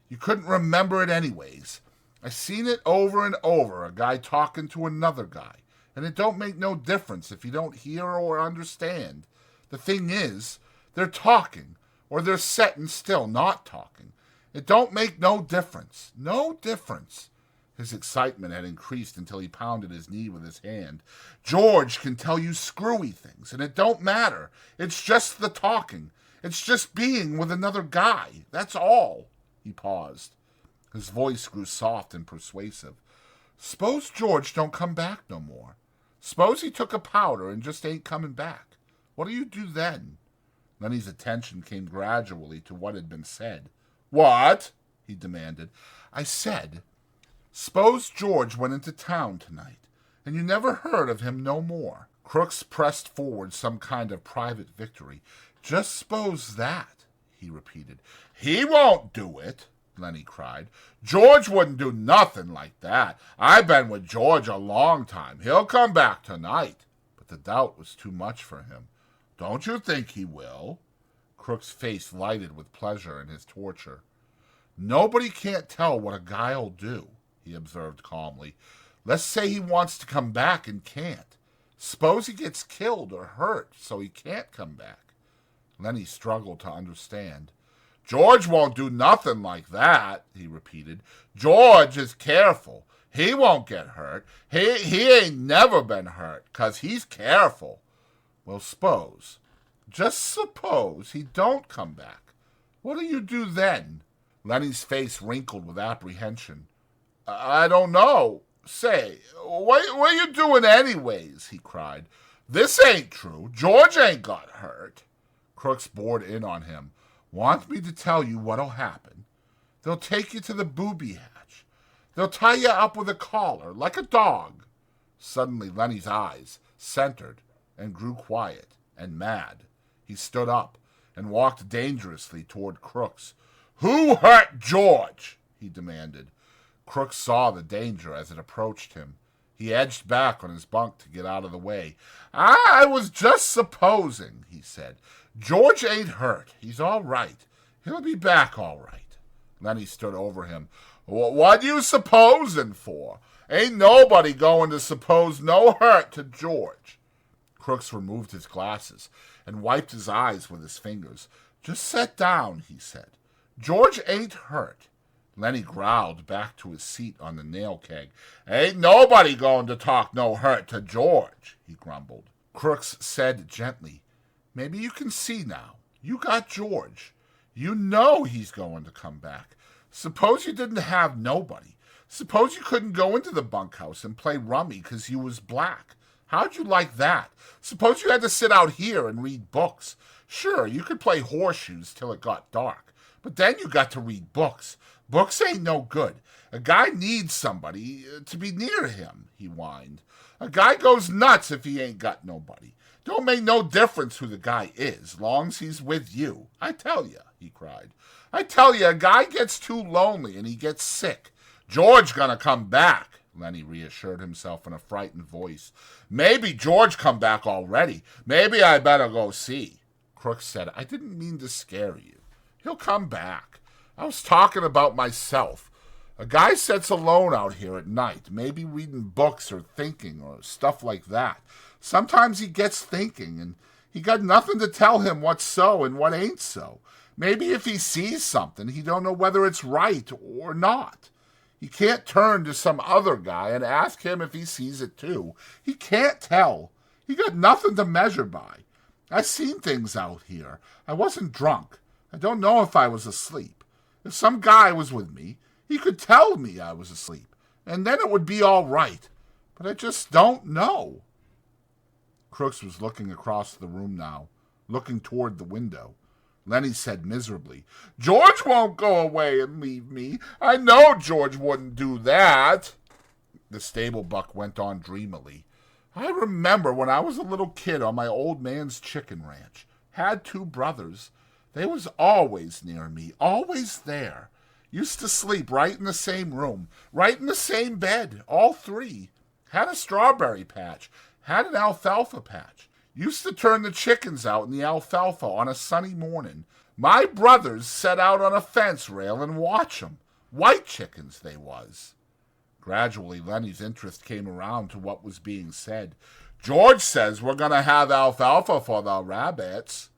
Speaker 1: You couldn't remember it anyways. I seen it over and over, a guy talking to another guy, and it don't make no difference if you don't hear or understand. The thing is, they're talking, or they're setting still, not talking. It don't make no difference. No difference." His excitement had increased until he pounded his knee with his hand. "George can tell you screwy things, and it don't matter. It's just the talking. It's just being with another guy. That's all." He paused. His voice grew soft and persuasive. "S'pose George don't come back no more. S'pose he took a powder and just ain't coming back. What'll you do then?" Lenny's attention came gradually to what had been said. "What?" he demanded. "I said, s'pose George went into town tonight, and you never heard of him no more." Crooks pressed forward some kind of private victory. "Just s'pose that," he repeated. "He won't do it," Lenny cried. "George wouldn't do nothing like that. I've been with George a long time. He'll come back tonight." But the doubt was too much for him. "Don't you think he will?" Crook's face lighted with pleasure in his torture. "Nobody can't tell what a guy'll do," he observed calmly. "Let's say he wants to come back and can't. S'pose he gets killed or hurt so he can't come back." Lenny struggled to understand. "George won't do nothing like that," he repeated. "George is careful. He won't get hurt. He ain't never been hurt, 'cause he's careful." "Well, just suppose he don't come back. What'll you do then?" Lenny's face wrinkled with apprehension. "I don't know. Say, what you doing anyways?" he cried. "This ain't true. George ain't got hurt." Crooks bored in on him. "Want me to tell you what'll happen? They'll take you to the booby hatch. They'll tie you up with a collar, like a dog." Suddenly Lenny's eyes centered and grew quiet and mad. He stood up and walked dangerously toward Crooks. "Who hurt George?" he demanded. Crooks saw the danger as it approached him. He edged back on his bunk to get out of the way. "I was just supposing," he said. "George ain't hurt. He's all right. He'll be back all right." Lenny stood over him. "What you supposing for? Ain't nobody going to suppose no hurt to George." Crooks removed his glasses and wiped his eyes with his fingers. "Just sit down," he said. "George ain't hurt." Lenny growled back to his seat on the nail keg. "Ain't nobody going to talk no hurt to George," he grumbled. Crooks said gently, "Maybe you can see now. You got George. You know he's going to come back. Suppose you didn't have nobody. Suppose you couldn't go into the bunkhouse and play rummy 'cause you was black. How'd you like that? Suppose you had to sit out here and read books. Sure, you could play horseshoes till it got dark, but then you got to read books. Books ain't no good. A guy needs somebody to be near him," he whined. "A guy goes nuts if he ain't got nobody. Don't make no difference who the guy is, long's he's with you. I tell you," he cried. "I tell you, a guy gets too lonely and he gets sick. George gonna come back," Lenny reassured himself in a frightened voice. "Maybe George come back already. Maybe I better go see." Crooks said, "I didn't mean to scare you. He'll come back. I was talking about myself. A guy sits alone out here at night, maybe reading books or thinking or stuff like that. Sometimes he gets thinking, and he got nothing to tell him what's so and what ain't so. Maybe if he sees something, he don't know whether it's right or not. He can't turn to some other guy and ask him if he sees it too. He can't tell. He got nothing to measure by. I seen things out here. I wasn't drunk. I don't know if I was asleep. If some guy was with me, he could tell me I was asleep, and then it would be all right. But I just don't know." Crooks was looking across the room now, looking toward the window. Lenny said miserably, George won't go away and leave me. I know George wouldn't do that. The stable buck went on dreamily. I remember when I was a little kid on my old man's chicken ranch. Had 2 brothers. They was always near me, always there. Used to sleep right in the same room, right in the same bed, all 3. Had a strawberry patch, had an alfalfa patch. Used to turn the chickens out in the alfalfa on a sunny morning. My brothers set out on a fence rail and watch 'em. White chickens they was. Gradually, Lenny's interest came around to what was being said. George says we're going to have alfalfa for the rabbits.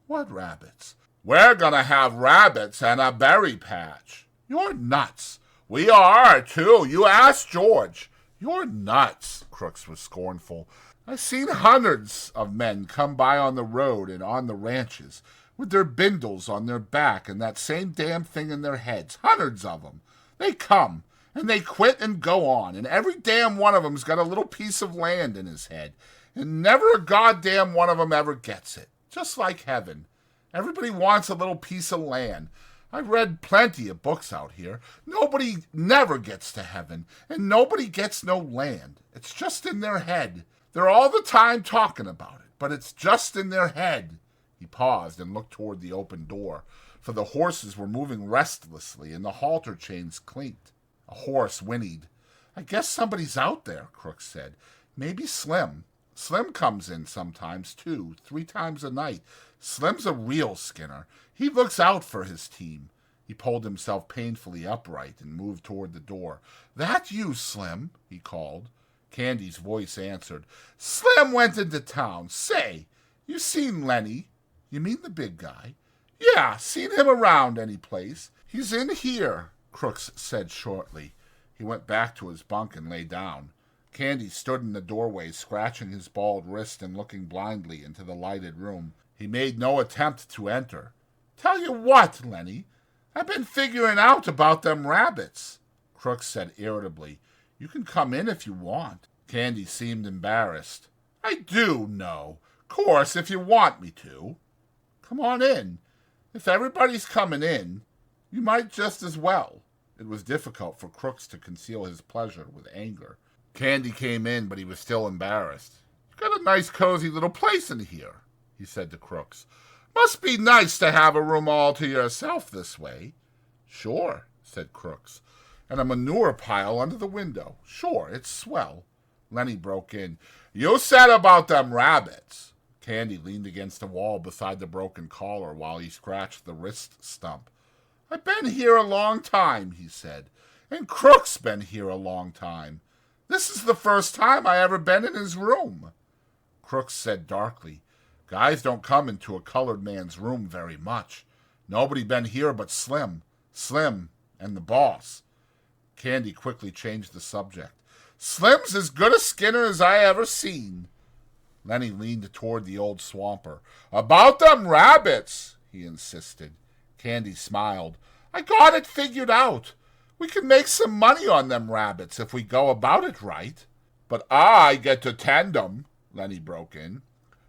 Speaker 1: What rabbits? We're going to have rabbits and a berry patch. You're nuts. We are, too. You ask George. You're nuts, Crooks was scornful. I've seen hundreds of men come by on the road and on the ranches with their bindles on their back and that same damn thing in their heads. Hundreds of 'em. They come. And they quit and go on, and every damn one of 'em's got a little piece of land in his head, and never a goddamn one of 'em ever gets it. Just like heaven. Everybody wants a little piece of land. I've read plenty of books out here. Nobody never gets to heaven, and nobody gets no land. It's just in their head. They're all the time talking about it, but it's just in their head. He paused and looked toward the open door, for the horses were moving restlessly, and the halter chains clinked. A horse whinnied. I guess somebody's out there, Crooks said. Maybe Slim. Slim comes in sometimes, too, 3 times a night. Slim's a real Skinner. He looks out for his team. He pulled himself painfully upright and moved toward the door. That you, Slim? He called. Candy's voice answered. Slim went into town. Say, you seen Lenny? You mean the big guy? Yeah, seen him around any place. He's in here, Crooks said shortly. He went back to his bunk and lay down. Candy stood in the doorway, scratching his bald wrist and looking blindly into the lighted room. He made no attempt to enter. Tell you what, Lenny, I've been figuring out about them rabbits, Crooks said irritably. You can come in if you want. Candy seemed embarrassed. I do know. Course, if you want me to. Come on in. If everybody's coming in, you might just as well. It was difficult for Crooks to conceal his pleasure with anger. Candy came in, but he was still embarrassed. You've got a nice, cozy little place in here, he said to Crooks. Must be nice to have a room all to yourself this way. Sure, said Crooks. And a manure pile under the window. Sure, it's swell. Lenny broke in. You said about them rabbits. Candy leaned against the wall beside the broken collar while he scratched the wrist stump. I've been here a long time, he said, and Crook's been here a long time. This is the first time I ever been in his room. Crooks said darkly, Guys don't come into a colored man's room very much. Nobody been here but Slim, and the boss. Candy quickly changed the subject. Slim's as good a Skinner as I ever seen. Lenny leaned toward the old swamper. About them rabbits, he insisted. Candy smiled. I got it figured out. We can make some money on them rabbits if we go about it right. But I get to tend 'em, Lenny broke in.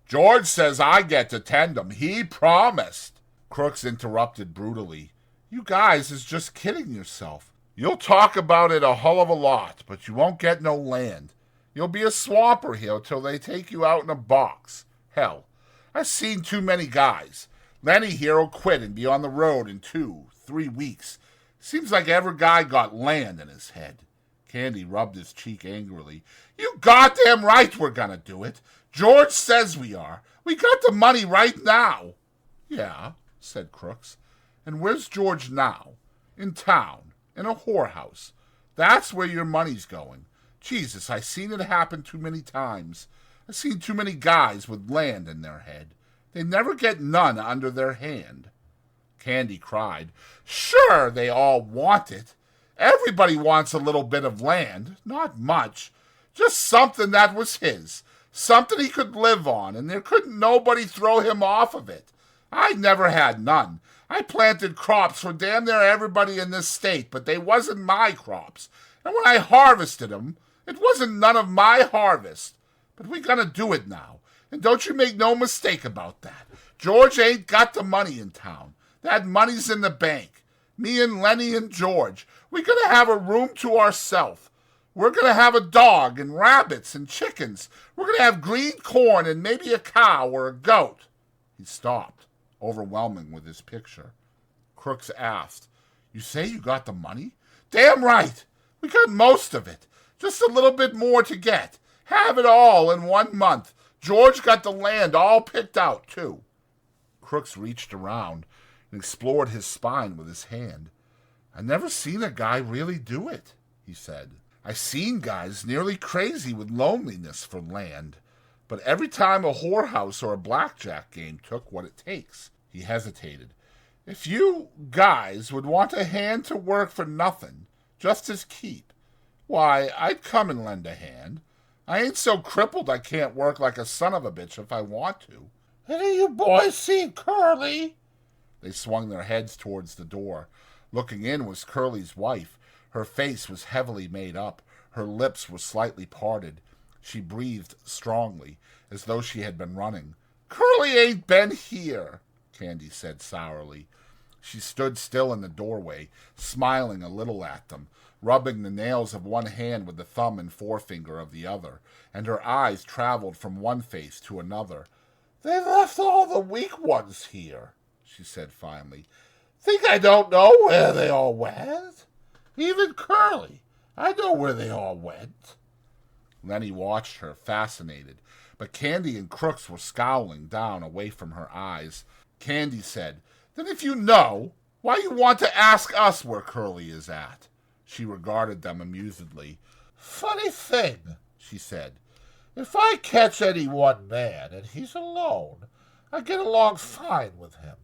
Speaker 1: George says I get to tend 'em. He promised. Crooks interrupted brutally. You guys is just kidding yourself. You'll talk about it a hull of a lot, but you won't get no land. You'll be a swamper here till they take you out in a box. Hell, I've seen too many guys. Lenny here'll quit and be on the road in 2-3 weeks. Seems like every guy got land in his head. Candy rubbed his cheek angrily. You goddamn right we're gonna do it. George says we are. We got the money right now. Yeah, said Crooks. And where's George now? In town, in a whorehouse. That's where your money's going. Jesus, I seen it happen too many times. I seen too many guys with land in their head. They never get none under their hand. Candy cried, Sure, they all want it. Everybody wants a little bit of land, not much. Just something that was his, something he could live on, and there couldn't nobody throw him off of it. I never had none. I planted crops for damn near everybody in this state, but they wasn't my crops. And when I harvested 'em, it wasn't none of my harvest. But we gonna do it now. And don't you make no mistake about that. George ain't got the money in town. That money's in the bank. Me and Lenny and George, we're going to have a room to ourselves. We're going to have a dog and rabbits and chickens. We're going to have green corn and maybe a cow or a goat. He stopped, overwhelming with his picture. Crooks asked, "You say you got the money?" "Damn right. We got most of it. Just a little bit more to get. Have it all in 1 month. George got the land all picked out, too." Crooks reached around and explored his spine with his hand. "I never seen a guy really do it," he said. "I seen guys nearly crazy with loneliness for land, but every time a whorehouse or a blackjack game took what it takes." He hesitated. "If you guys would want a hand to work for nothing, just as keep, why, I'd come and lend a hand. I ain't so crippled I can't work like a son of a bitch if I want to." "Any of you boys seen Curly?" They swung their heads towards the door. Looking in was Curly's wife. Her face was heavily made up. Her lips were slightly parted. She breathed strongly, as though she had been running. "Curly ain't been here," Candy said sourly. She stood still in the doorway, smiling a little at them, rubbing the nails of one hand with the thumb and forefinger of the other, and her eyes traveled from one face to another. "They left all the weak ones here," she said finally. "Think I don't know where they all went? Even Curly, I know where they all went." Lenny watched her, fascinated, but Candy and Crooks were scowling down away from her eyes. Candy said, "Then if you know, why you want to ask us where Curly is at?" She regarded them amusedly. "Funny thing," she said. "If I catch any one man and he's alone, I get along fine with him.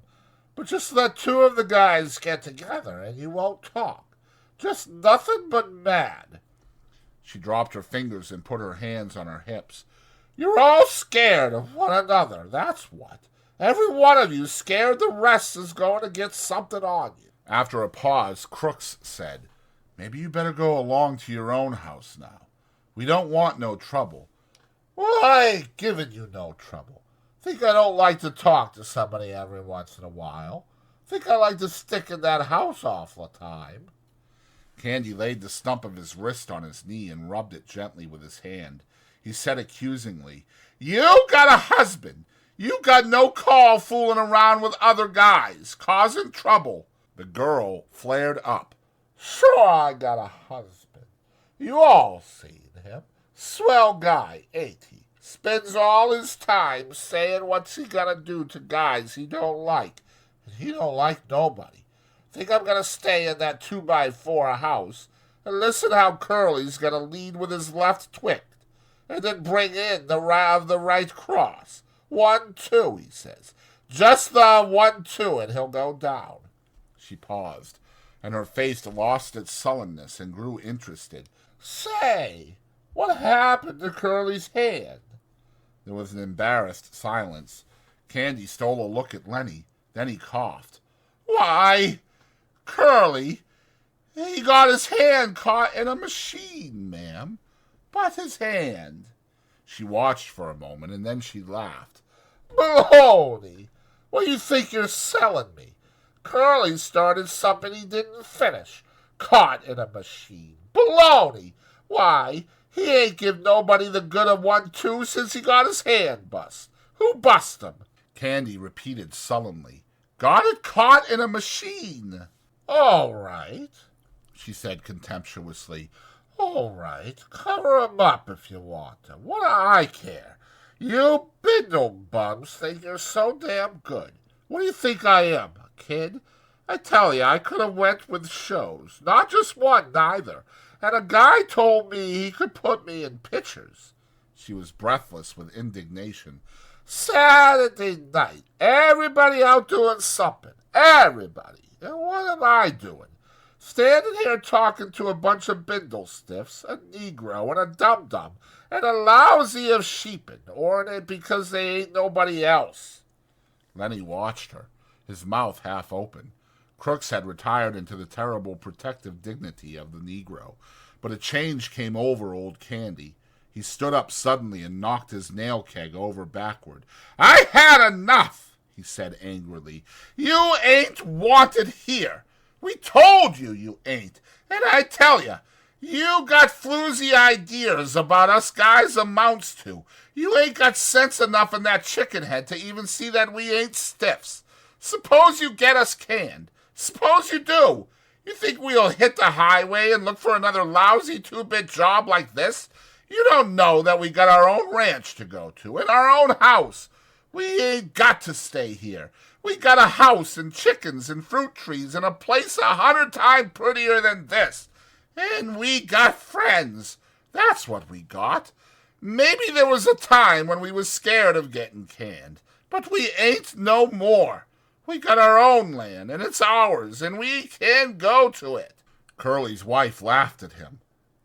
Speaker 1: But just let two of the guys get together and you won't talk. Just nothing but mad." She dropped her fingers and put her hands on her hips. "You're all scared of one another, that's what. Every one of you scared the rest is going to get something on you." After a pause, Crooks said, "Maybe you better go along to your own house now. We don't want no trouble." "Well, I ain't giving you no trouble. Think I don't like to talk to somebody every once in a while? Think I like to stick in that house awful time?" Candy laid the stump of his wrist on his knee and rubbed it gently with his hand. He said accusingly, "You got a husband. You got no call fooling around with other guys, causing trouble." The girl flared up. "Sure I got a husband. You all seen him. Swell guy, ain't he? Spends all his time saying what's he gonna do to guys he don't like. And he don't like nobody. Think I'm gonna stay in that 2x4 house and listen how Curly's gonna lead with his left twick, and then bring in the right cross. 1-2, he says. Just the 1-2 and he'll go down." She paused, and her face lost its sullenness and grew interested. "Say, what happened to Curly's hand?" There was an embarrassed silence. Candy stole a look at Lenny. Then he coughed. "Why, Curly, he got his hand caught in a machine, ma'am. But his hand." She watched for a moment, and then she laughed. "Baloney! What do you think you're selling me? Curly started something he didn't finish. Caught in a machine. Baloney! Why, he ain't give nobody the good of 1-2 since he got his hand bust. Who bust him?" Candy repeated sullenly. "Got it caught in a machine." "All right," she said contemptuously. "All right, cover him up if you want to. What do I care? You bindle bums think you're so damn good. What do you think I am, a kid? I tell you, I could have went with shows. Not just one, neither. And a guy told me he could put me in pictures." She was breathless with indignation. "Saturday night, everybody out doing something. Everybody. And what am I doing? Standing here talking to a bunch of bindle stiffs, a Negro and a dum-dum, and a lousy of sheepin, or it because they ain't nobody else." Lenny watched her, his mouth half open. Crooks had retired into the terrible protective dignity of the Negro, but a change came over old Candy. He stood up suddenly and knocked his nail keg over backward. "I had enough," he said angrily. You ain't wanted here. We told you you ain't. And I tell you, you got floozy ideas about us guys amounts to. You ain't got sense enough in that chicken head to even see that we ain't stiffs. Suppose you get us canned. Suppose you do. You think we'll hit the highway and look for another lousy two-bit job like this? You don't know that we got our own ranch to go to and our own house. We ain't got to stay here. We got a house and chickens and fruit trees and a place 100 times prettier than this. And we got friends. That's what we got. Maybe there was a time when we was scared of getting canned, but we ain't no more. We got our own land, and it's ours, and we can go to it. Curly's wife laughed at him.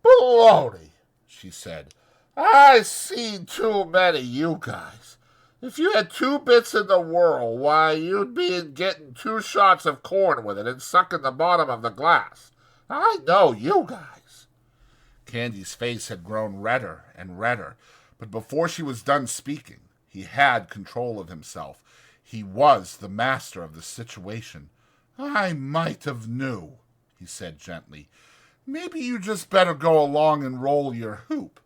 Speaker 1: Baloney, she said. I seen too many you guys. If you had 2 bits in the world, why, you'd be getting 2 shots of corn with it and sucking the bottom of the glass. I know you guys. Candy's face had grown redder and redder, but before she was done speaking, he had control of himself. He was the master of the situation. I might have knew, he said gently. Maybe you just better go along and roll your hoop.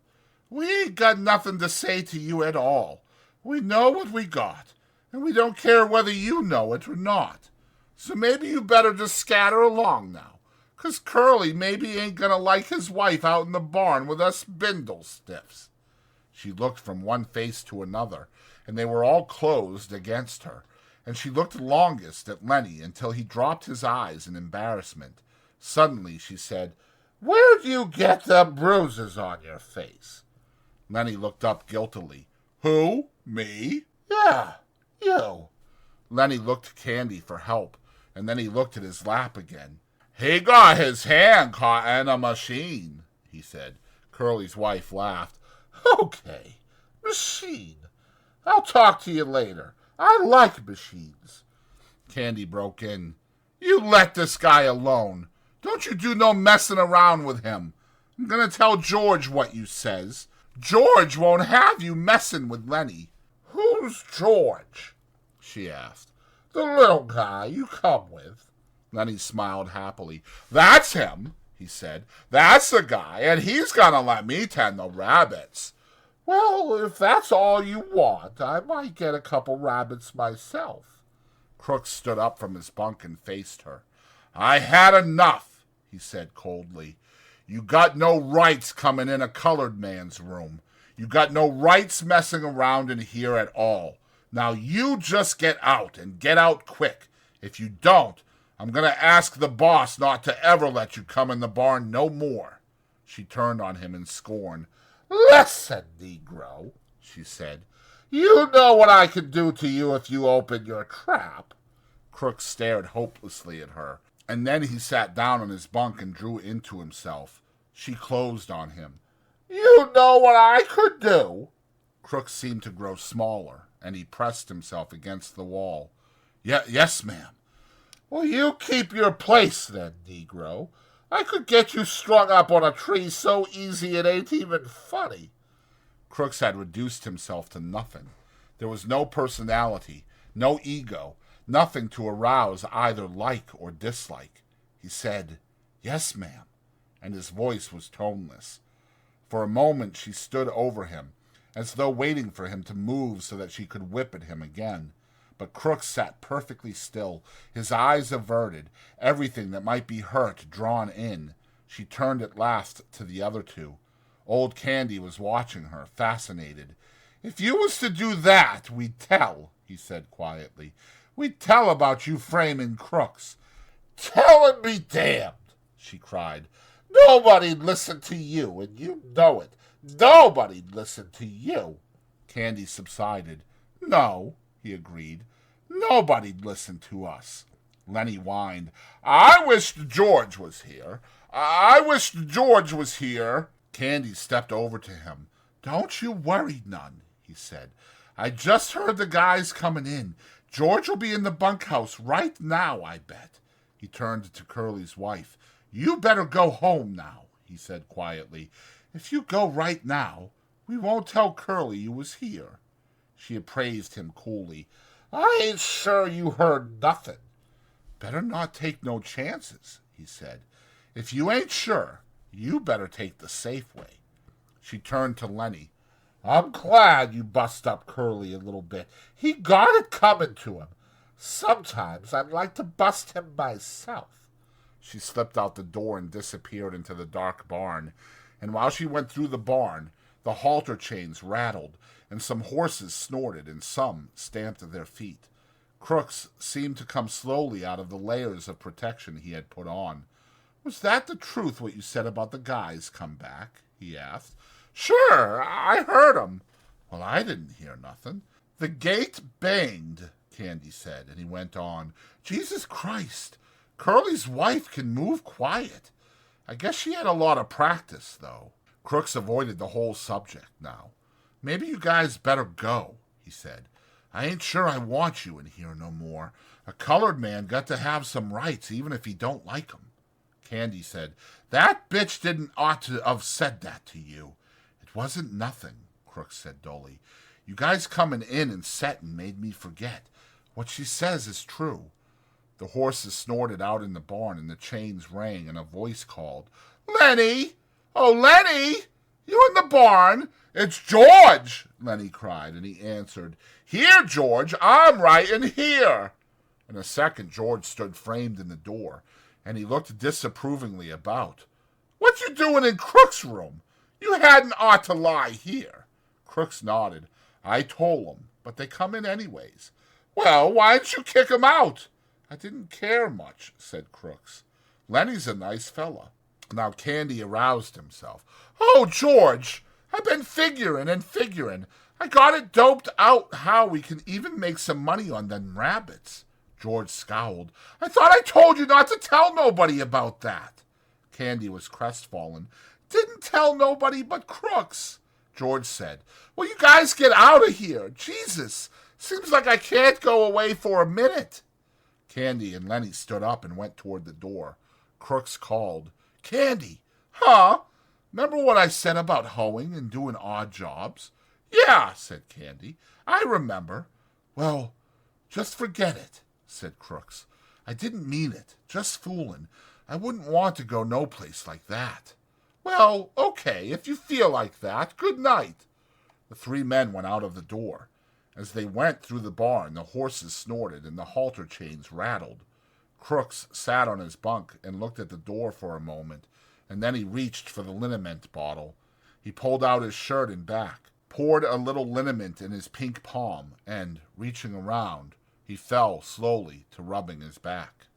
Speaker 1: We ain't got nothing to say to you at all. We know what we got, and we don't care whether you know it or not. So maybe you better just scatter along now. 'Cause Curly maybe ain't gonna like his wife out in the barn with us bindle stiffs. She looked from one face to another, and they were all closed against her, and she looked longest at Lenny until he dropped his eyes in embarrassment. Suddenly she said, Where'd you get the bruises on your face? Lenny looked up guiltily. Who? Me? Yeah, you. Lenny looked to Candy for help, and then he looked at his lap again. He got his hand caught in a machine, he said. Curly's wife laughed. Okay, machine. I'll talk to you later. I like machines. Candy broke in. You let this guy alone. Don't you do no messing around with him. I'm going to tell George what you says. George won't have you messing with Lenny. Who's George? She asked. The little guy you come with. Lenny smiled happily. That's him, he said. That's the guy, and he's gonna let me tend the rabbits. Well, if that's all you want, I might get a couple rabbits myself. Crooks stood up from his bunk and faced her. I had enough, he said coldly. You got no rights coming in a colored man's room. You got no rights messing around in here at all. Now you just get out, and get out quick. If you don't, I'm going to ask the boss not to ever let you come in the barn no more. She turned on him in scorn. Listen, Negro, she said. You know what I can do to you if you open your trap. Crooks stared hopelessly at her, and then he sat down on his bunk and drew into himself. She closed on him. You know what I could do? Crooks seemed to grow smaller, and he pressed himself against the wall. Yes, ma'am. Well, you keep your place, then, Negro. I could get you strung up on a tree so easy it ain't even funny. Crooks had reduced himself to nothing. There was no personality, no ego, nothing to arouse either like or dislike. He said, Yes, ma'am, and his voice was toneless. For a moment she stood over him, as though waiting for him to move so that she could whip at him again. But Crooks sat perfectly still, his eyes averted, everything that might be hurt drawn in. She turned at last to the other two. Old Candy was watching her, fascinated. If you was to do that, we'd tell, he said quietly. We'd tell about you framing Crooks. Tell and be damned, she cried. Nobody'd listen to you, and you know it. Nobody'd listen to you. Candy subsided. No, he agreed. Nobody'd listen to us. Lenny whined. I wished George was here. I wished George was here. Candy stepped over to him. Don't you worry none, he said. I just heard the guys coming in. George will be in the bunkhouse right now, I bet. He turned to Curly's wife. You better go home now, he said quietly. If you go right now, we won't tell Curly you was here. She appraised him coolly. I ain't sure you heard nothing. Better not take no chances, he said. If you ain't sure, you better take the safe way. She turned to Lenny. I'm glad you bust up Curly a little bit. He got it coming to him. Sometimes I'd like to bust him myself. She slipped out the door and disappeared into the dark barn. And while she went through the barn, the halter chains rattled, and some horses snorted, and some stamped their feet. Crooks seemed to come slowly out of the layers of protection he had put on. Was that the truth, what you said about the guys come back? He asked. Sure, I heard 'em. Well, I didn't hear nothing. The gate banged, Candy said, and he went on. Jesus Christ, Curly's wife can move quiet. I guess she had a lot of practice, though. Crooks avoided the whole subject now. Maybe you guys better go, he said. I ain't sure I want you in here no more. A colored man got to have some rights, even if he don't like 'em. Candy said, That bitch didn't ought to have said that to you. It wasn't nothing, Crooks said dully. You guys coming in and setting made me forget. What she says is true. The horses snorted out in the barn, and the chains rang, and a voice called, Lenny! Oh, Lenny! You in the barn? It's George, Lenny cried, and he answered, Here, George, I'm right in here. In a second, George stood framed in the door, and he looked disapprovingly about. What you doing in Crook's room? You hadn't ought to lie here. Crooks nodded. I told 'em, but they come in anyways. Well, why didn't you kick 'em out? I didn't care much, said Crooks. Lenny's a nice fella. Now Candy aroused himself. Oh, George, I've been figuring and figuring. I got it doped out how we can even make some money on them rabbits. George scowled. I thought I told you not to tell nobody about that. Candy was crestfallen. Didn't tell nobody but Crooks. George said, Well, you guys get out of here. Jesus, seems like I can't go away for a minute. Candy and Lenny stood up and went toward the door. Crooks called, Candy, huh? Remember what I said about hoeing and doing odd jobs? Yeah, said Candy. I remember. Well, just forget it, said Crooks. I didn't mean it. Just fooling. I wouldn't want to go no place like that. Well, okay, if you feel like that. Good night. The three men went out of the door. As they went through the barn, the horses snorted and the halter chains rattled. Crooks sat on his bunk and looked at the door for a moment, and then he reached for the liniment bottle. He pulled out his shirt and back, poured a little liniment in his pink palm, and, reaching around, he fell slowly to rubbing his back.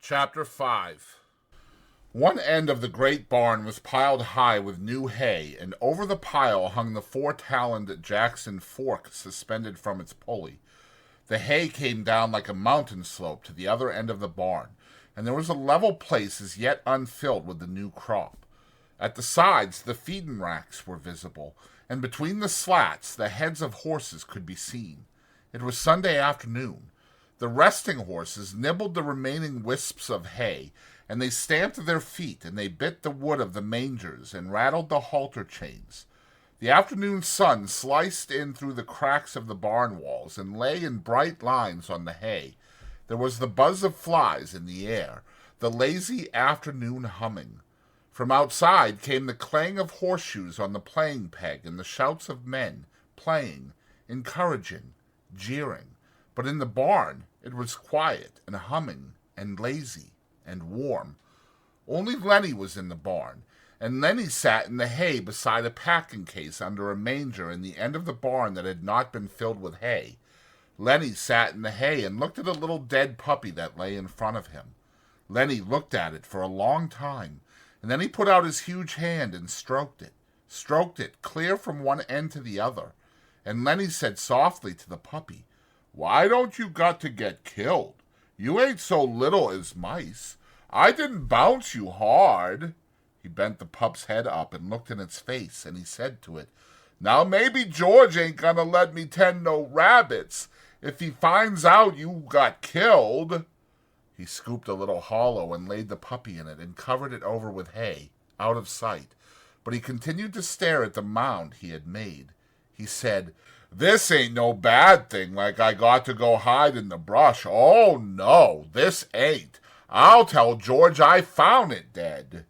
Speaker 1: Chapter 5. One end of the great barn was piled high with new hay, and over the pile hung the four-taloned Jackson fork suspended from its pulley. The hay came down like a mountain slope to the other end of the barn, and there was a level place as yet unfilled with the new crop. At the sides the feeding racks were visible, and between the slats the heads of horses could be seen. It was Sunday afternoon. The resting horses nibbled the remaining wisps of hay, and they stamped their feet, and they bit the wood of the mangers, and rattled the halter chains. The afternoon sun sliced in through the cracks of the barn walls, and lay in bright lines on the hay. There was the buzz of flies in the air, the lazy afternoon humming. From outside came the clang of horseshoes on the playing peg, and the shouts of men, playing, encouraging, jeering. But in the barn it was quiet, and humming, and lazy, and warm. Only Lenny was in the barn, and Lenny sat in the hay beside a packing case under a manger in the end of the barn that had not been filled with hay. Lenny sat in the hay and looked at a little dead puppy that lay in front of him. Lenny looked at it for a long time, and then he put out his huge hand and stroked it clear from one end to the other. And Lenny said softly to the puppy, Why don't you got to get killed? You ain't so little as mice. I didn't bounce you hard. He bent the pup's head up and looked in its face, and he said to it, Now maybe George ain't gonna let me tend no rabbits if he finds out you got killed. He scooped a little hollow and laid the puppy in it and covered it over with hay, out of sight, but he continued to stare at the mound he had made. He said, "This ain't no bad thing like I got to go hide in the brush. Oh, no, this ain't. I'll tell George I found it dead."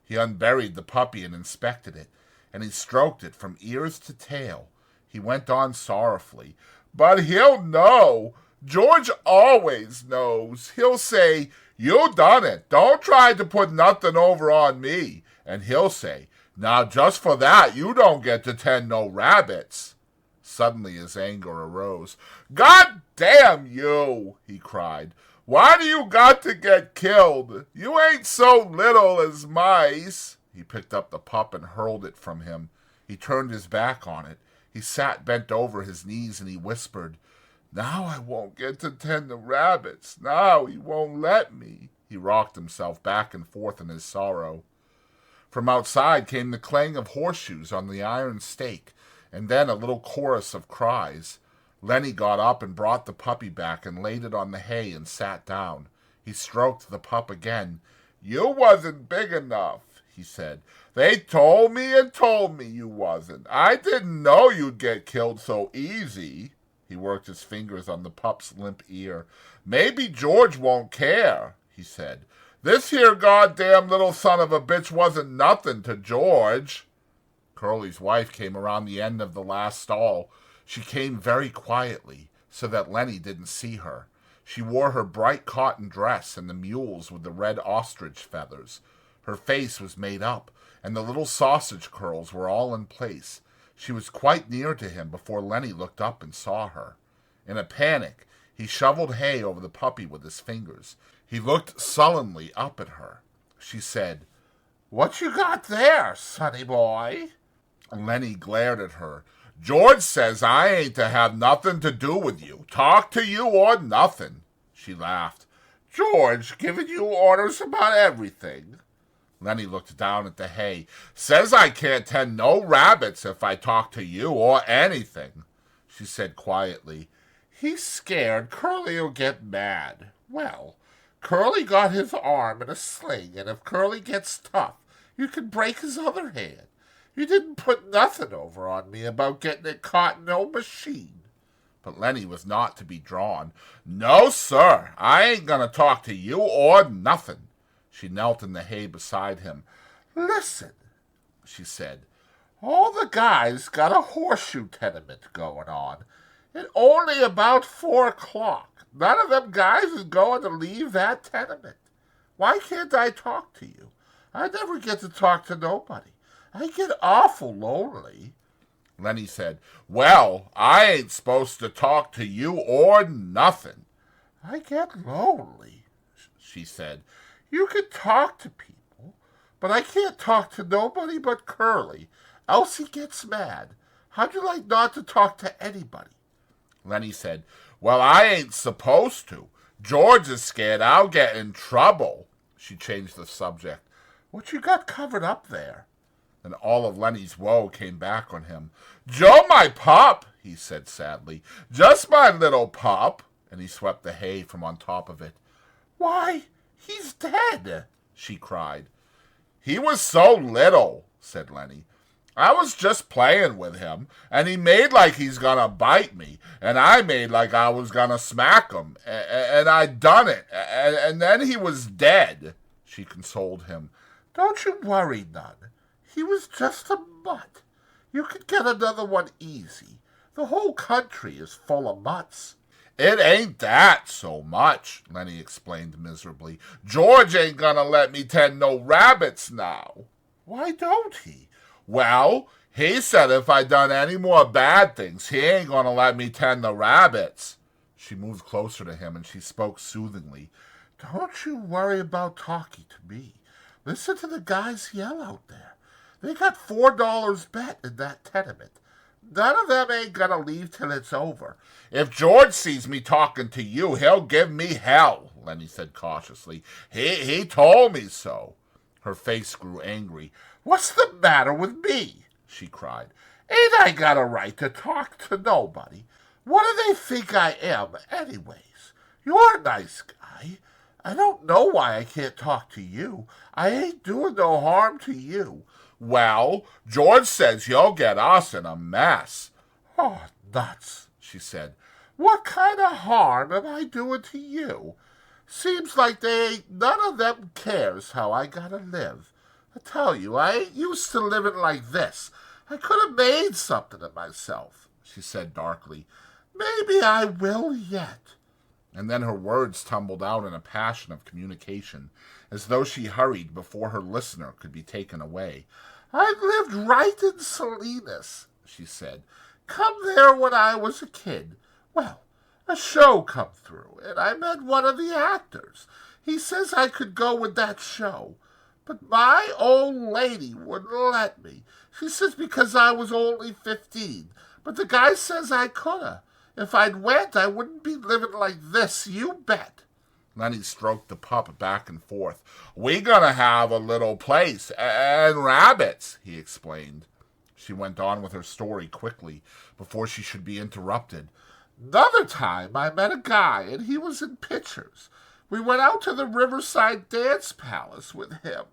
Speaker 1: He unburied the puppy and inspected it, and he stroked it from ears to tail. He went on sorrowfully, "But he'll know. George always knows. He'll say, 'You done it. Don't try to put nothing over on me.' And he'll say, 'Now just for that you don't get to tend no rabbits.'" Suddenly his anger arose. "God damn you!" he cried. "Why do you got to get killed? You ain't so little as mice." He picked up the pup and hurled it from him. He turned his back on it. He sat bent over his knees and he whispered, "Now I won't get to tend the rabbits. Now he won't let me." He rocked himself back and forth in his sorrow. From outside came the clang of horseshoes on the iron stake, and then a little chorus of cries. Lenny got up and brought the puppy back and laid it on the hay and sat down. He stroked the pup again. "You wasn't big enough," he said. "They told me you wasn't. I didn't know you'd get killed so easy." He worked his fingers on the pup's limp ear. "Maybe George won't care," he said. "This here goddamn little son of a bitch wasn't nothing to George." Curly's wife came around the end of the last stall. She came very quietly, so that Lenny didn't see her. She wore her bright cotton dress and the mules with the red ostrich feathers. Her face was made up, and the little sausage curls were all in place. She was quite near to him before Lenny looked up and saw her. In a panic, he shoveled hay over the puppy with his fingers. He looked sullenly up at her. She said, "What you got there, sonny boy?" Lenny glared at her. "George says I ain't to have nothing to do with you. Talk to you or nothing." She laughed. "George giving you orders about everything?" Lenny looked down at the hay. "Says I can't tend no rabbits if I talk to you or anything." She said quietly, "He's scared Curly'll get mad. Well, Curly got his arm in a sling, and if Curly gets tough, you can break his other hand. You didn't put nothing over on me about getting it caught in no machine." But Lenny was not to be drawn. "No, sir, I ain't going to talk to you or nothing." She knelt in the hay beside him. "Listen," she said, "all the guys got a horseshoe tenement going on. It's only about 4 o'clock. None of them guys is going to leave that tenement. Why can't I talk to you? I never get to talk to nobody. I get awful lonely." Lenny said, "Well, I ain't supposed to talk to you or nothing." "I get lonely," she said. "You can talk to people, but I can't talk to nobody but Curly, else he gets mad. How'd you like not to talk to anybody?" Lenny said, "Well, I ain't supposed to. George is scared I'll get in trouble." She changed the subject. "What you got covered up there?" Then all of Lenny's woe came back on him. "Joe, my pup," he said sadly. "Just my little pup." And he swept the hay from on top of it. "Why, he's dead," she cried. "He was so little," said Lenny. "I was just playing with him, and he made like he's gonna bite me, and I made like I was gonna smack him, and I done it, and then he was dead." She consoled him. "Don't you worry none. He was just a mutt. You could get another one easy. The whole country is full of mutts." "It ain't that so much," Lenny explained miserably. "George ain't gonna let me tend no rabbits now." "Why don't he?" "Well, he said if I done any more bad things, he ain't gonna let me tend the rabbits." She moved closer to him and she spoke soothingly. "Don't you worry about talking to me. Listen to the guys yell out there. They got $4 bet in that tenement. None of them ain't gonna leave till it's over." "If George sees me talking to you, he'll give me hell," Lenny said cautiously. He told me so." Her face grew angry. "What's the matter with me?" she cried. "Ain't I got a right to talk to nobody? What do they think I am, anyways? You're a nice guy. I don't know why I can't talk to you. I ain't doing no harm to you." "Well, George says you'll get us in a mess." Oh, nuts, she said. What kind of harm am I doing to you? Seems like they ain't none of them cares how I gotta live. I tell you, I ain't used to living like this. I could have made something of myself, she said darkly. Maybe I will yet. And then her words tumbled out in a passion of communication, as though she hurried before her listener could be taken away. I lived right in Salinas, she said. Come there when I was a kid. Well, a show come through, and I met one of the actors. He says I could go with that show. But my old lady wouldn't let me. She says because I was only 15. But the guy says I coulda. If I'd went, I wouldn't be living like this, you bet. Lenny stroked the pup back and forth. We gonna have a little place, and rabbits, he explained. She went on with her story quickly, before she should be interrupted. Another time I met a guy, and he was in pictures. We went out to the Riverside Dance Palace with him.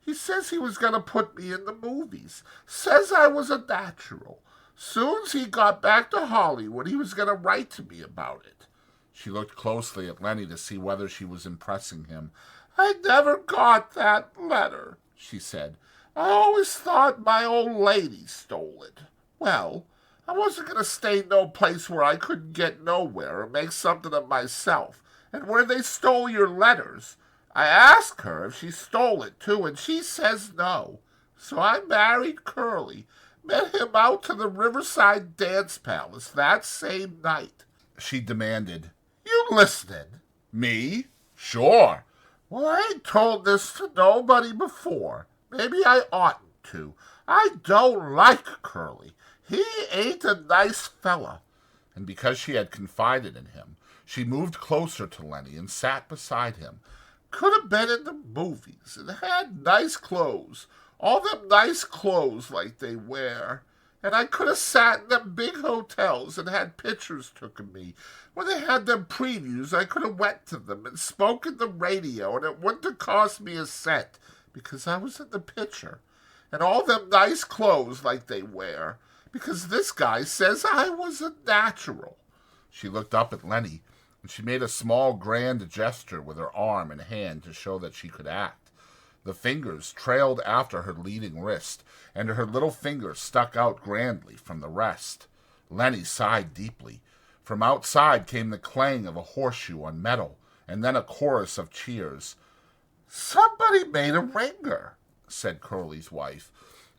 Speaker 1: He says he was going to put me in the movies. Says I was a natural. Soon's he got back to Hollywood, he was going to write to me about it. She looked closely at Lenny to see whether she was impressing him. I never got that letter, she said. I always thought my old lady stole it. Well, I wasn't going to stay no place where I couldn't get nowhere or make something of myself, and where they stole your letters. I asked her if she stole it, too, and she says no. So I married Curly, met him out to the Riverside Dance Palace that same night. She demanded, You listening? Me? Sure. Well, I ain't told this to nobody before. Maybe I oughtn't to. I don't like Curly. He ain't a nice fella. And because she had confided in him, she moved closer to Lenny and sat beside him. Could have been in the movies and had nice clothes. All them nice clothes like they wear. And I could have sat in them big hotels and had pictures took of me. When they had them previews, I could have went to them and spoken the radio, and it wouldn't have cost me a cent, because I was in the picture. And all them nice clothes like they wear, because this guy says I was a natural. She looked up at Lenny, and she made a small grand gesture with her arm and hand to show that she could act. The fingers trailed after her leading wrist, and her little finger stuck out grandly from the rest. Lenny sighed deeply. From outside came the clang of a horseshoe on metal, and then a chorus of cheers. Somebody made a ringer, said Curly's wife.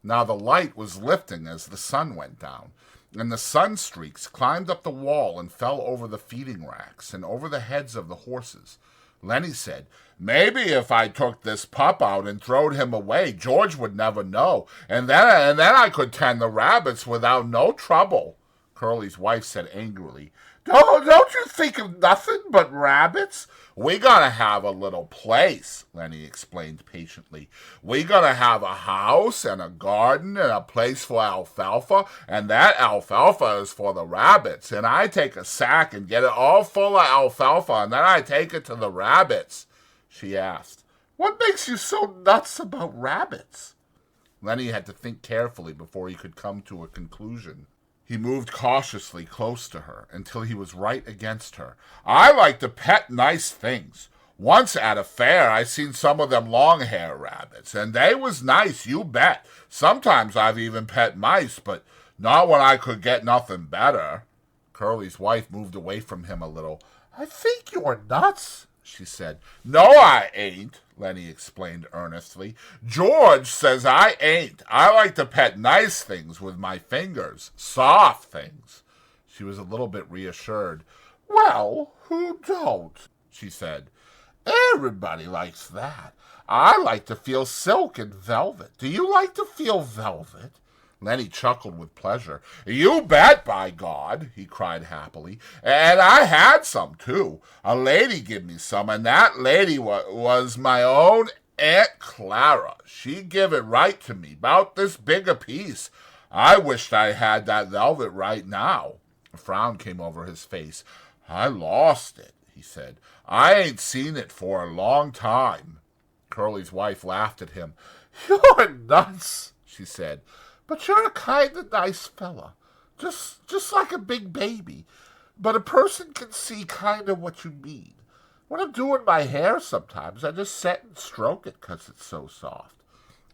Speaker 1: Now the light was lifting as the sun went down, and the sun streaks climbed up the wall and fell over the feeding racks and over the heads of the horses. Lenny said, Maybe if I took this pup out and throwed him away, George would never know, and then I could tend the rabbits without no trouble. Curly's wife said angrily, Don't you think of nothing but rabbits? We gotta have a little place, Lenny explained patiently. We gotta have a house and a garden and a place for alfalfa, and that alfalfa is for the rabbits, and I take a sack and get it all full of alfalfa, and then I take it to the rabbits. She asked, What makes you so nuts about rabbits? Lenny had to think carefully before he could come to a conclusion. He moved cautiously close to her until he was right against her. I like to pet nice things. Once at a fair, I seen some of them long-hair rabbits, and they was nice, you bet. Sometimes I've even pet mice, but not when I could get nothing better. Curly's wife moved away from him a little. I think you're nuts, she said. No, I ain't, Lenny explained earnestly. George says I ain't. I like to pet nice things with my fingers, soft things. She was a little bit reassured. Well, who don't? She said. Everybody likes that. I like to feel silk and velvet. Do you like to feel velvet? Lenny chuckled with pleasure. You bet, by God, he cried happily. And I had some, too. A lady give me some, and that lady was my own Aunt Clara. She give it right to me, about this big a piece. I wished I had that velvet right now. A frown came over his face. I lost it, he said. I ain't seen it for a long time. Curly's wife laughed at him. You're nuts, she said. But you're a kind of nice fella. Just like a big baby. But a person can see kind of what you mean. When I'm doing my hair sometimes, I just sit and stroke it because it's so soft.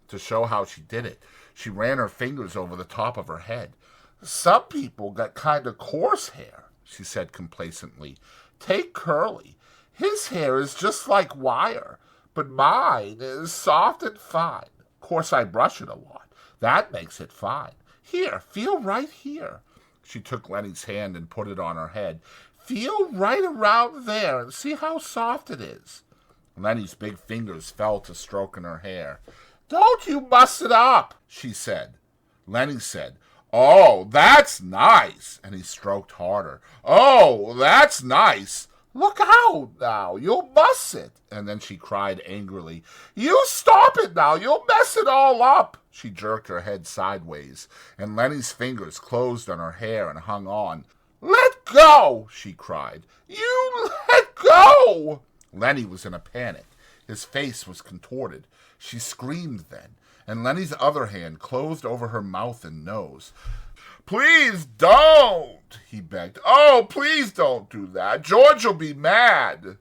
Speaker 1: To show how she did it, she ran her fingers over the top of her head. Some people got kind of coarse hair, she said complacently. Take Curly. His hair is just like wire, but mine is soft and fine. Of course, I brush it a lot. That makes it fine. Here, feel right here. She took Lenny's hand and put it on her head. Feel right around there and see how soft it is. Lenny's big fingers fell to stroking her hair. Don't you muss it up, she said. Lenny said, Oh, that's nice. And he stroked harder. Oh, that's nice. Look out now, you'll muss it. And then she cried angrily, You stop it now, you'll mess it all up. She jerked her head sideways, and Lenny's fingers closed on her hair and hung on. Let go, she cried. You let go. Lenny was in a panic. His face was contorted. She screamed then, and Lenny's other hand closed over her mouth and nose. Please don't, he begged. Oh, please don't do that. George will be mad.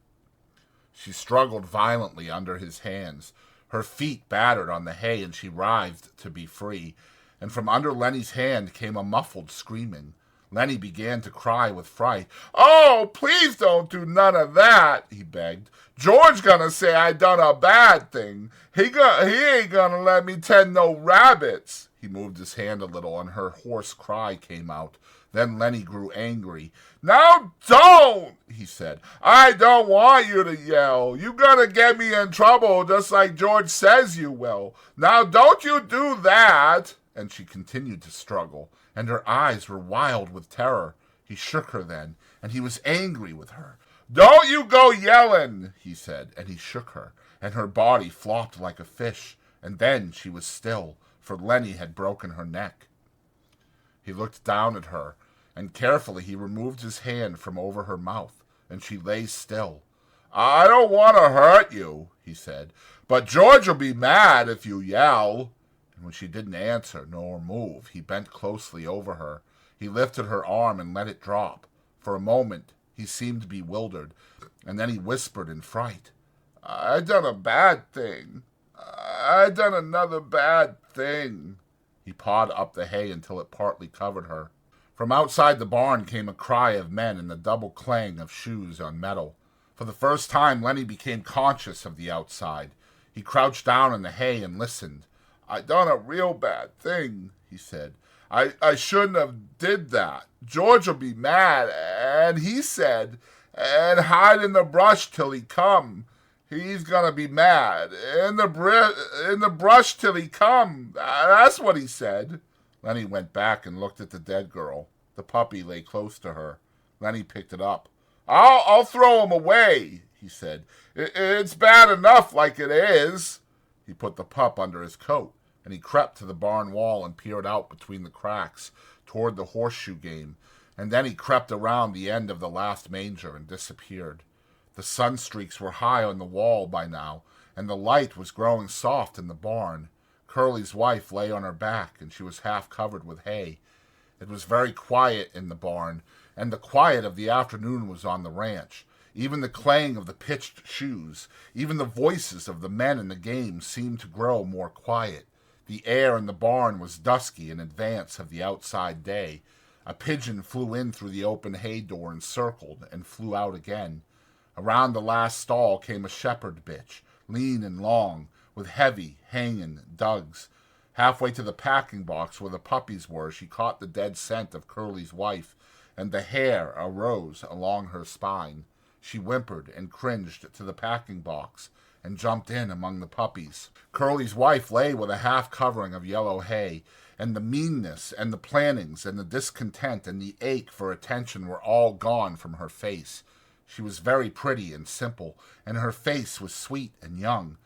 Speaker 1: She struggled violently under his hands. Her feet battered on the hay, and she writhed to be free. And from under Lenny's hand came a muffled screaming. Lenny began to cry with fright. Oh, please don't do none of that, he begged. George gonna say I done a bad thing. He ain't gonna let me tend no rabbits. He moved his hand a little, and her hoarse cry came out. Then Lenny grew angry. Now don't, he said. I don't want you to yell. You gonna get me in trouble just like George says you will. Now don't you do that. And she continued to struggle, and her eyes were wild with terror. He shook her then, and he was angry with her. Don't you go yelling, he said, and he shook her, and her body flopped like a fish, and then she was still, for Lenny had broken her neck. He looked down at her, and carefully he removed his hand from over her mouth, and she lay still. I don't want to hurt you, he said, but George'll be mad if you yell. And when she didn't answer nor move, he bent closely over her. He lifted her arm and let it drop. For a moment he seemed bewildered, and then he whispered in fright, I done a bad thing. I done another bad thing. He pawed up the hay until it partly covered her. From outside the barn came a cry of men and the double clang of shoes on metal. For the first time, Lenny became conscious of the outside. He crouched down in the hay and listened. I done a real bad thing, he said. I shouldn't have did that. George'll be mad, and he said, and hide in the brush till he come. He's gonna be mad. In the brush till he come. That's what he said. Lenny went back and looked at the dead girl. The puppy lay close to her. Lenny picked it up. I'll throw him away, he said. It's bad enough like it is. He put the pup under his coat, and he crept to the barn wall and peered out between the cracks toward the horseshoe game, and then he crept around the end of the last manger and disappeared. The sun streaks were high on the wall by now, and the light was growing soft in the barn. Curly's wife lay on her back, and she was half covered with hay. It was very quiet in the barn, and the quiet of the afternoon was on the ranch. Even the clang of the pitched shoes, even the voices of the men in the game seemed to grow more quiet. The air in the barn was dusky in advance of the outside day. A pigeon flew in through the open hay door and circled and flew out again. Around the last stall came a shepherd bitch, lean and long, with heavy, hanging dugs. Halfway to the packing box where the puppies were, she caught the dead scent of Curly's wife, and the hair arose along her spine. She whimpered and cringed to the packing box and jumped in among the puppies. Curly's wife lay with a half covering of yellow hay, and the meanness and the plannings and the discontent and the ache for attention were all gone from her face. She was very pretty and simple, and her face was sweet and young.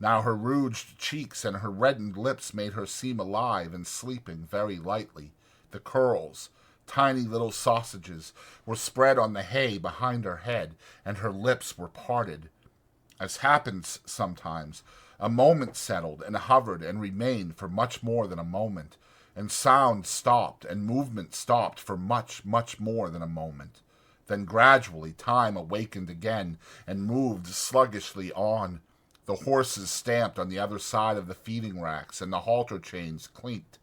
Speaker 1: Now her rouged cheeks and her reddened lips made her seem alive and sleeping very lightly. The curls, tiny little sausages, were spread on the hay behind her head, and her lips were parted. As happens sometimes, a moment settled and hovered and remained for much more than a moment. and sound stopped and movement stopped for much, much more than a moment. Then gradually time awakened again and moved sluggishly on. The horses stamped on the other side of the feeding racks and the halter chains clinked.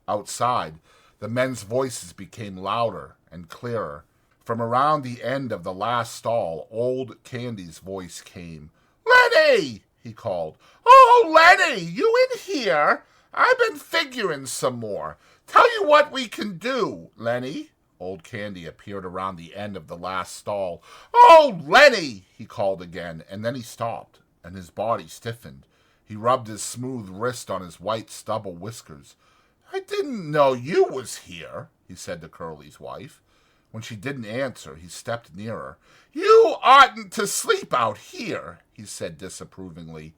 Speaker 1: Outside, the men's voices became louder and clearer. From around the end of the last stall, old Candy's voice came. "Lenny!" he called. "Oh, Lenny, you in here? I've been figuring some more. Tell you what we can do, Lenny." Old Candy appeared around the end of the last stall. "Oh, Lenny!" he called again, and then he stopped, and his body stiffened. He rubbed his smooth wrist on his white stubble whiskers. "I didn't know you was here," he said to Curly's wife. When she didn't answer, he stepped nearer. "You oughtn't to sleep out here," he said disapprovingly.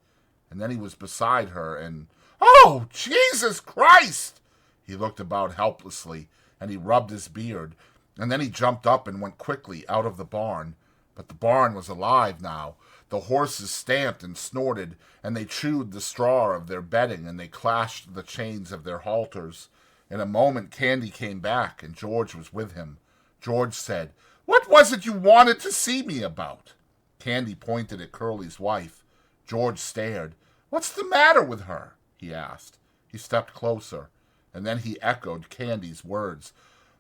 Speaker 1: And then he was beside her and, "Oh, Jesus Christ!" He looked about helplessly, and he rubbed his beard, and then he jumped up and went quickly out of the barn. But the barn was alive now. The horses stamped and snorted, and they chewed the straw of their bedding, and they clashed the chains of their halters. In a moment Candy came back, and George was with him. George said, "What was it you wanted to see me about?" Candy pointed at Curly's wife. George stared. "What's the matter with her?" he asked. He stepped closer, and then he echoed Candy's words.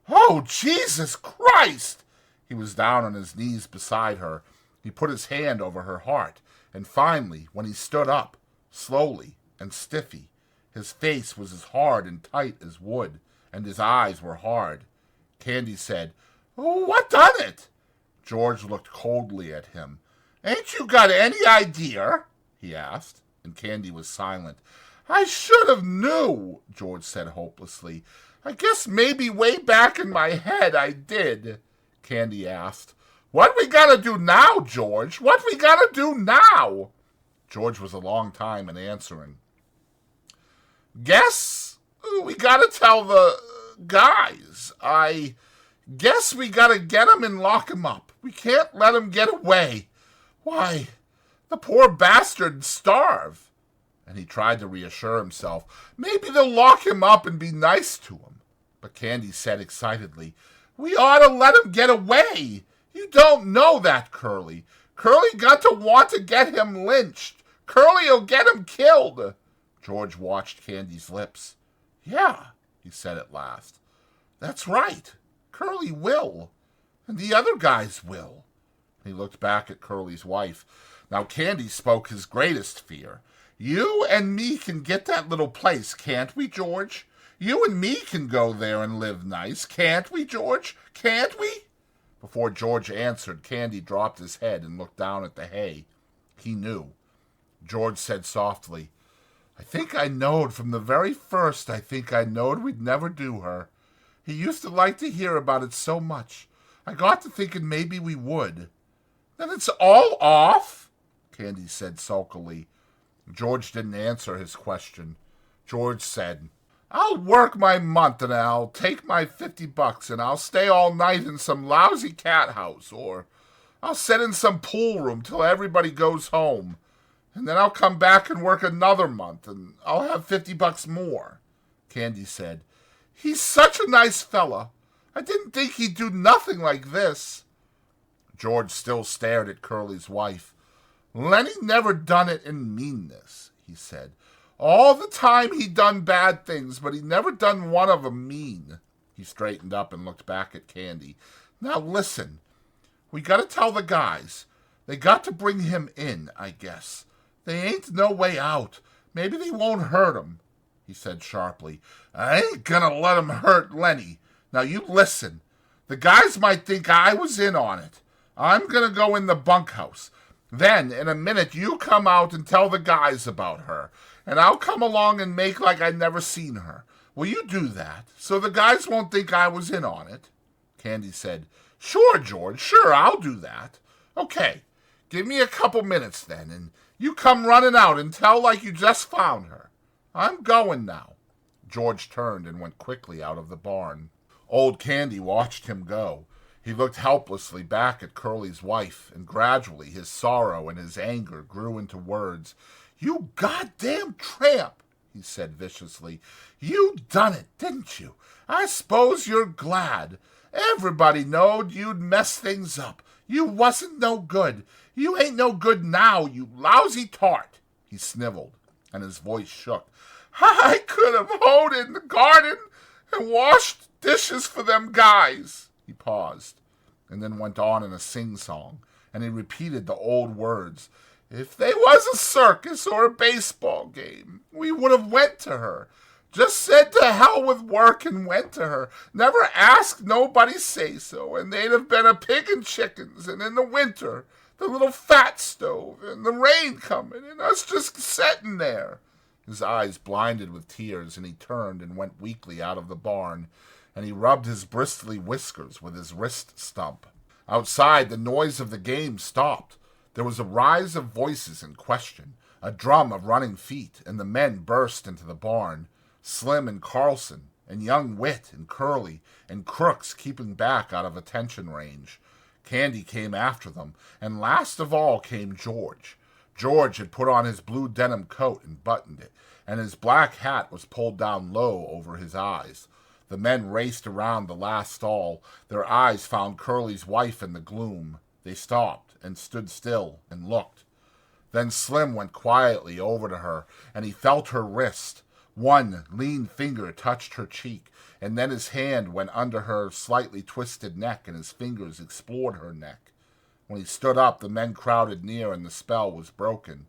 Speaker 1: "Oh, Jesus Christ!" He was down on his knees beside her. He put his hand over her heart, and finally, when he stood up, slowly and stiffy, his face was as hard and tight as wood, and his eyes were hard. Candy said, "What done it?" George looked coldly at him. "Ain't you got any idea?" he asked, and Candy was silent. "I should have knew," George said hopelessly. "I guess maybe way back in my head I did." Candy asked, "What we gotta do now, George? What we gotta do now?" George was a long time in answering. "Guess we gotta tell the guys. I guess we gotta get 'em and lock 'em up. We can't let 'em get away. Why, the poor bastard starve." And he tried to reassure himself. "Maybe they'll lock him up and be nice to him." But Candy said excitedly, "We ought to let him get away. You don't know that, Curly. Curly got to want to get him lynched. Curly'll get him killed." George watched Candy's lips. "Yeah," he said at last. "That's right. Curly will. And the other guys will." He looked back at Curly's wife. Now Candy spoke his greatest fear. "You and me can get that little place, can't we, George? You and me can go there and live nice, can't we, George? Can't we?" Before George answered, Candy dropped his head and looked down at the hay. He knew. George said softly, "I think I knowed from the very first, I think I knowed we'd never do her. He used to like to hear about it so much. I got to thinking maybe we would." "Then it's all off?" Candy said sulkily. George didn't answer his question. George said, "I'll work my month and I'll take my $50 and I'll stay all night in some lousy cat house, or I'll sit in some pool room till everybody goes home. And then I'll come back and work another month and I'll have $50 more." Candy said, "He's such a nice fella. I didn't think he'd do nothing like this." George still stared at Curly's wife. "Lenny never done it in meanness," he said. "All the time he done bad things, but he never done one of 'em mean." He straightened up and looked back at Candy. "Now listen, we gotta tell the guys. They got to bring him in, I guess. They ain't no way out. Maybe they won't hurt him," he said sharply. "I ain't gonna let 'em hurt Lenny. Now you listen. The guys might think I was in on it. I'm gonna go in the bunkhouse. Then, in a minute, you come out and tell the guys about her, and I'll come along and make like I'd never seen her. Will you do that, so the guys won't think I was in on it?" Candy said, "Sure, George, sure, I'll do that." "Okay, give me a couple minutes then, and you come running out and tell like you just found her. I'm going now." George turned and went quickly out of the barn. Old Candy watched him go. He looked helplessly back at Curly's wife, and gradually his sorrow and his anger grew into words. "You goddamn tramp," he said viciously. You done it, didn't you? I s'pose you're glad. Everybody knowed you'd mess things up. You wasn't no good. You ain't no good now, you lousy tart. He sniveled, and his voice shook. I could have hoed in the garden and washed dishes for them guys. He paused, and then went on in a sing-song, and he repeated the old words. If they was a circus or a baseball game, we would have went to her. Just said to hell with work and went to her. Never asked nobody say so, and they'd have been a pig and chickens, and in the winter, the little fat stove, and the rain coming, and us just setting there. His eyes blinded with tears, and he turned and went weakly out of the barn, and he rubbed his bristly whiskers with his wrist stump. Outside, the noise of the game stopped. There was a rise of voices in question, a drum of running feet, and the men burst into the barn. Slim and Carlson, and young Wit and Curly, and Crooks keeping back out of attention range. Candy came after them, and last of all came George. George had put on his blue denim coat and buttoned it, and his black hat was pulled down low over his eyes. The men raced around the last stall. Their eyes found Curly's wife in the gloom. They stopped and stood still and looked. Then Slim went quietly over to her, and he felt her wrist. One lean finger touched her cheek, and then his hand went under her slightly twisted neck, and his fingers explored her neck. When he stood up, the men crowded near, and the spell was broken.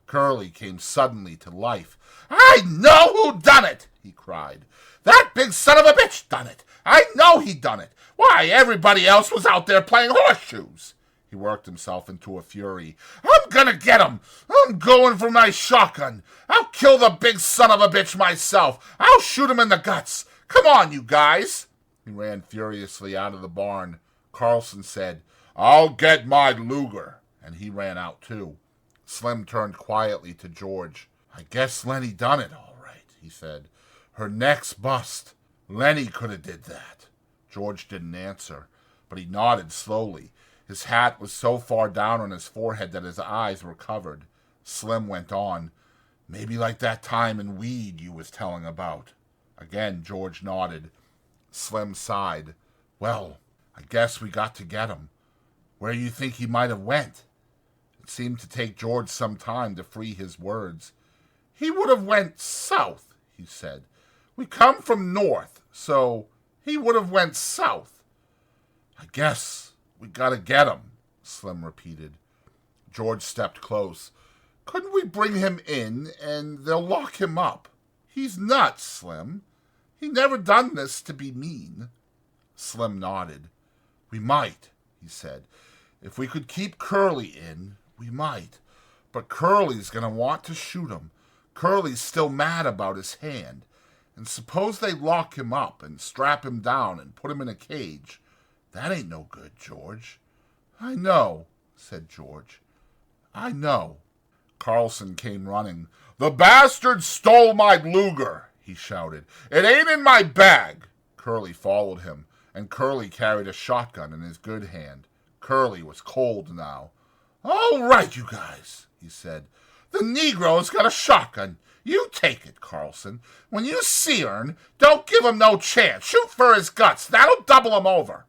Speaker 1: Curly came suddenly to life. I know who done it, he cried. That big son of a bitch done it. I know he done it. Why, everybody else was out there playing horseshoes. He worked himself into a fury. I'm gonna get him. I'm going for my shotgun. I'll kill the big son of a bitch myself. I'll shoot him in the guts. Come on, you guys. He ran furiously out of the barn. Carlson said, I'll get my Luger. And he ran out too. Slim turned quietly to George. I guess Lenny done it all right, he said. Her neck's bust. Lenny could have did that. George didn't answer, but he nodded slowly. His hat was so far down on his forehead that his eyes were covered. Slim went on. Maybe like that time in Weed you was telling about. Again, George nodded. Slim sighed. Well, I guess we got to get him. Where you think he might have went? It seemed to take George some time to free his words. He would have went south, he said. We come from north, so he would have went south. I guess we gotta get him, Slim repeated. George stepped close. Couldn't we bring him in and they'll lock him up? He's nuts, Slim. He never done this to be mean. Slim nodded. We might, he said. If we could keep Curly in, we might. But Curly's gonna want to shoot him. Curly's still mad about his hand. And suppose they lock him up and strap him down and put him in a cage. That ain't no good, George. I know, said George. I know. Carlson came running. The bastard stole my Luger, he shouted. It ain't in my bag. Curly followed him, and Curly carried a shotgun in his good hand. Curly was cold now. All right, you guys, he said. The Negro's got a shotgun. You take it, Carlson. When you see hern, don't give him no chance. Shoot for his guts. That'll double him over.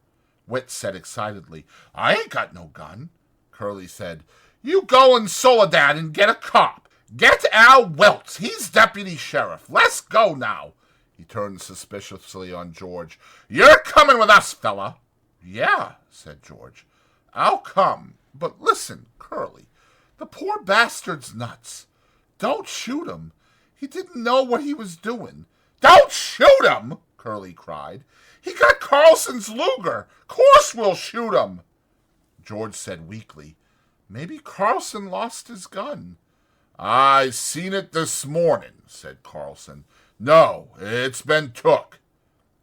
Speaker 1: Wit said excitedly, I ain't got no gun. Curly said, you go in Soledad and get a cop. Get Al Welts. He's deputy sheriff. Let's go now. He turned suspiciously on George. You're coming with us, fella. Yeah, said George. I'll come. But listen, Curly, the poor bastard's nuts. Don't shoot him. He didn't know what he was doing. Don't shoot him, Curly cried. He got Carlson's Luger. Course we'll shoot him. George said weakly, maybe Carlson lost his gun. I seen it this morning, said Carlson. No, it's been took.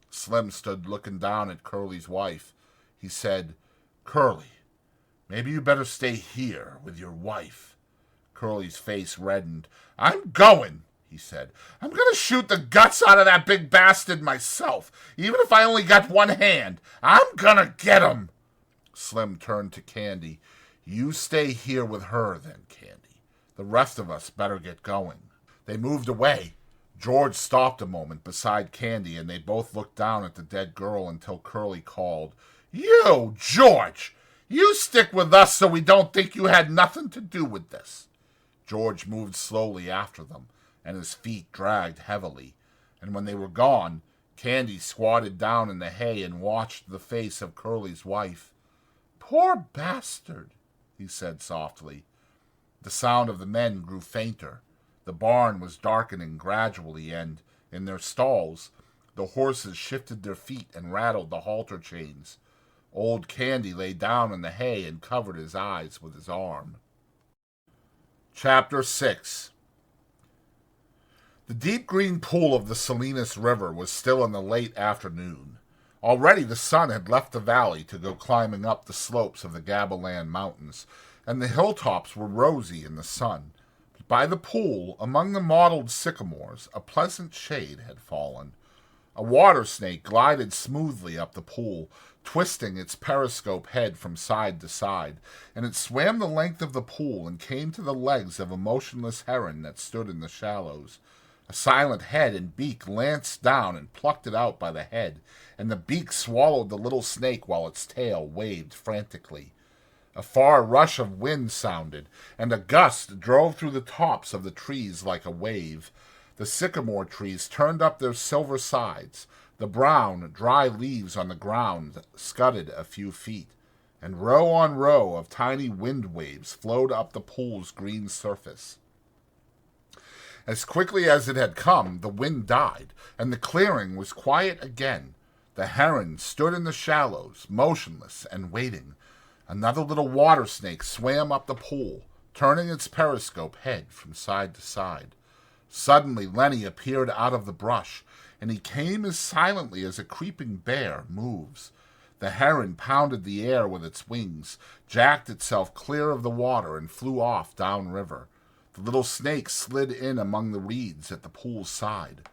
Speaker 1: Slim stood looking down at Curly's wife. He said, Curly, maybe you better stay here with your wife. Curly's face reddened. I'm going, he said. I'm going to shoot the guts out of that big bastard myself, even if I only got one hand. I'm going to get him. Slim turned to Candy. You stay here with her then, Candy. The rest of us better get going. They moved away. George stopped a moment beside Candy, and they both looked down at the dead girl until Curly called, "You, George! You stick with us so we don't think you had nothing to do with this." George moved slowly after them, and his feet dragged heavily, and when they were gone, Candy squatted down in the hay and watched the face of Curly's wife. "Poor bastard," he said softly. The sound of the men grew fainter. The barn was darkening gradually, and, in their stalls, the horses shifted their feet and rattled the halter chains. Old Candy lay down in the hay and covered his eyes with his arm. Chapter 6. The deep green pool of the Salinas River was still in the late afternoon. Already the sun had left the valley to go climbing up the slopes of the Gabilan Mountains, and the hilltops were rosy in the sun. But by the pool, among the mottled sycamores, a pleasant shade had fallen. A water snake glided smoothly up the pool, twisting its periscope head from side to side, and it swam the length of the pool and came to the legs of a motionless heron that stood in the shallows. A silent head and beak lanced down and plucked it out by the head, and the beak swallowed the little snake while its tail waved frantically. A far rush of wind sounded, and a gust drove through the tops of the trees like a wave. The sycamore trees turned up their silver sides. The brown, dry leaves on the ground scudded a few feet, and row on row of tiny wind waves flowed up the pool's green surface. As quickly as it had come, the wind died, and the clearing was quiet again. The heron stood in the shallows, motionless and waiting. Another little water snake swam up the pool, turning its periscope head from side to side. Suddenly Lenny appeared out of the brush, and he came as silently as a creeping bear moves. The heron pounded the air with its wings, jacked itself clear of the water, and flew off downriver. The little snake slid in among the reeds at the pool's side.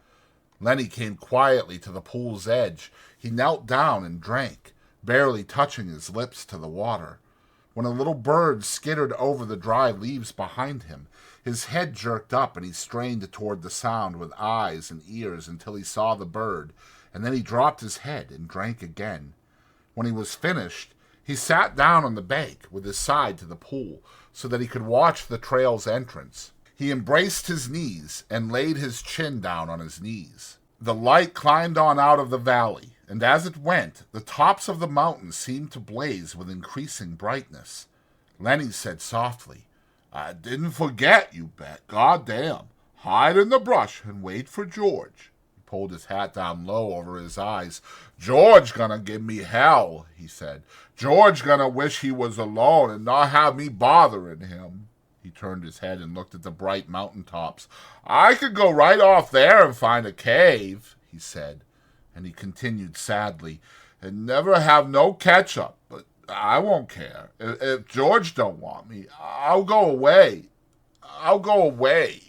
Speaker 1: Lenny came quietly to the pool's edge. He knelt down and drank, barely touching his lips to the water. When a little bird skittered over the dry leaves behind him, his head jerked up and he strained toward the sound with eyes and ears until he saw the bird, and then he dropped his head and drank again. When he was finished, he sat down on the bank with his side to the pool so that he could watch the trail's entrance. He embraced his knees and laid his chin down on his knees. The light climbed on out of the valley, and as it went, the tops of the mountains seemed to blaze with increasing brightness. Lenny said softly, "I didn't forget, you bet. Goddamn. Hide in the brush and wait for George." He pulled his hat down low over his eyes. "George gonna give me hell," he said. "George gonna wish he was alone and not have me bothering him." He turned his head and looked at the bright mountain tops. "I could go right off there and find a cave," he said. And he continued sadly, "And never have no catch-up, but I won't care. If George don't want me, I'll go away. I'll go away."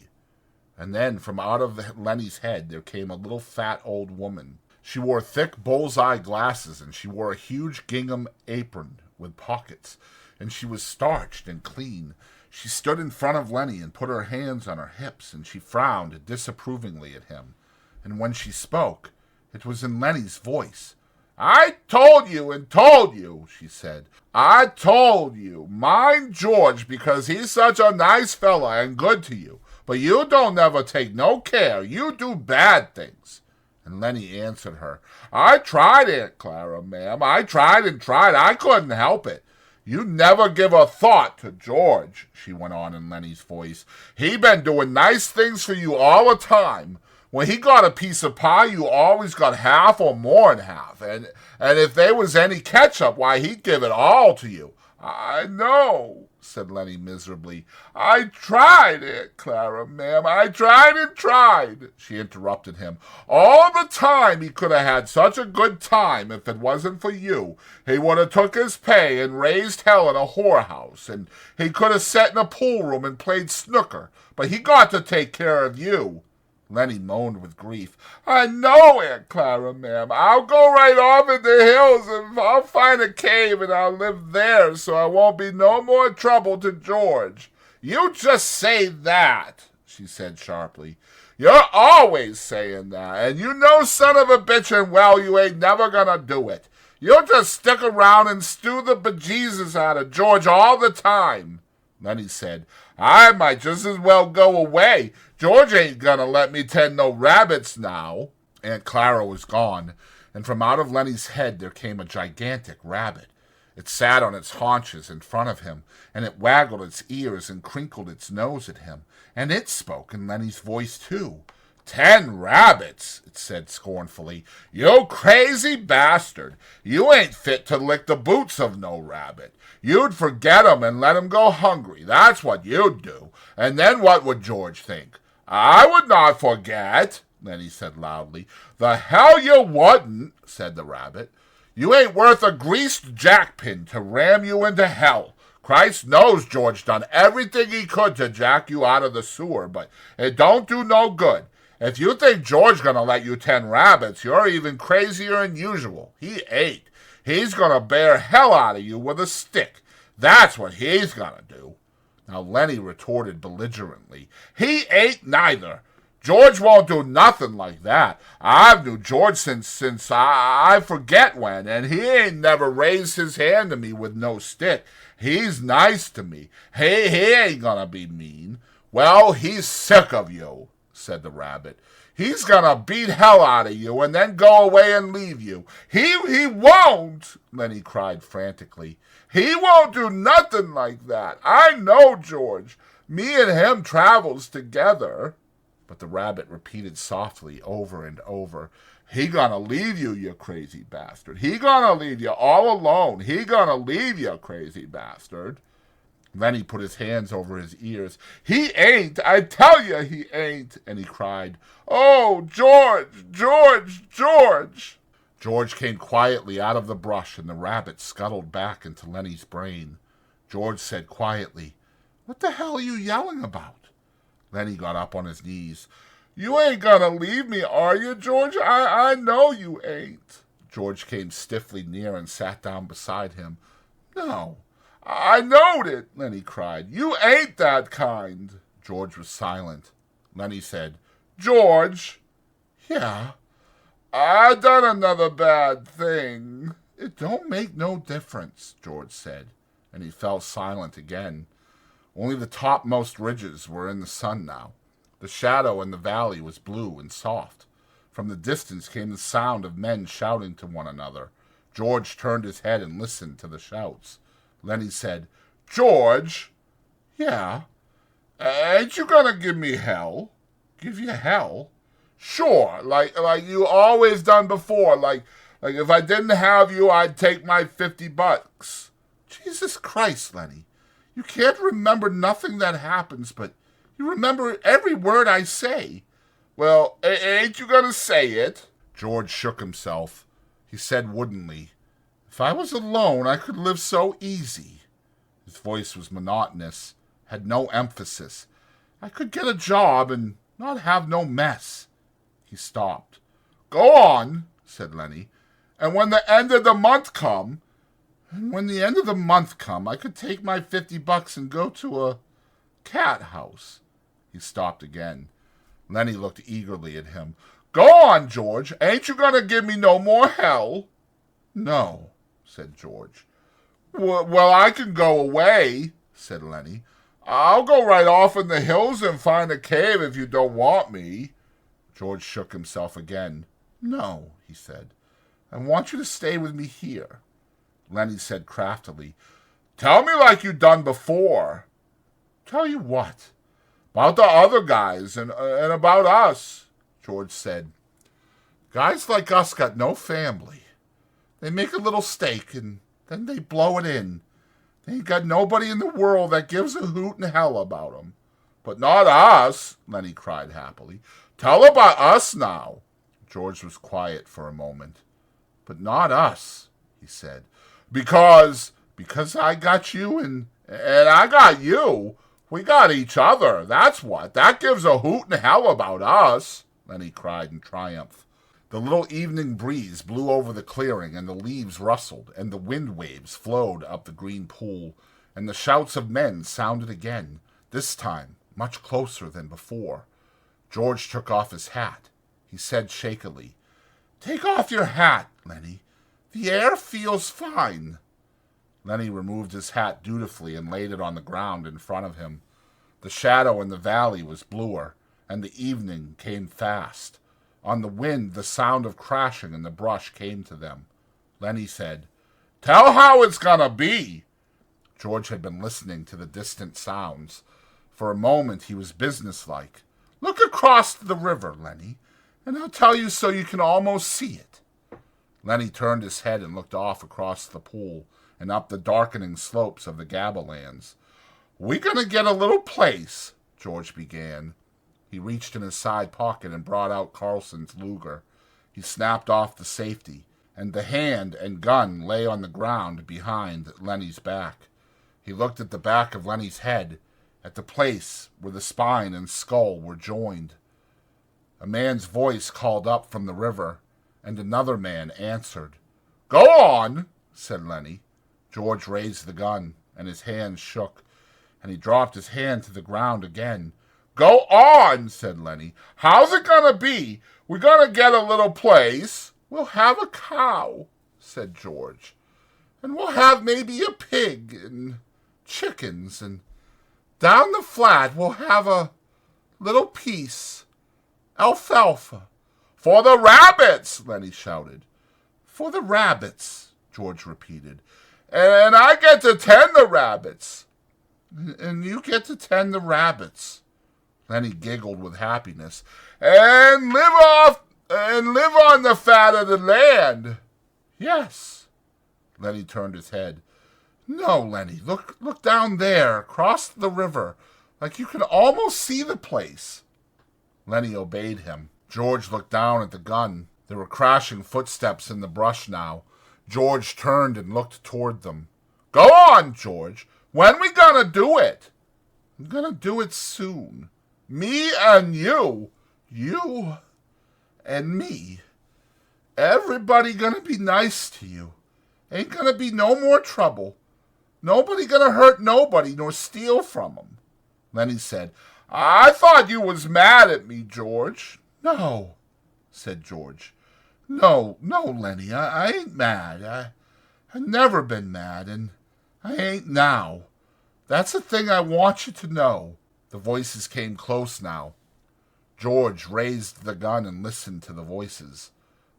Speaker 1: And then from out of Lenny's head there came a little fat old woman. She wore thick bullseye glasses, and she wore a huge gingham apron with pockets, and she was starched and clean. She stood in front of Lenny and put her hands on her hips, and she frowned disapprovingly at him. And when she spoke, it was in Lenny's voice. "I told you," she said. "I told you. Mind George because he's such a nice fella and good to you. But you don't never take no care. You do bad things." And Lenny answered her, "I tried, Aunt Clara, ma'am. I tried and tried. I couldn't help it. You never give a thought to George," she went on in Lenny's voice. "He been doing nice things for you all the time. When he got a piece of pie, you always got half or more than half. And if there was any ketchup, why, he'd give it all to you." "I know," said Lenny miserably. "I tried, Aunt Clara, ma'am. I tried and tried," she interrupted him. "All the time he could have had such a good time if it wasn't for you. He would have took his pay and raised hell in a whorehouse, and he could have sat in a pool room and played snooker. But he got to take care of you." Lenny moaned with grief. "I know, Aunt Clara, ma'am. I'll go right off in the hills and I'll find a cave and I'll live there so I won't be no more trouble to George." "You just say that," she said sharply. You're always saying that, and you know, son of a bitch, and well, you ain't never gonna do it. You'll just stick around and stew the bejesus out of George all the time. Lenny said, I might just as well go away. George ain't gonna let me tend no rabbits now. Aunt Clara was gone, and from out of Lenny's head there came a gigantic rabbit. It sat on its haunches in front of him, and it waggled its ears and crinkled its nose at him, and it spoke in Lenny's voice too. 10 rabbits, it said scornfully. You crazy bastard. You ain't fit to lick the boots of no rabbit. You'd forget 'em and let 'em go hungry. That's what you'd do. And then what would George think? I would not forget, Lenny said loudly. The hell you wouldn't, said the rabbit. You ain't worth a greased jackpin to ram you into hell. Christ knows George done everything he could to jack you out of the sewer, but it don't do no good. If you think George gonna let you 10 rabbits, you're even crazier than usual. He ain't. He's gonna bear hell out of you with a stick. That's what he's gonna do. Now Lenny retorted belligerently. He ain't neither. George won't do nothing like that. I've knew George since I forget when, and he ain't never raised his hand to me with no stick. He's nice to me. He ain't gonna be mean. Well, he's sick of you, said the rabbit. He's gonna beat hell out of you and then go away and leave you. He won't, Lenny cried frantically. He won't do nothing like that. I know George. Me and him travels together. But the rabbit repeated softly over and over, He gonna leave you, you crazy bastard. He gonna leave you all alone. He gonna leave you, crazy bastard. Lenny put his hands over his ears. He ain't, I tell you he ain't. And he cried, Oh, George, George, George. George came quietly out of the brush, and the rabbit scuttled back into Lenny's brain. George said quietly, What the hell are you yelling about? Lenny got up on his knees. You ain't gonna leave me, are you, George? I know you ain't. George came stiffly near and sat down beside him. No, I knowed it, Lenny cried. You ain't that kind. George was silent. Lenny said, George. Yeah, I done another bad thing. It don't make no difference, George said, and he fell silent again. Only the topmost ridges were in the sun now. The shadow in the valley was blue and soft. From the distance came the sound of men shouting to one another. George turned his head and listened to the shouts. Lenny said, George? Yeah. Ain't you gonna give me hell? Give you hell? Sure, like you always done before. Like if I didn't have you, I'd take my $50. Jesus Christ, Lenny. You can't remember nothing that happens, but you remember every word I say. Well, ain't you gonna say it? George shook himself. He said woodenly, If I was alone, I could live so easy. His voice was monotonous, had no emphasis. I could get a job and not have no mess. He stopped. Go on, said Lenny. And when the end of the month come, I could take my $50 and go to a cat house. He stopped again. Lenny looked eagerly at him. Go on, George. Ain't you gonna give me no more hell? No, said George. Well, I can go away, said Lenny. I'll go right off in the hills and find a cave if you don't want me. George shook himself again. No, he said. I want you to stay with me here. Lenny said craftily, Tell me like you done before. Tell you what? About the other guys and about us, George said. Guys like us got no family. They make a little stake and then they blow it in. They ain't got nobody in the world that gives a hoot in hell about 'em. But not us, Lenny cried happily. Tell about us now. George was quiet for a moment. But not us, he said. Because I got you and I got you. We got each other, that's what. That gives a hoot in hell about us, Lenny cried in triumph. The little evening breeze blew over the clearing, and the leaves rustled, and the wind waves flowed up the green pool, and the shouts of men sounded again, this time much closer than before. George took off his hat. He said shakily, "Take off your hat, Lenny. The air feels fine." Lenny removed his hat dutifully and laid it on the ground in front of him. The shadow in the valley was bluer, and the evening came fast. On the wind, the sound of crashing in the brush came to them. Lenny said, "Tell how it's gonna be." George had been listening to the distant sounds. For a moment he was businesslike. "Look across the river, Lenny, and I'll tell you so you can almost see it." Lenny turned his head and looked off across the pool and up the darkening slopes of the Gabalands. "We gonna get a little place," George began. He reached in his side pocket and brought out Carlson's Luger. He snapped off the safety, and the hand and gun lay on the ground behind Lenny's back. He looked at the back of Lenny's head, at the place where the spine and skull were joined. A man's voice called up from the river, and another man answered. "Go on," said Lenny. George raised the gun, and his hand shook, and he dropped his hand to the ground again. "Go on," said Lenny. "How's it gonna be? We're gonna get a little place. We'll have a cow," said George. "And we'll have maybe a pig and chickens, and down the flat we'll have a little piece. Alfalfa." "For the rabbits," Lenny shouted. "For the rabbits," George repeated. "And I get to tend the rabbits." "And you get to tend the rabbits." Lenny giggled with happiness. "And live on the fat of the land." "Yes." Lenny turned his head. "No, Lenny, look down there, across the river, like you can almost see the place." Lenny obeyed him. George looked down at the gun. There were crashing footsteps in the brush now. George turned and looked toward them. "Go on, George. When we gonna do it?" "I'm gonna do it soon. Me and you. You and me. Everybody gonna be nice to you. Ain't gonna be no more trouble. Nobody gonna hurt nobody nor steal from 'em." Lenny said, "I thought you was mad at me, George." "No," said George. No, Lenny, I ain't mad. I never been mad, and I ain't now. That's the thing I want you to know." The voices came close now. George raised the gun and listened to the voices.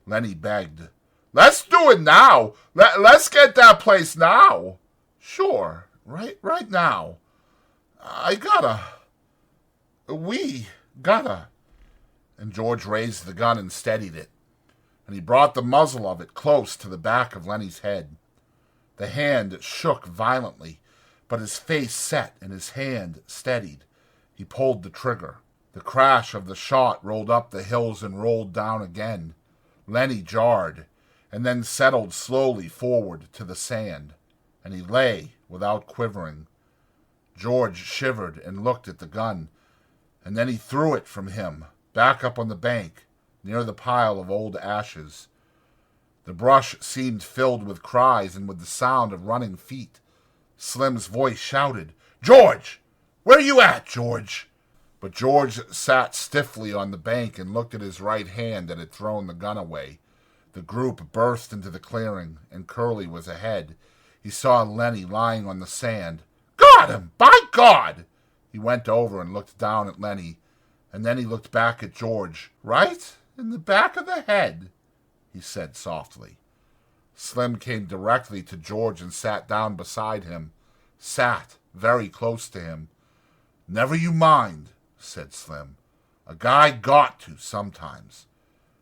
Speaker 1: Lenny begged, "Let's do it now. Let's get that place now." "Sure, right now. We gotta. And George raised the gun and steadied it, and he brought the muzzle of it close to the back of Lenny's head. The hand shook violently, but his face set and his hand steadied. He pulled the trigger. The crash of the shot rolled up the hills and rolled down again. Lenny jarred, and then settled slowly forward to the sand, and he lay without quivering. George shivered and looked at the gun, and then he threw it from him, back up on the bank, near the pile of old ashes. The brush seemed filled with cries and with the sound of running feet. Slim's voice shouted, "George! Where you at, George?" But George sat stiffly on the bank and looked at his right hand that had thrown the gun away. The group burst into the clearing, and Curly was ahead. He saw Lenny lying on the sand. "Got him! By God!" He went over and looked down at Lenny, and then he looked back at George. "Right in the back of the head," he said softly. Slim came directly to George and sat down beside him, sat very close to him. "Never you mind," said Slim. "A guy got to sometimes."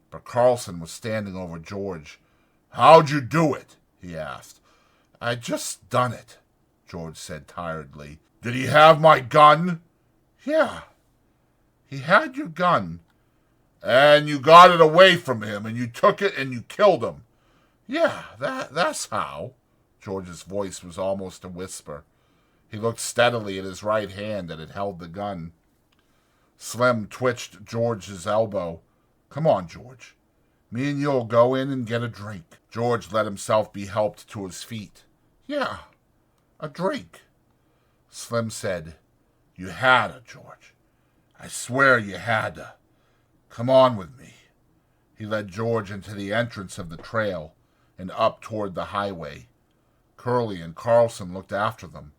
Speaker 1: But Carlson was standing over George. "How'd you do it?" he asked. "I just done it," George said tiredly. "Did he have my gun?" "Yeah, he had your gun." "And you got it away from him, and you took it and you killed him?" "Yeah, that's how." George's voice was almost a whisper. He looked steadily at his right hand that had held the gun. Slim twitched George's elbow. "Come on, George. Me and you'll go in and get a drink." George let himself be helped to his feet. "Yeah, a drink." Slim said, "You had to, George. I swear you had to." Come on with me. He led George into the entrance of the trail and up toward the highway. Curly and Carlson looked after them,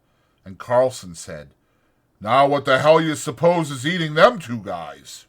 Speaker 1: and Carlson said, "Now what the hell you suppose is eating them two guys?"